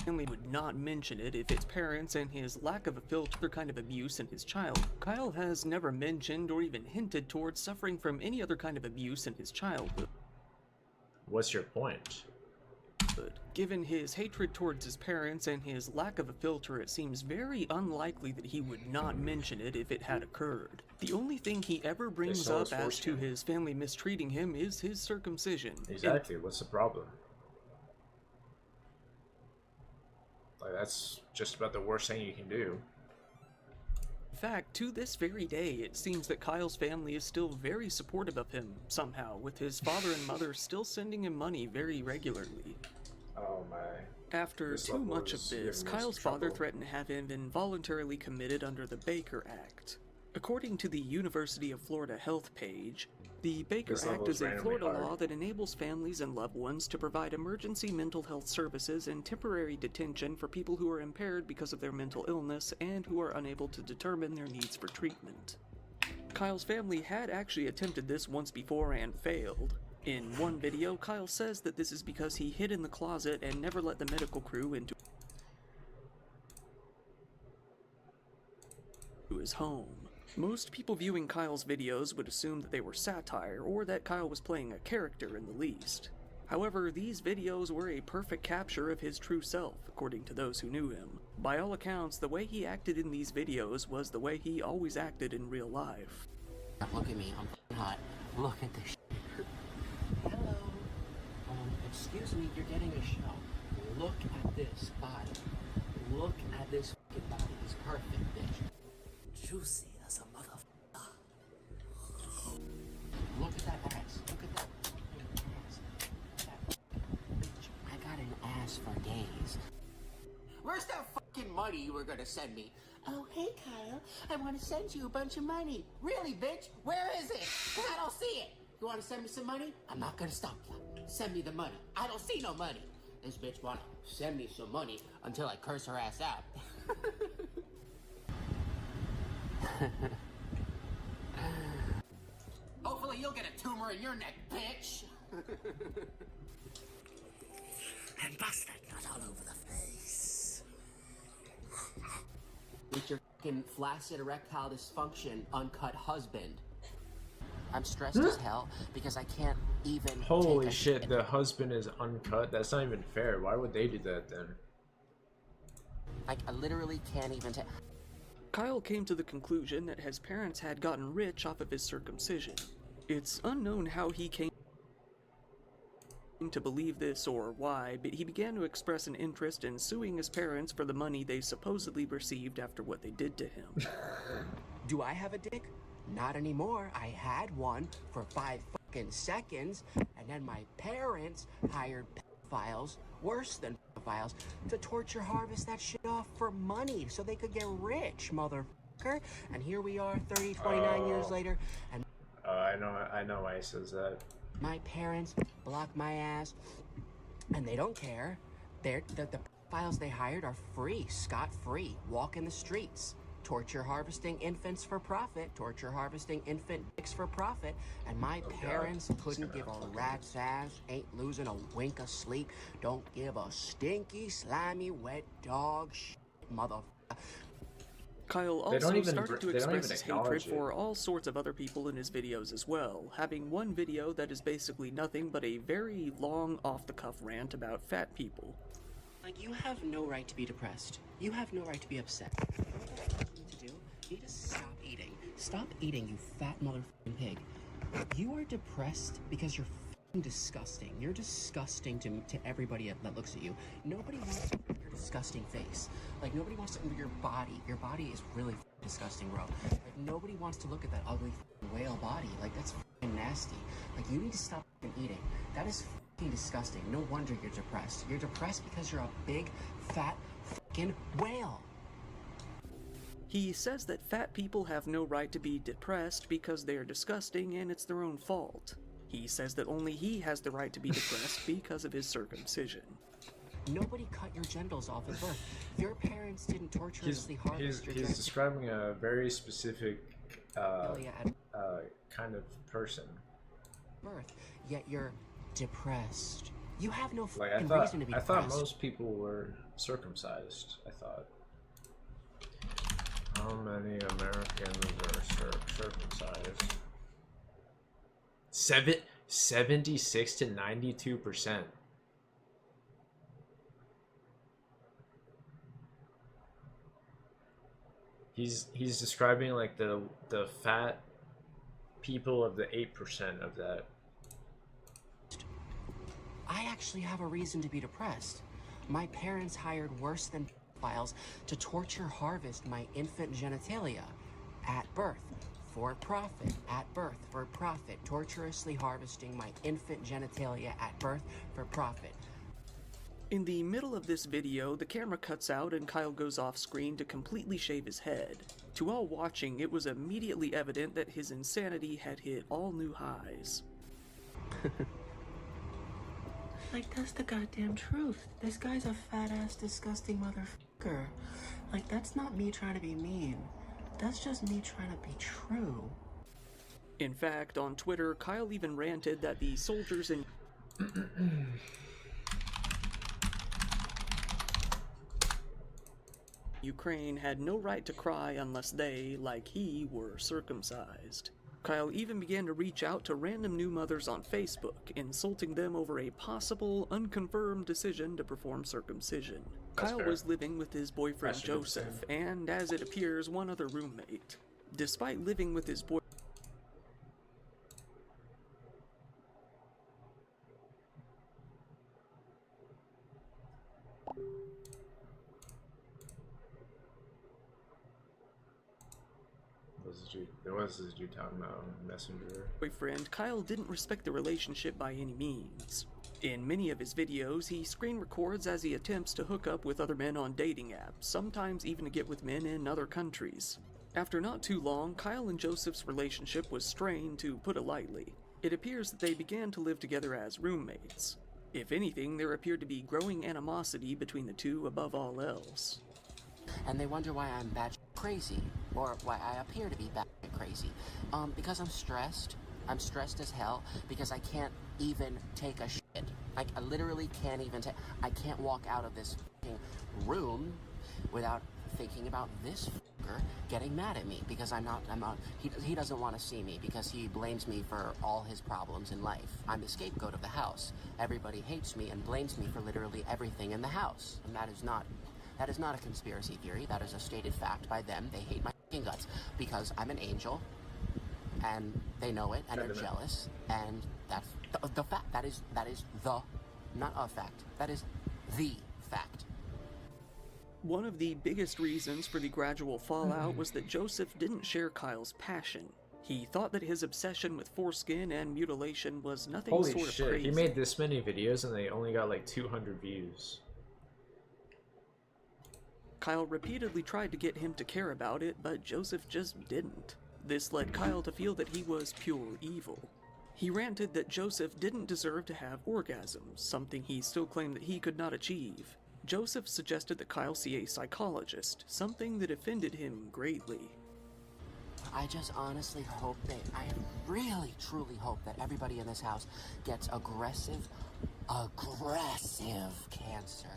family would not mention it if its parents and his lack of a filter kind of abuse in his child. Kyle has never mentioned or even hinted towards suffering from any other kind of abuse in his childhood. What's your point? Given his hatred towards his parents and his lack of a filter, it seems very unlikely that he would not mention it if it had occurred. The only thing he ever brings saw up his as to foreskin. his family mistreating him is his circumcision. Exactly, what's the problem? Like, that's just about the worst thing you can do. In fact, to this very day, it seems that Kyle's family is still very supportive of him, somehow, with his father and mother still sending him money very regularly. Oh my. After This too level much of is this, giving me Kyle's some father trouble. threatened to have him involuntarily committed under the Baker Act. According to the University of Florida Health page, the Baker This level Act is is a randomly Florida hard. law that enables families and loved ones to provide emergency mental health services and temporary detention for people who are impaired because of their mental illness and who are unable to determine their needs for treatment. Kyle's family had actually attempted this once before and failed. In one video, Kyle says that this is because he hid in the closet and never let the medical crew into his home. Most people viewing Kyle's videos would assume that they were satire or that Kyle was playing a character in the least. However, these videos were a perfect capture of his true self, according to those who knew him. By all accounts, the way he acted in these videos was the way he always acted in real life. Look at me, I'm f***ing hot. Look at this shit. Hello. Excuse me, you're getting a show. Look at this body. Look at this fucking body. It's perfect, bitch. Juicy as a motherfucker. Look at that ass. Look at that fucking ass. That bitch. I got an ass for days. Where's that fucking money you were gonna send me? Oh, hey, Kyle. I want to send you a bunch of money. Really, bitch? Where is it? 'Cause I don't see it. You want to send me some money? I'm not gonna stop you. Send me the money. I don't see no money. This bitch wanna send me some money until I curse her ass out. Hopefully you'll get a tumor in your neck, bitch. And busted not all over the face. With your fucking flaccid erectile dysfunction, uncut husband. I'm stressed as hell because I can't even Holy take a shit, the husband is uncut? That's not even fair. Why would they do that then? Like, I literally can't even take... Kyle came to the conclusion that his parents had gotten rich off of his circumcision. It's unknown how he came to believe this or why, but he began to express an interest in suing his parents for the money they supposedly received after what they did to him. Do I have a dick? Not anymore. I had one for 5 fucking seconds, and then my parents hired pedophiles, worse than pedophiles, to torture harvest that shit off for money so they could get rich, motherfucker. And here we are 30, 29 years later, and I know why he says that. my parents block my ass, and they don't care. The pedophiles they hired are free, scot-free, walk in the streets. torture harvesting infants for profit, torture harvesting infant dicks for profit, and my parents couldn't give a rat's ass, ain't losing a wink of sleep, don't give a stinky, slimy, wet dog shit, motherfucker. Kyle They don't also even started to they don't express even his hatred acknowledge it. for all sorts of other people in his videos as well, having one video that is basically nothing but a very long off-the-cuff rant about fat people. Like, you have no right to be depressed. You have no right to be upset. You know what you need to do? You need to stop eating. Stop eating, you fat motherfucking pig. You are depressed because you're fucking disgusting. You're disgusting to everybody that looks at you. Nobody wants to look at your disgusting face. Like, nobody wants to look at your body. Your body is really disgusting, bro. Like, nobody wants to look at that ugly whale body. Like, that's nasty. Like, you need to stop eating. That is disgusting. No wonder you're depressed. You're depressed because you're a big, fat, fucking whale. He says that fat people have no right to be depressed because they're disgusting and it's their own fault. He says that only he has the right to be depressed because of his circumcision. Nobody cut your genitals off at birth. Your parents didn't torturously harvest your He's describing a very specific kind of person. Birth, yet you're depressed. You have no Like reason to be I depressed. thought most people were circumcised. I thought. How many Americans are circumcised? 76 to 92%. He's describing like the fat people of the 8% of that. I actually have a reason to be depressed. My parents hired worse than pedophiles to torture harvest my infant genitalia at birth for profit, at birth for profit, torturously harvesting my infant genitalia at birth for profit. In the middle of this video, the camera cuts out and Kyle goes off screen to completely shave his head. To all watching, it was immediately evident that his insanity had hit all new highs. Like, that's the goddamn truth. This guy's a fat-ass, disgusting motherfucker. Like, that's not me trying to be mean. That's just me trying to be true. In fact, on Twitter, Kyle even ranted that the soldiers in Ukraine had no right to cry unless they, like he, were circumcised. Kyle even began to reach out to random new mothers on Facebook, insulting them over a possible, unconfirmed decision to perform circumcision. That's Kyle fair. was living with his boyfriend That's a good Joseph, thing. and as it appears, one other roommate. Despite living with his boyfriend, What was this dude talking about? Messenger. Kyle didn't respect the relationship by any means. In many of his videos, he screen records as he attempts to hook up with other men on dating apps, sometimes even to get with men in other countries. After not too long, Kyle and Joseph's relationship was strained, to put it lightly. It appears that they began to live together as roommates. If anything, there appeared to be growing animosity between the two above all else. And they wonder why I'm batshit crazy, or why I appear to be batshit crazy. Because I'm stressed. I'm stressed as hell because I can't even take a shit. Like, I literally can't even take. I can't walk out of this fucking room without thinking about this fucker getting mad at me because I'm not. He doesn't want to see me because he blames me for all his problems in life. I'm the scapegoat of the house. Everybody hates me and blames me for literally everything in the house, and that is not a conspiracy theory. That is a stated fact by them. They hate my fucking guts because I'm an angel, and they know it, and they're jealous, and that's the fact. That is the, not a fact. That is the fact. One of the biggest reasons for the gradual fallout was that Joseph didn't share Kyle's passion. He thought that his obsession with foreskin and mutilation was nothing Holy sort of shit, crazy. he made this many videos and they only got like 200 views. Kyle repeatedly tried to get him to care about it, but Joseph just didn't. This led Kyle to feel that he was pure evil. He ranted that Joseph didn't deserve to have orgasms, something he still claimed that he could not achieve. Joseph suggested that Kyle see a psychologist, something that offended him greatly. I just honestly hope I really, truly hope that everybody in this house gets aggressive cancer.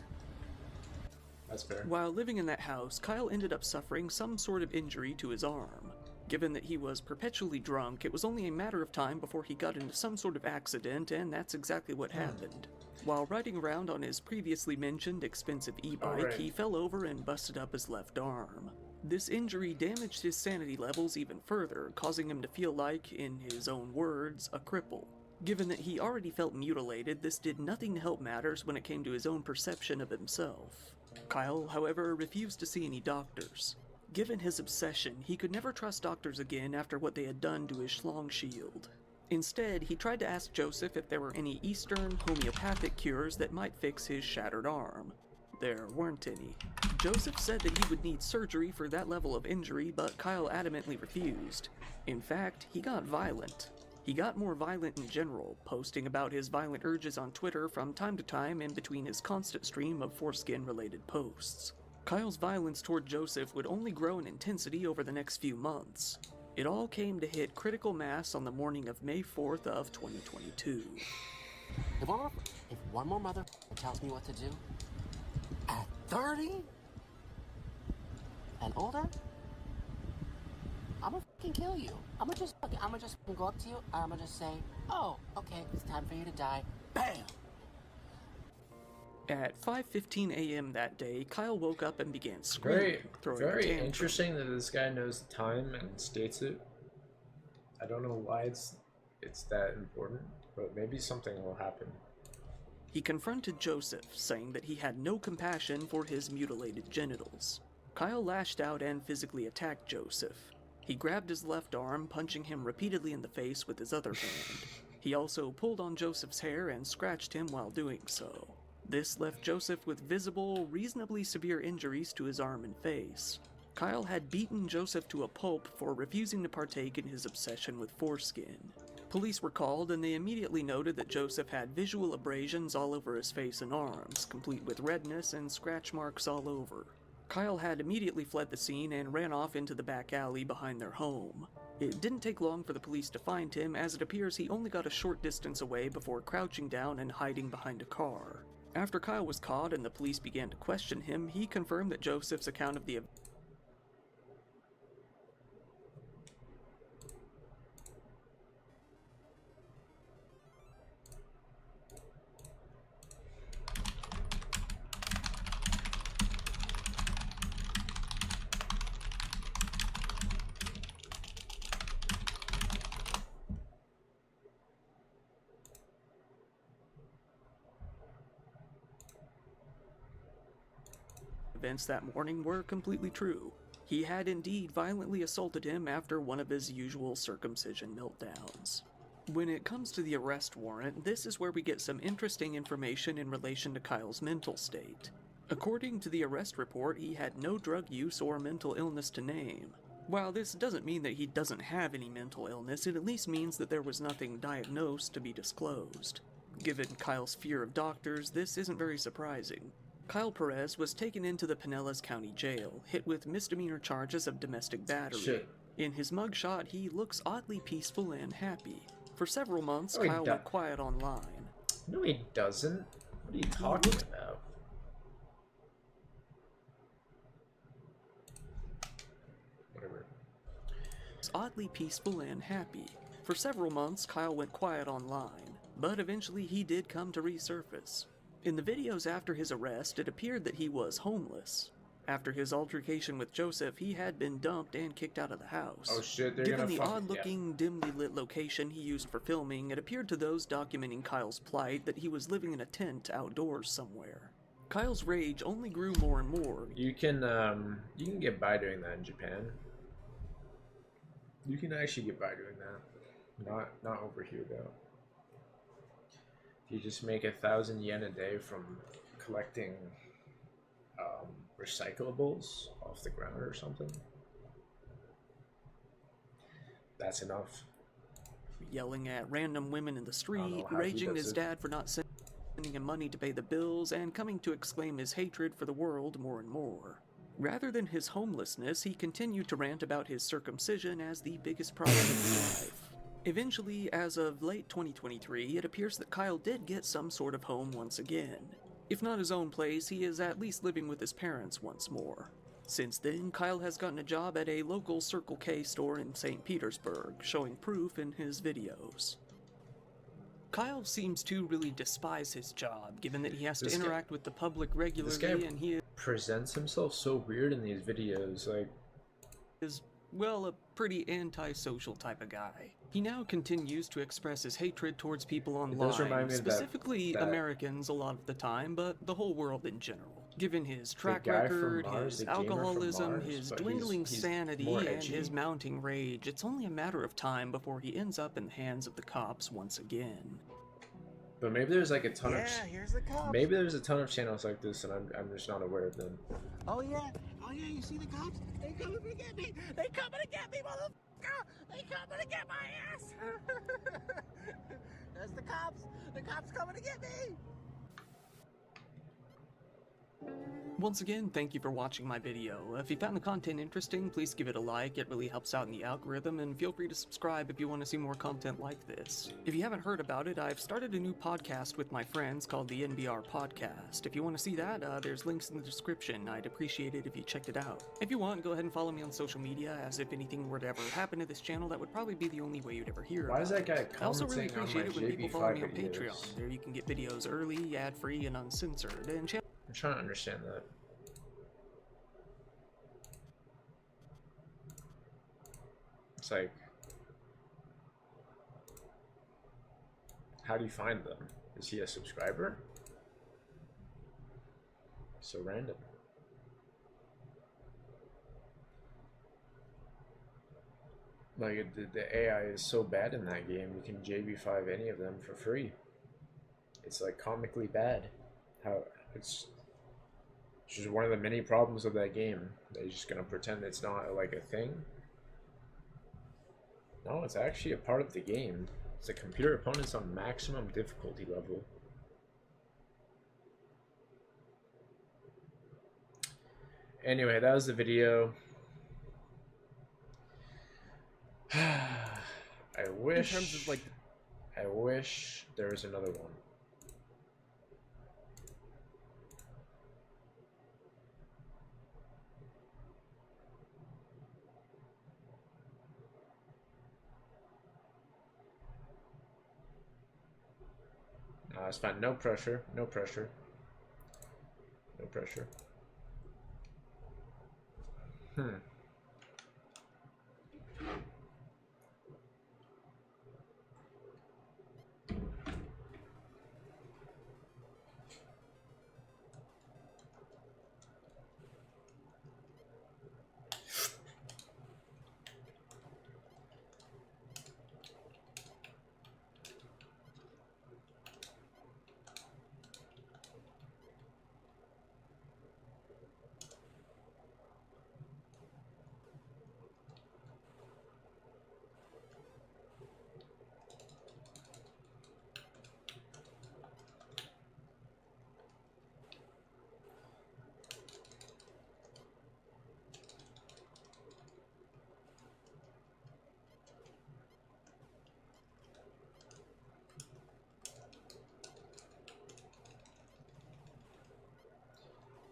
That's fair. While living in that house, Kyle ended up suffering some sort of injury to his arm. Given that he was perpetually drunk, it was only a matter of time before he got into some sort of accident, and that's exactly what happened. While riding around on his previously mentioned expensive e-bike, he fell over and busted up his left arm. This injury damaged his sanity levels even further, causing him to feel like, in his own words, a cripple. Given that he already felt mutilated, this did nothing to help matters when it came to his own perception of himself. Kyle, however, refused to see any doctors. Given his obsession, he could never trust doctors again after what they had done to his schlong shield. Instead, he tried to ask Joseph if there were any Eastern homeopathic cures that might fix his shattered arm. There weren't any. Joseph said that he would need surgery for that level of injury, but Kyle adamantly refused. In fact, he got violent. He got more violent in general, posting about his violent urges on Twitter from time to time in between his constant stream of foreskin-related posts. Kyle's violence toward Joseph would only grow in intensity over the next few months. It all came to hit critical mass on the morning of May 4th of 2022. If one more mother tells me what to do, at 30 and older, I'm gonna fucking kill you. I'm gonna just go up to you, and I'm gonna just say, oh, okay, it's time for you to die. Bam! At 5:15 a.m. that day, Kyle woke up and began screaming, throwing a Very tantrum. interesting that this guy knows the time and states it. I don't know why it's that important, but maybe something will happen. He confronted Joseph, saying that he had no compassion for his mutilated genitals. Kyle lashed out and physically attacked Joseph. He grabbed his left arm, punching him repeatedly in the face with his other hand. He also pulled on Joseph's hair and scratched him while doing so. This left Joseph with visible, reasonably severe injuries to his arm and face. Kyle had beaten Joseph to a pulp for refusing to partake in his obsession with foreskin. Police were called, and they immediately noted that Joseph had visual abrasions all over his face and arms, complete with redness and scratch marks all over. Kyle had immediately fled the scene and ran off into the back alley behind their home. It didn't take long for the police to find him, as it appears he only got a short distance away before crouching down and hiding behind a car. After Kyle was caught and the police began to question him, he confirmed that Joseph's account of the events that morning were completely true. He had indeed violently assaulted him after one of his usual circumcision meltdowns. When it comes to the arrest warrant, this is where we get some interesting information in relation to Kyle's mental state. According to the arrest report, he had no drug use or mental illness to name. While this doesn't mean that he doesn't have any mental illness, it at least means that there was nothing diagnosed to be disclosed. Given Kyle's fear of doctors, this isn't very surprising. Kyle Perez was taken into the Pinellas County Jail, hit with misdemeanor charges of domestic battery. Shit. In his mugshot, he looks oddly peaceful and happy. For several months, No, he Kyle do- went quiet online. No, he doesn't. What are you talking about? Whatever. He's oddly peaceful and happy. For several months, Kyle went quiet online, but eventually he did come to resurface. In the videos after his arrest, it appeared that he was homeless. After his altercation with Joseph, he had been dumped and kicked out of the house. Oh shit, they're Given gonna the fuck- odd-looking, dimly lit location he used for filming, it appeared to those documenting Kyle's plight that he was living in a tent outdoors somewhere. Kyle's rage only grew more and more. You can get by doing that in Japan. You can actually get by doing that. Not over here though. You just make 1,000 yen a day from collecting recyclables off the ground or something. That's enough. Yelling at random women in the I don't street, know how he raging at does his it. dad for not sending him money to pay the bills and coming to exclaim his hatred for the world more and more. Rather than his homelessness, he continued to rant about his circumcision as the biggest problem in his life. Eventually, as of late 2023, it appears that Kyle did get some sort of home once again. If not his own place, he is at least living with his parents once more. Since then, Kyle has gotten a job at a local Circle K store in St. Petersburg, showing proof in his videos. Kyle seems to really despise his job, given that he has to interact with the public regularly, and he presents himself so weird in these videos, like... is, well, a pretty antisocial type of guy. He now continues to express his hatred towards people online, specifically Americans a lot of the time, but the whole world in general. Given his track record, his alcoholism, his dwindling sanity, and his mounting rage, it's only a matter of time before he ends up in the hands of the cops once again. But maybe there's like a ton of... here's the cops. Maybe there's a ton of channels like this and I'm just not aware of them. Oh yeah, you see the cops? They coming to get me! They coming to get me, motherfucker! They coming to get my ass! There's the cops! The cops coming to get me! Once again, thank you for watching my video. If you found the content interesting, please give it a like, it really helps out in the algorithm, and feel free to subscribe if you want to see more content like this. If you haven't heard about it, I've started a new podcast with my friends called the NBR Podcast. If you want to see that, there's links in the description. I'd appreciate it if you checked it out. If you want, go ahead and follow me on social media, as if anything were to ever happen to this channel, that would probably be the only way you'd ever hear about it. Why is that guy I also really commenting on appreciate my it when people follow me on JB5 videos? Patreon. There you can get videos early, ad-free, and uncensored, and I'm trying to understand that. It's like, how do you find them? Is he a subscriber? So random. Like, the AI is so bad in that game, you can JB5 any of them for free. It's like comically bad. How it's just one of the many problems of that game. They're just gonna pretend it's not like a thing. No, it's actually a part of the game. It's a computer opponent's on maximum difficulty level. Anyway, that was the video. I wish. in terms of like, I wish there was another one. No, it's fine. No pressure. No pressure. No pressure.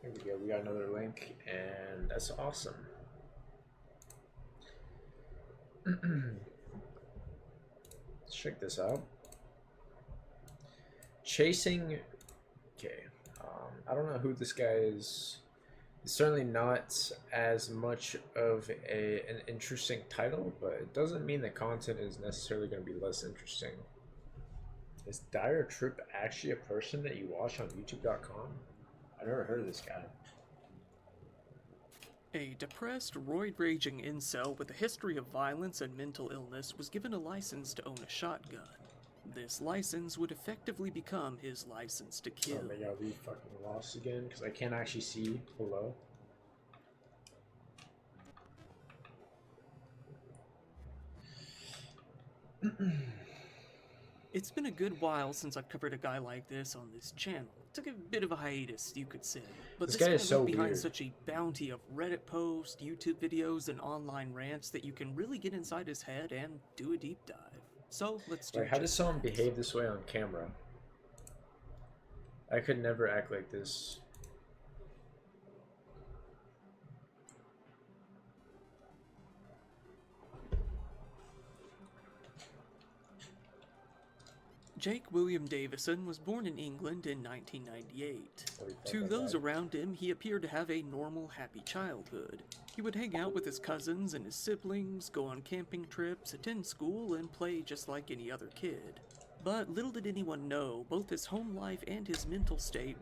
There we go, we got another link, and that's awesome. Let's check this out. Chasing, okay, I don't know who this guy is. It's certainly not as much of an interesting title, but it doesn't mean the content is necessarily going to be less interesting. Is Dire Troop actually a person that you watch on YouTube.com? I never heard of this guy. a depressed, roid-raging incel with a history of violence and mental illness was given a license to own a shotgun. This license would effectively become his license to kill. Oh, maybe I'll be fucking lost again because I can't actually see below. It's been a good while since I've covered a guy like this on this channel. Took a bit of a hiatus, you could say. But This this guy is guy so left behind weird. such a bounty of Reddit posts, YouTube videos, and online rants that you can really get inside his head and do a deep dive. So, let's do Like, how does just someone that. behave this way on camera? I could never act like this. Jake William Davison was born in England in 1998. Oh, he felt To like those that. around him, he appeared to have a normal, happy childhood. He would hang out with his cousins and his siblings, go on camping trips, attend school, and play just like any other kid. But little did anyone know, both his home life and his mental state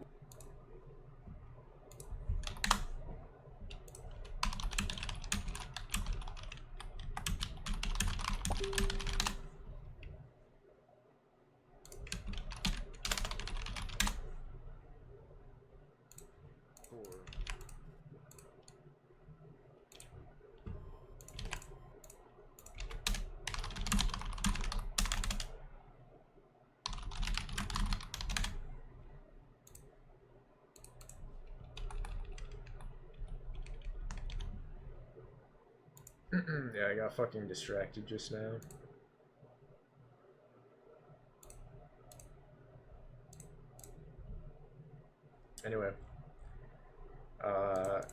Yeah, I got fucking distracted just now. Anyway.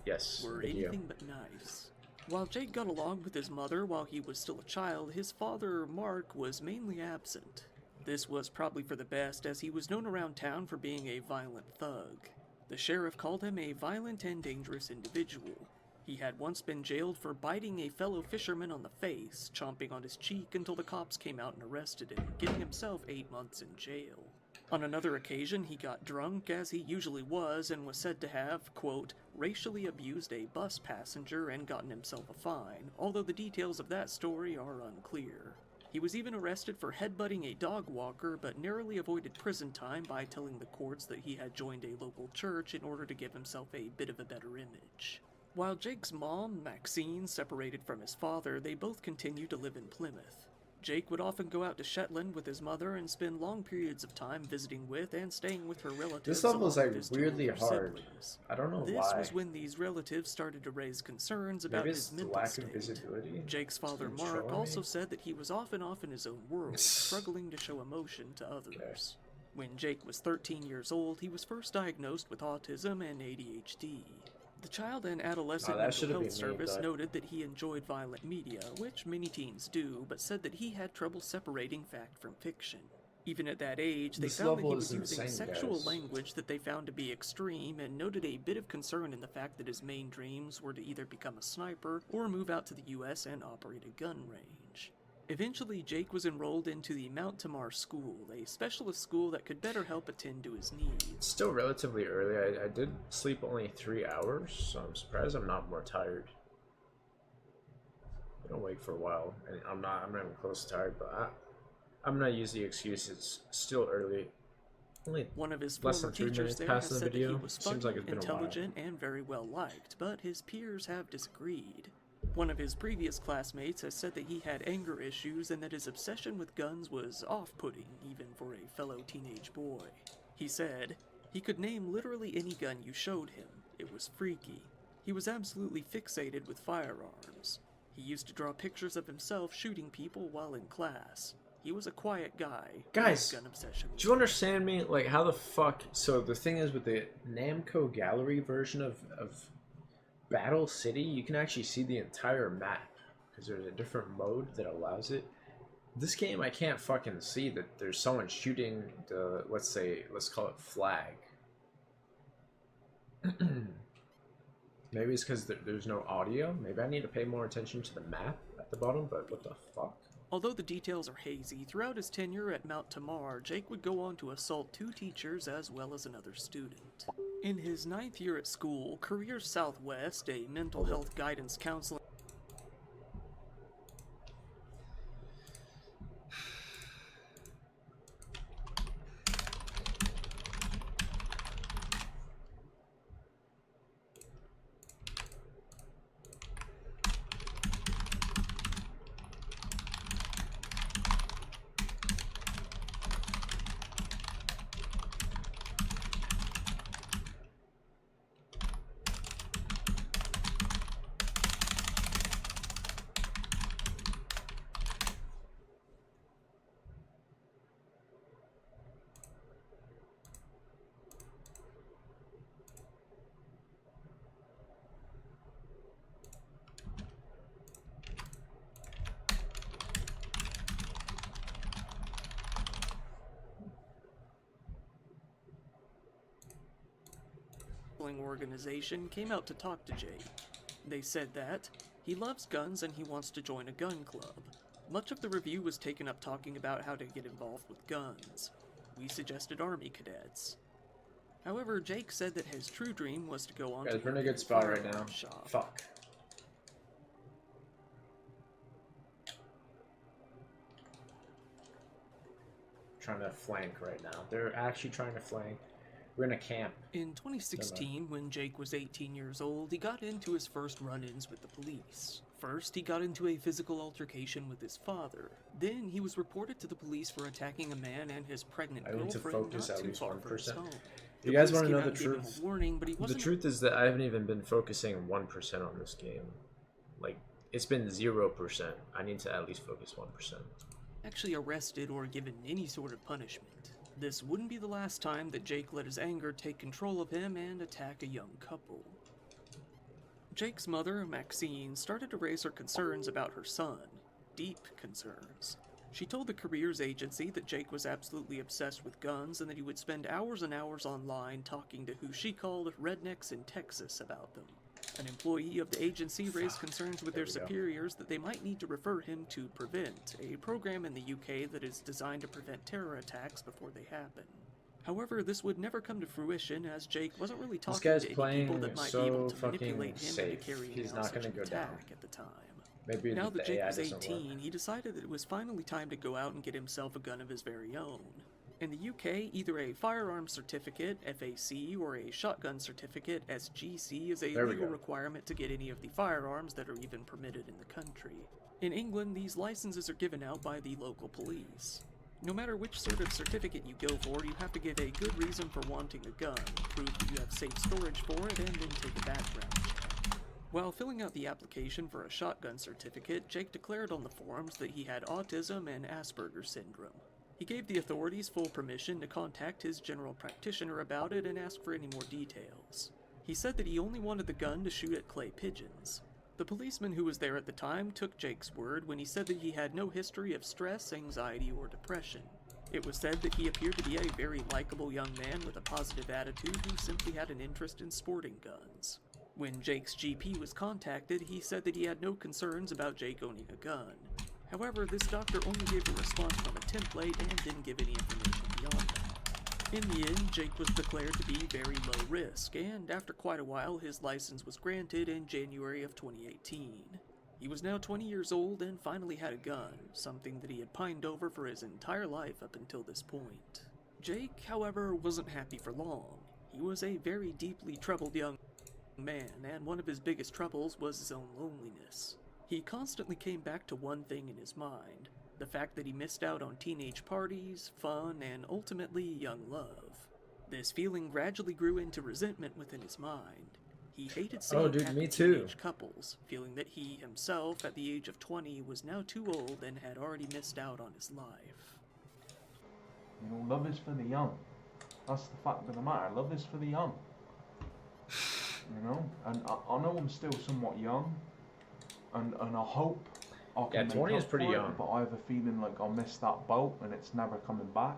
Yes. were Video. anything but nice. While Jake got along with his mother while he was still a child, his father, Mark, was mainly absent. This was probably for the best, as he was known around town for being a violent thug. The sheriff called him a violent and dangerous individual. He had once been jailed for biting a fellow fisherman on the face, chomping on his cheek until the cops came out and arrested him, getting himself 8 months in jail. On another occasion, he got drunk, as he usually was, and was said to have, quote, racially abused a bus passenger and gotten himself a fine, although the details of that story are unclear. He was even arrested for headbutting a dog walker, but narrowly avoided prison time by telling the courts that he had joined a local church in order to give himself a bit of a better image. While Jake's mom, Maxine, separated from his father, they both continued to live in Plymouth. Jake would often go out to Shetland with his mother and spend long periods of time visiting with and staying with her relatives. This level is along like with his two weirdly older hard. siblings. I don't know This why. was when these relatives started to raise concerns about Maybe his it's the mental lack state. of visibility. Jake's father, It's Mark, showing also me. said that he was often off in his own world, struggling to show emotion to others. When Jake was 13 years old, he was first diagnosed with autism and ADHD. The Child and Adolescent that Mental should've Health been me, Service but- noted that he enjoyed violent media, which many teens do, but said that he had trouble separating fact from fiction. Even at that age, they This found that he level was is using insane, sexual guys. language that they found to be extreme, and noted a bit of concern in the fact that his main dreams were to either become a sniper or move out to the US and operate a gun range. Eventually, Jake was enrolled into the Mount Tamar School, a specialist school that could better help attend to his needs. It's still relatively early. I did sleep only 3 hours, so I'm surprised I'm not more tired. I don't wake for a while, and I'm not even close to tired, but I'm gonna use the excuse it's still early. Only One of his less former than 3 teachers minutes there past has the said that he video. was Seems funny, like it's been a while. intelligent, and very well liked, but his peers have disagreed. One of his previous classmates has said that he had anger issues and that his obsession with guns was off-putting, even for a fellow teenage boy. He said, he could name literally any gun you showed him. It was freaky. He was absolutely fixated with firearms. He used to draw pictures of himself shooting people while in class. He was a quiet guy. Guys, Gun obsession was do you understand me? Like, how the fuck? So the thing is, with the Namco Gallery version of Battle City, you can actually see the entire map because there's a different mode that allows it. This game, I can't fucking see that there's someone shooting the, let's call it flag. Maybe it's because there's no audio. Maybe I need to pay more attention to the map at the bottom, but what the fuck? Although the details are hazy, throughout his tenure at Mount Tamar, Jake would go on to assault 2 teachers as well as another student. In his 9th year at school, Career Southwest, a mental health guidance counseling wrestling organization came out to talk to Jake. They said that he loves guns and he wants to join a gun club. Much of the review was taken up talking about how to get involved with guns. We suggested Army cadets. However, Jake said that his true dream was to go on to Guys, we're in a open good spot right firearm now. shop. Fuck. Trying to flank right now. They're actually trying to flank. We're in a camp. In 2016, when Jake was 18 years old, he got into his first run-ins with the police. First, he got into a physical altercation with his father. Then, he was reported to the police for attacking a man and his pregnant I need to girlfriend focus not at too least far from his 1%. home. You The guys police want to came know out the and gave him truth? a warning, but he The wasn't truth is that I haven't even been focusing 1% on this game. Like, it's been 0%. I need to at least focus 1%. actually arrested or given any sort of punishment. This wouldn't be the last time that Jake let his anger take control of him and attack a young couple. Jake's mother, Maxine, started to raise her concerns about her son. Deep concerns. She told the careers agency that Jake was absolutely obsessed with guns and that he would spend hours and hours online talking to who she called rednecks in Texas about them. An employee of the agency raised concerns with their superiors that they might need to refer him to Prevent, a program in the UK that is designed to prevent terror attacks before they happen. However, this would never come to fruition as Jake wasn't really talking guy's to any playing people that might so be able to fucking manipulate him safe. into carrying He's out not such gonna an go down. attack at the time. Maybe Now that the Jake AI was doesn't 18, work. he decided that it was finally time to go out and get himself a gun of his very own. In the UK, either a firearms certificate, FAC, or a shotgun certificate, SGC, is a There we legal go. requirement to get any of the firearms that are even permitted in the country. In England, these licenses are given out by the local police. No matter which sort of certificate you go for, you have to give a good reason for wanting a gun, prove that you have safe storage for it, and then take a background check. While filling out the application for a shotgun certificate, Jake declared on the forms that he had autism and Asperger's syndrome. He gave the authorities full permission to contact his general practitioner about it and ask for any more details. He said that he only wanted the gun to shoot at clay pigeons. The policeman who was there at the time took Jake's word when he said that he had no history of stress, anxiety, or depression. It was said that he appeared to be a very likable young man with a positive attitude who simply had an interest in sporting guns. When Jake's GP was contacted, he said that he had no concerns about Jake owning a gun. However, this doctor only gave a response from a template and didn't give any information beyond that. In the end, Jake was declared to be very low risk, and after quite a while, his license was granted in January of 2018. He was now 20 years old and finally had a gun, something that he had pined over for his entire life up until this point. Jake, however, wasn't happy for long. He was a very deeply troubled young man, and one of his biggest troubles was his own loneliness. He constantly came back to one thing in his mind, the fact that he missed out on teenage parties, fun, and ultimately young love. This feeling gradually grew into resentment within his mind. He hated seeing happy teenage couples, feeling that he himself, at the age of 20, was now too old and had already missed out on his life. You know, love is for the young. That's the fact of the matter. Love is for the young. You know, and I know I'm still somewhat young, and I hope I can 20 make is up pretty for young. it, but I have a feeling like I'll miss that boat and it's never coming back.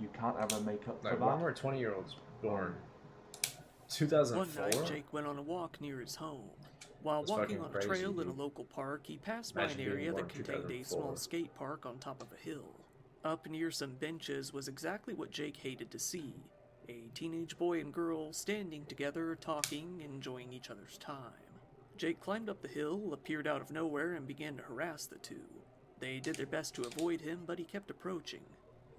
You can't ever make up for Like, that. when were 20-year-olds born? 2004? One night, Jake went on a walk near his home. While That's walking fucking on a crazy, trail in a dude. local park, he passed by Imagine an being area born that in contained a 2004. small skate park on top of a hill. Up near some benches was exactly what Jake hated to see. A teenage boy and girl standing together, talking, enjoying each other's time. Jake climbed up the hill, appeared out of nowhere, and began to harass the two. They did their best to avoid him, but he kept approaching.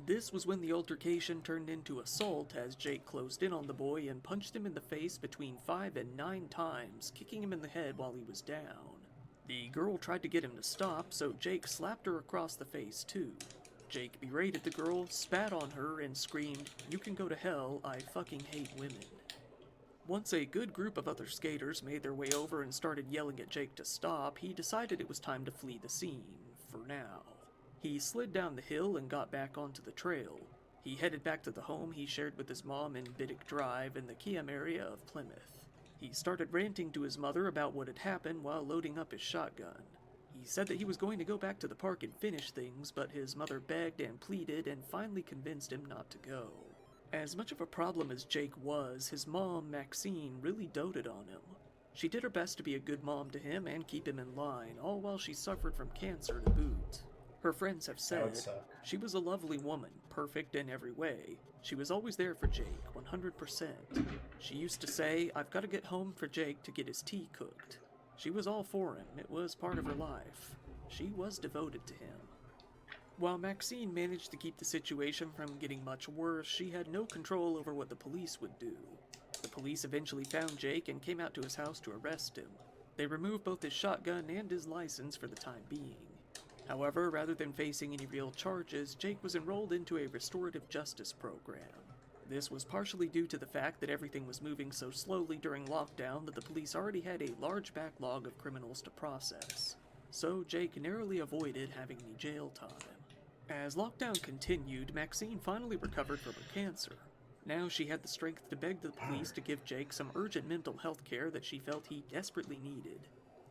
This was when the altercation turned into assault as Jake closed in on the boy and punched him in the face between 5 and 9 times, kicking him in the head while he was down. The girl tried to get him to stop, so Jake slapped her across the face too. Jake berated the girl, spat on her, and screamed, "You can go to hell, I fucking hate women." Once a good group of other skaters made their way over and started yelling at Jake to stop, he decided it was time to flee the scene, for now. He slid down the hill and got back onto the trail. He headed back to the home he shared with his mom in Biddick Drive in the Kiam area of Plymouth. He started ranting to his mother about what had happened while loading up his shotgun. He said that he was going to go back to the park and finish things, but his mother begged and pleaded and finally convinced him not to go. As much of a problem as Jake was, his mom, Maxine, really doted on him. She did her best to be a good mom to him and keep him in line, all while she suffered from cancer to boot. Her friends have That would said, suck. she was a lovely woman, perfect in every way. She was always there for Jake, 100%. She used to say, I've got to get home for Jake to get his tea cooked. She was all for him, it was part of her life. She was devoted to him. While Maxine managed to keep the situation from getting much worse, she had no control over what the police would do. The police eventually found Jake and came out to his house to arrest him. They removed both his shotgun and his license for the time being. However, rather than facing any real charges, Jake was enrolled into a restorative justice program. This was partially due to the fact that everything was moving so slowly during lockdown that the police already had a large backlog of criminals to process. So Jake narrowly avoided having any jail time. As lockdown continued, Maxine finally recovered from her cancer. Now she had the strength to beg the police to give Jake some urgent mental health care that she felt he desperately needed.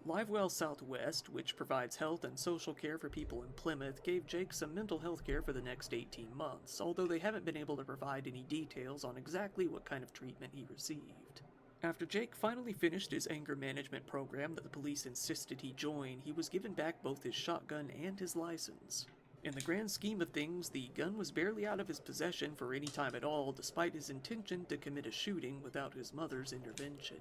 LiveWell Southwest, which provides health and social care for people in Plymouth, gave Jake some mental health care for the next 18 months, although they haven't been able to provide any details on exactly what kind of treatment he received. After Jake finally finished his anger management program that the police insisted he join, he was given back both his shotgun and his license. In the grand scheme of things, the gun was barely out of his possession for any time at all, despite his intention to commit a shooting without his mother's intervention.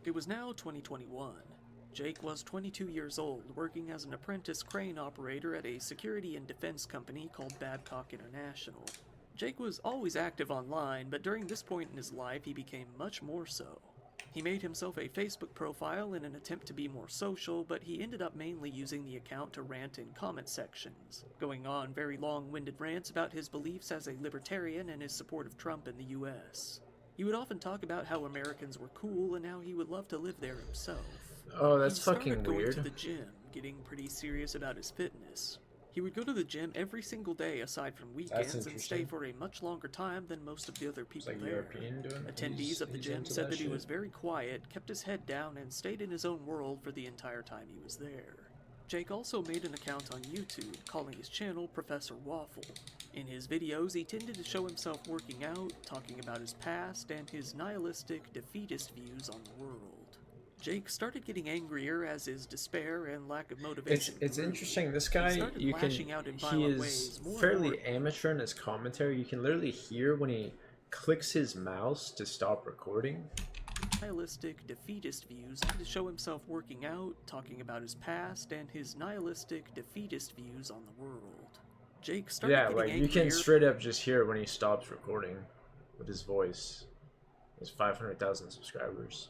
It was now 2021. Jake was 22 years old, working as an apprentice crane operator at a security and defense company called Babcock International. Jake was always active online, but during this point in his life he became much more so. He made himself a Facebook profile in an attempt to be more social, but he ended up mainly using the account to rant in comment sections, going on very long-winded rants about his beliefs as a libertarian and his support of Trump in the US. He would often talk about how Americans were cool and how he would love to live there himself. Oh, that's He started fucking going weird. to the gym, getting pretty serious about his fitness. He would go to the gym every single day aside from weekends and stay interesting. for a much longer time than most of the other It's people like there. European doing it. Attendees of the He's gym into said that he shit. was very quiet, kept his head down, and stayed in his own world for the entire time he was there. Jake also made an account on YouTube, calling his channel Professor Waffle. In his videos, he tended to show himself working out, talking about his past, and his nihilistic, defeatist views on the world. Jake started getting angrier as his despair and lack of motivation It's grew. interesting. This He guy, started you can, lashing out in he violent is ways, more and fairly more. amateur in his commentary. You can literally hear when he clicks his mouse to stop recording. Nihilistic, defeatist views to show himself working out, talking about his past, and his nihilistic, defeatist views on the world. Jake started Yeah, getting like you angrier. can straight up just hear it when he stops recording with his voice. He has 500,000 subscribers.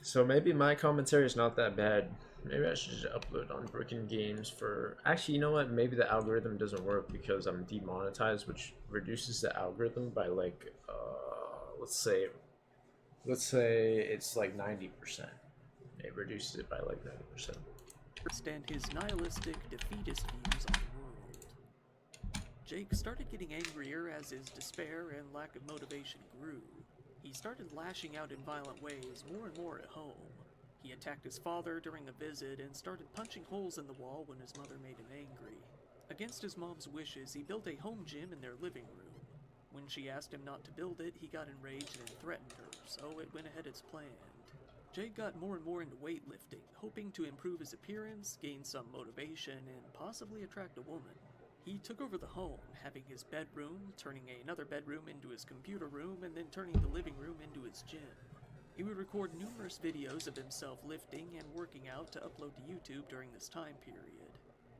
So maybe my commentary is not that bad. Maybe I should just upload on Broken Games for... Actually, you know what? Maybe the algorithm doesn't work because I'm demonetized, which reduces the algorithm by like, let's say it's like 90%. It reduces it by like 90%. And his nihilistic, defeatist views on the world. Jake started getting angrier as his despair and lack of motivation grew. He started lashing out in violent ways more and more at home. He attacked his father during a visit and started punching holes in the wall when his mother made him angry. Against his mom's wishes, he built a home gym in their living room. When she asked him not to build it, he got enraged and threatened her, so it went ahead as planned. Jake got more and more into weightlifting, hoping to improve his appearance, gain some motivation, and possibly attract a woman. He took over the home, having his bedroom, turning another bedroom into his computer room, and then turning the living room into his gym. He would record numerous videos of himself lifting and working out to upload to YouTube during this time period.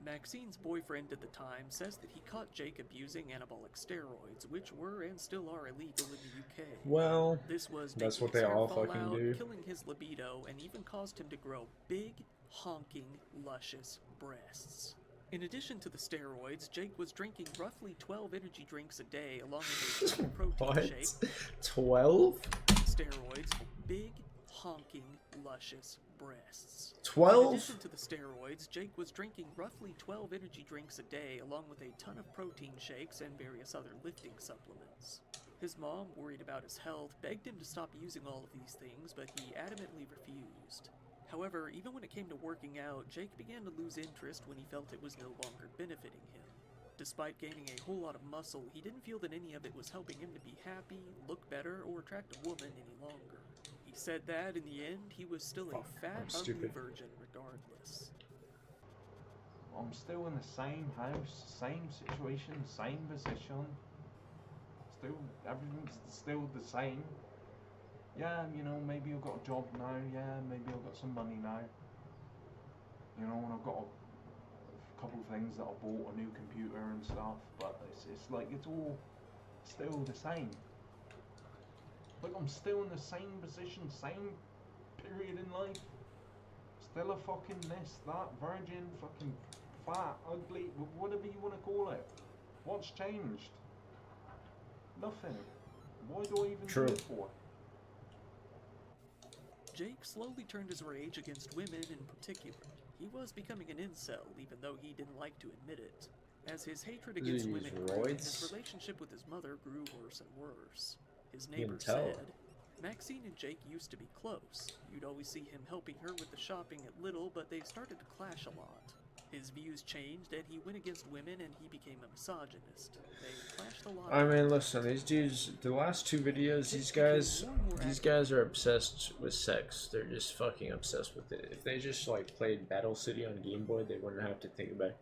Maxine's boyfriend at the time says that he caught Jake abusing anabolic steroids, which were and still are illegal in the UK. Well, This was that's making what they his hair all fall fucking out, do. killing his libido, and even caused him to grow big, honking, luscious breasts. In addition to the steroids, Jake was drinking roughly 12 energy drinks a day, along with a protein What? shake. 12? Steroids, big, honking, luscious breasts. In 12? addition to the steroids, Jake was drinking roughly 12 energy drinks a day, along with a ton of protein shakes and various other lifting supplements. His mom, worried about his health, begged him to stop using all of these things, but he adamantly refused. However, even when it came to working out, Jake began to lose interest when he felt it was no longer benefiting him. Despite gaining a whole lot of muscle, he didn't feel that any of it was helping him to be happy, look better, or attract a woman any longer. He said that, in the end, he was still a fat, ugly virgin regardless. I'm still in the same house, same situation, same position. Still, everything's still the same. Yeah, you know, maybe I've got a job now. Yeah, maybe I've got some money now. You know, and I've got a couple of things that I bought, a new computer and stuff. But it's like it's all still the same. Like I'm still in the same position, same period in life. Still a fucking this, that, virgin, fucking fat, ugly, whatever you want to call it. What's changed? Nothing. Why do I even do it for? Jake slowly turned his rage against women in particular. He was becoming an incel, even though he didn't like to admit it. As his hatred against women grew, his relationship with his mother grew worse and worse. His neighbor said, Maxine and Jake used to be close. You'd always see him helping her with the shopping at Little, but they started to clash a lot. His views changed, and he went against women, and he became a misogynist. They clashed a lot. I mean, listen, these dudes, the last two videos, these guys are obsessed with sex. They're just fucking obsessed with it. If they just, like, played Battle City on Game Boy, they wouldn't have to think about it.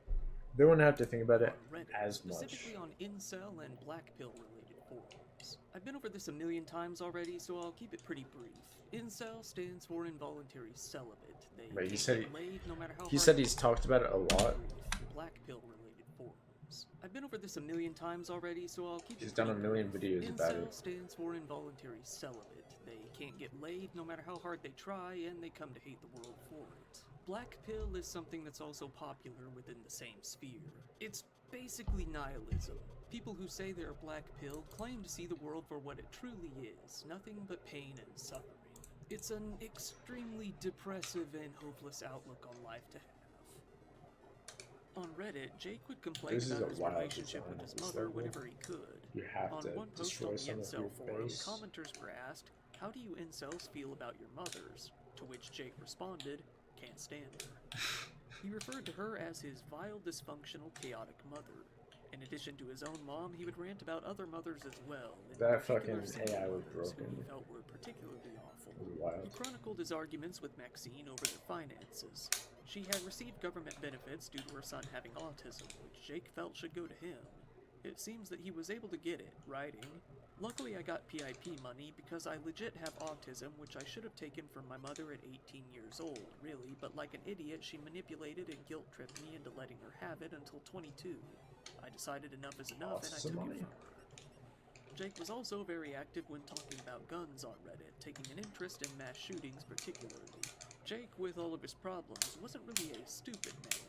They wouldn't have to think about it as much. Specifically on incel and black pill related forums. I've been over this a million times already, so I'll keep it pretty brief. Incel stands for involuntary celibate. They he said laid no matter how he's talked about it a lot. Black pill related forums. I've been over this a million times already, so I'll keep it. He's done a million videos about it. Incel stands for involuntary celibate. They can't get laid no matter how hard they try, and they come to hate the world for it. Black pill is something that's also popular within the same sphere. It's basically nihilism. People who say they're black pill claim to see the world for what it truly is, nothing but pain and suffering. It's an extremely depressive and hopeless outlook on life to have. On Reddit, Jake would complain about his relationship with his mother whenever he could. You have on to one post destroy on the some of incel your forum, face. commenters were asked, "How do you incels feel about your mothers?" To which Jake responded, "Can't stand her." He referred to her as his vile, dysfunctional, chaotic mother. In addition to his own mom, he would rant about other mothers as well. That fucking AI was who broken. he felt were particularly awful. Wild. He chronicled his arguments with Maxine over their finances. She had received government benefits due to her son having autism, which Jake felt should go to him. It seems that he was able to get it, writing, "Luckily I got PIP money because I legit have autism, which I should have taken from my mother at 18 years old, really, but like an idiot she manipulated and guilt-tripped me into letting her have it until 22. I decided enough is enough and I took it from her." Jake was also very active when talking about guns on Reddit, taking an interest in mass shootings particularly. Jake, with all of his problems, wasn't really a stupid man.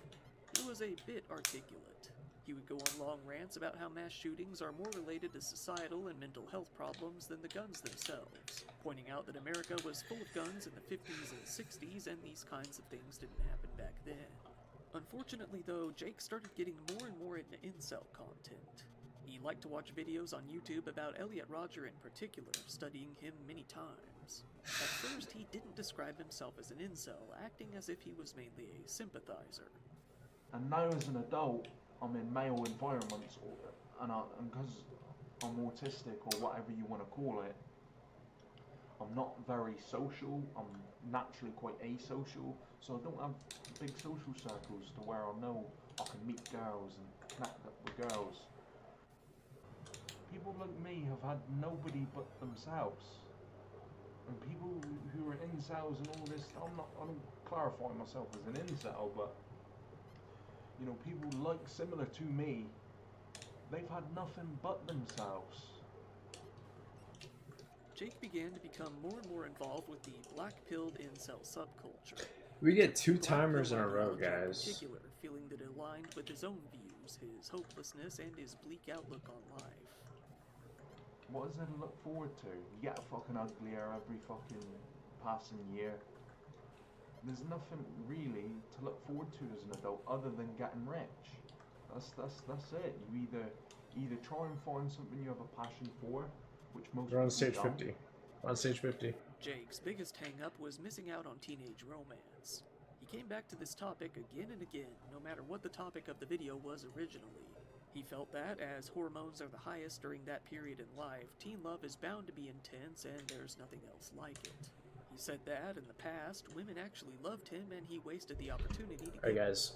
He was a bit articulate. He would go on long rants about how mass shootings are more related to societal and mental health problems than the guns themselves, pointing out that America was full of guns in the 50s and 60s and these kinds of things didn't happen back then. Unfortunately though, Jake started getting more and more into incel content. He liked to watch videos on YouTube about Elliot Rodger in particular, studying him many times. At first, he didn't describe himself as an incel, acting as if he was mainly a sympathizer. And now as an adult, I'm in male environments, and because I'm autistic or whatever you want to call it, I'm not very social. I'm naturally quite asocial, so I don't have big social circles to where I know I can meet girls and connect up with girls. People like me have had nobody but themselves. And people who are incels and all this, I don't clarify myself as an incel, but you know, people like similar to me, they've had nothing but themselves. Jake began to become more and more involved with the black-pilled incel subculture. We get 2 timers in a row, In guys. particular, feeling that it aligned with his own views, his hopelessness, and his bleak outlook on life. What is there to look forward to? You get fucking uglier every fucking passing year. There's nothing really to look forward to as an adult other than getting rich. That's it. You either try and find something you have a passion for, which most We're on people stage don't. 50. We're on stage 50. Jake's biggest hang-up was missing out on teenage romance. He came back to this topic again and again, no matter what the topic of the video was originally. He felt that, as hormones are the highest during that period in life, teen love is bound to be intense and there's nothing else like it. He said that, in the past, women actually loved him and he wasted the opportunity to Alright guys,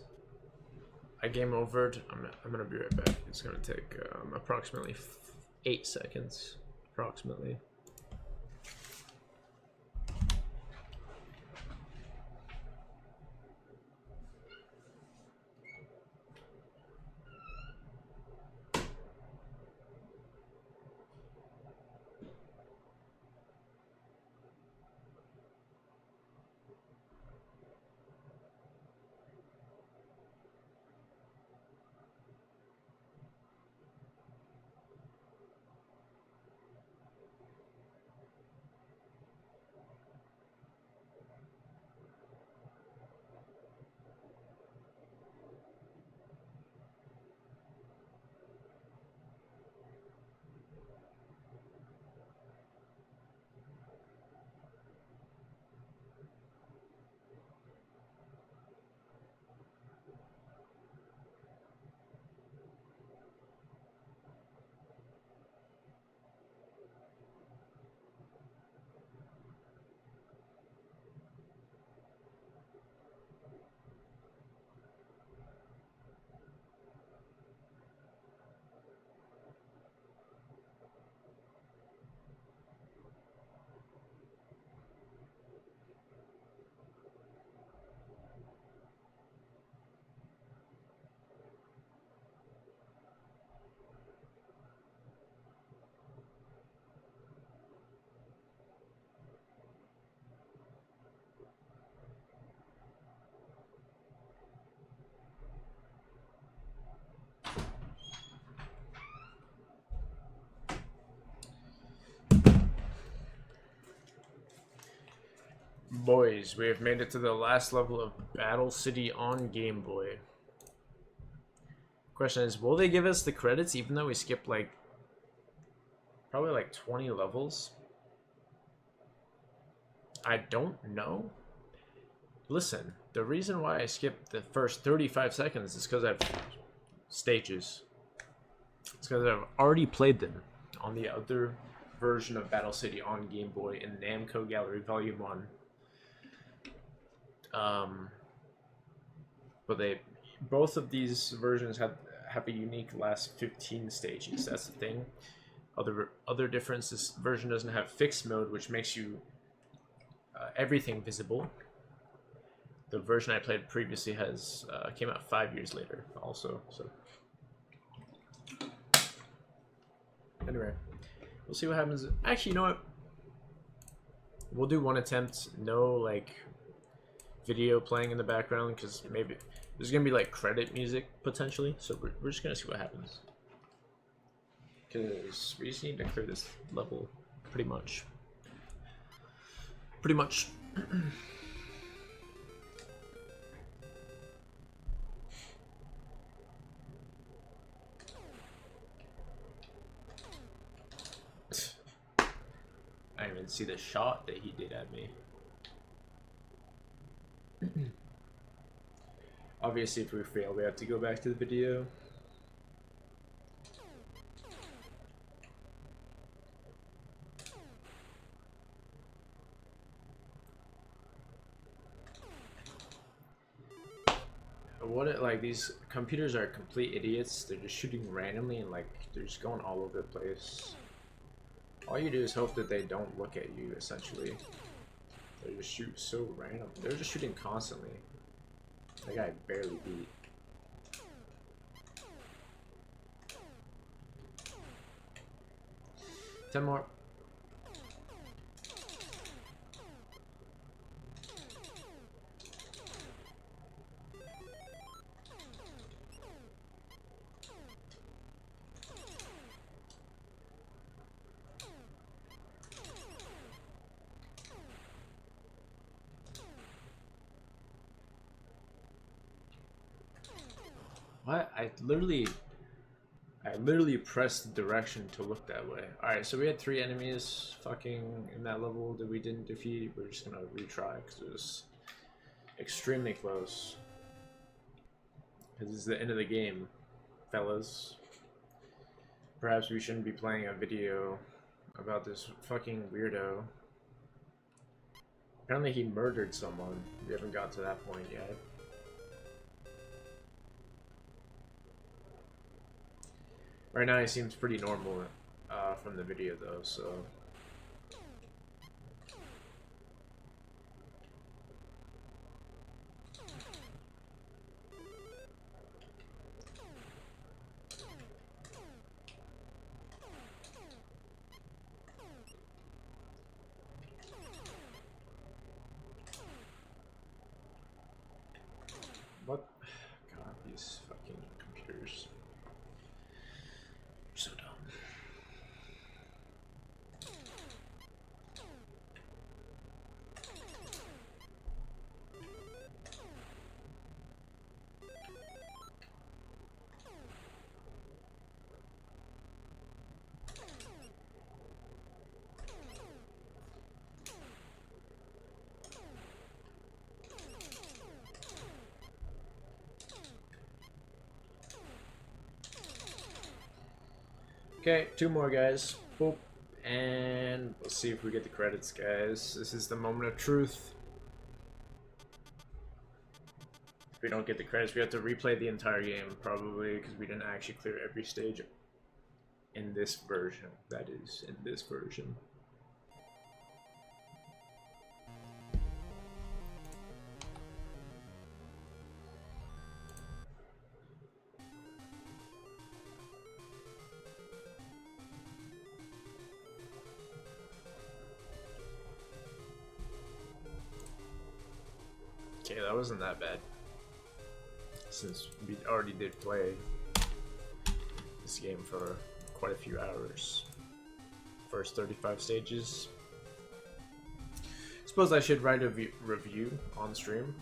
I game overed. I'm gonna be right back. It's gonna take approximately 8 seconds. Approximately. Boys, we have made it to the last level of Battle City on Game Boy. Question is, will they give us the credits even though we skipped like probably like 20 levels? I don't know. Listen, the reason why I skipped the first 35 seconds is because I've stages. It's because I've already played them on the other version of Battle City on Game Boy in Namco Gallery Volume 1. But both of these versions have a unique last 15 stages. That's the thing. Other difference, this version doesn't have fixed mode, which makes you everything visible. The version I played previously has came out 5 years later, also. So anyway, we'll see what happens. Actually, you know what? We'll do one attempt. No like video playing in the background because maybe there's gonna be like credit music potentially. So we're just gonna see what happens. Because we just need to clear this level pretty much. Pretty much. I didn't even see the shot that he did at me. Obviously, if we fail, we have to go back to the video. Like these computers are complete idiots. They're just shooting randomly and like they're just going all over the place. All you do is hope that they don't look at you, essentially. They just shoot so random. They're just shooting constantly. That guy barely beat. Ten more. What? I I literally pressed the direction to look that way. Alright, so we had 3 enemies fucking in that level that we didn't defeat. We're just gonna retry because it was extremely close. Because this is the end of the game, fellas. Perhaps we shouldn't be playing a video about this fucking weirdo. Apparently he murdered someone. We haven't got to that point yet. Right now he seems pretty normal from the video though, so... What? God, these fucking computers. So dumb. Okay, 2 more guys. Boop. And we'll see if we get the credits, guys. This is the moment of truth. If we don't get the credits, we have to replay the entire game, probably, because we didn't actually clear every stage in this version. That is, in this version. Okay, that wasn't that bad. Since we already did play this game for quite a few hours. First 35 stages. Suppose I should write a review on stream.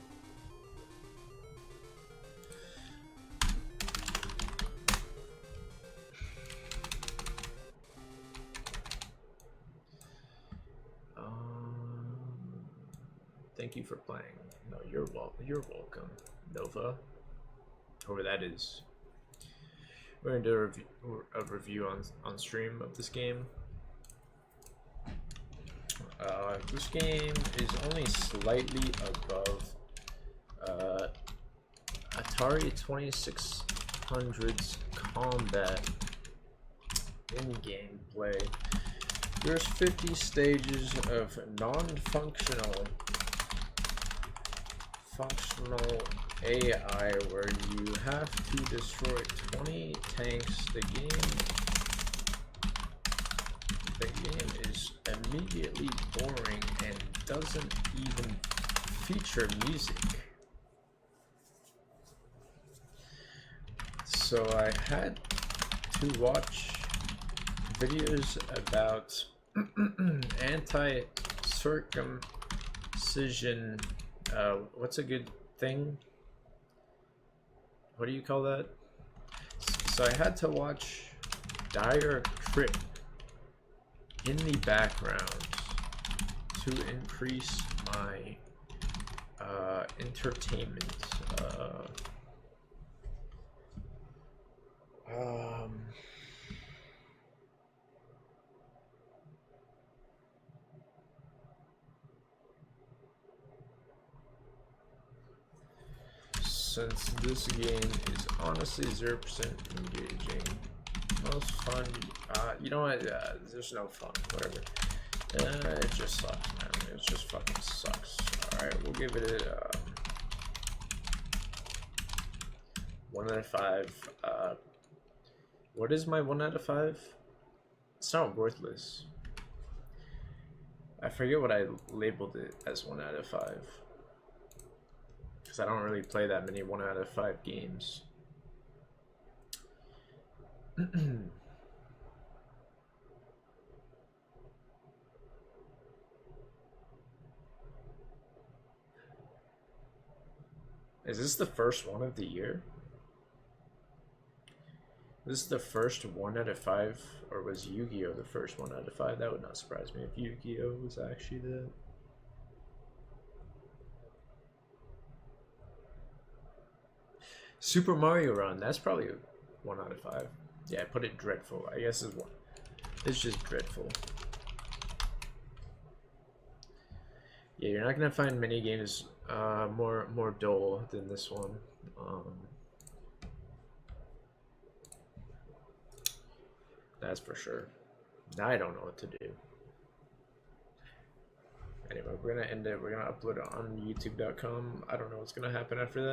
Thank you for playing. No, you're welcome, Nova. Whoever that is. We're gonna do a review on stream of this game. This game is only slightly above Atari 2600's combat in gameplay. There's 50 stages of non-functional AI where you have to destroy 20 tanks. The game is immediately boring and doesn't even feature music. So I had to watch videos about anti-circumcision. What's a good thing? What do you call that? So I had to watch Dire Trip in the background to increase my entertainment. Since this game is honestly 0% engaging, most fun, you know what, there's no fun, whatever. It just sucks, man, it just fucking sucks. Alright, we'll give it a 1 out of 5. What is my 1 out of 5? It's not worthless. I forget what I labeled it as 1 out of 5. I don't really play that many 1 out of 5 games. Is this the first one of the year? This is the first 1 out of 5, or was Yu-Gi-Oh the first 1 out of 5? That would not surprise me if Yu-Gi-Oh was actually the... Super Mario Run, that's probably 1 out of 5. Yeah, I put it dreadful. I guess it's just dreadful. Yeah, you're not gonna find many games more dull than this one. That's for sure. Now I don't know what to do. Anyway, we're gonna end it. We're gonna upload it on youtube.com. I don't know what's gonna happen after that.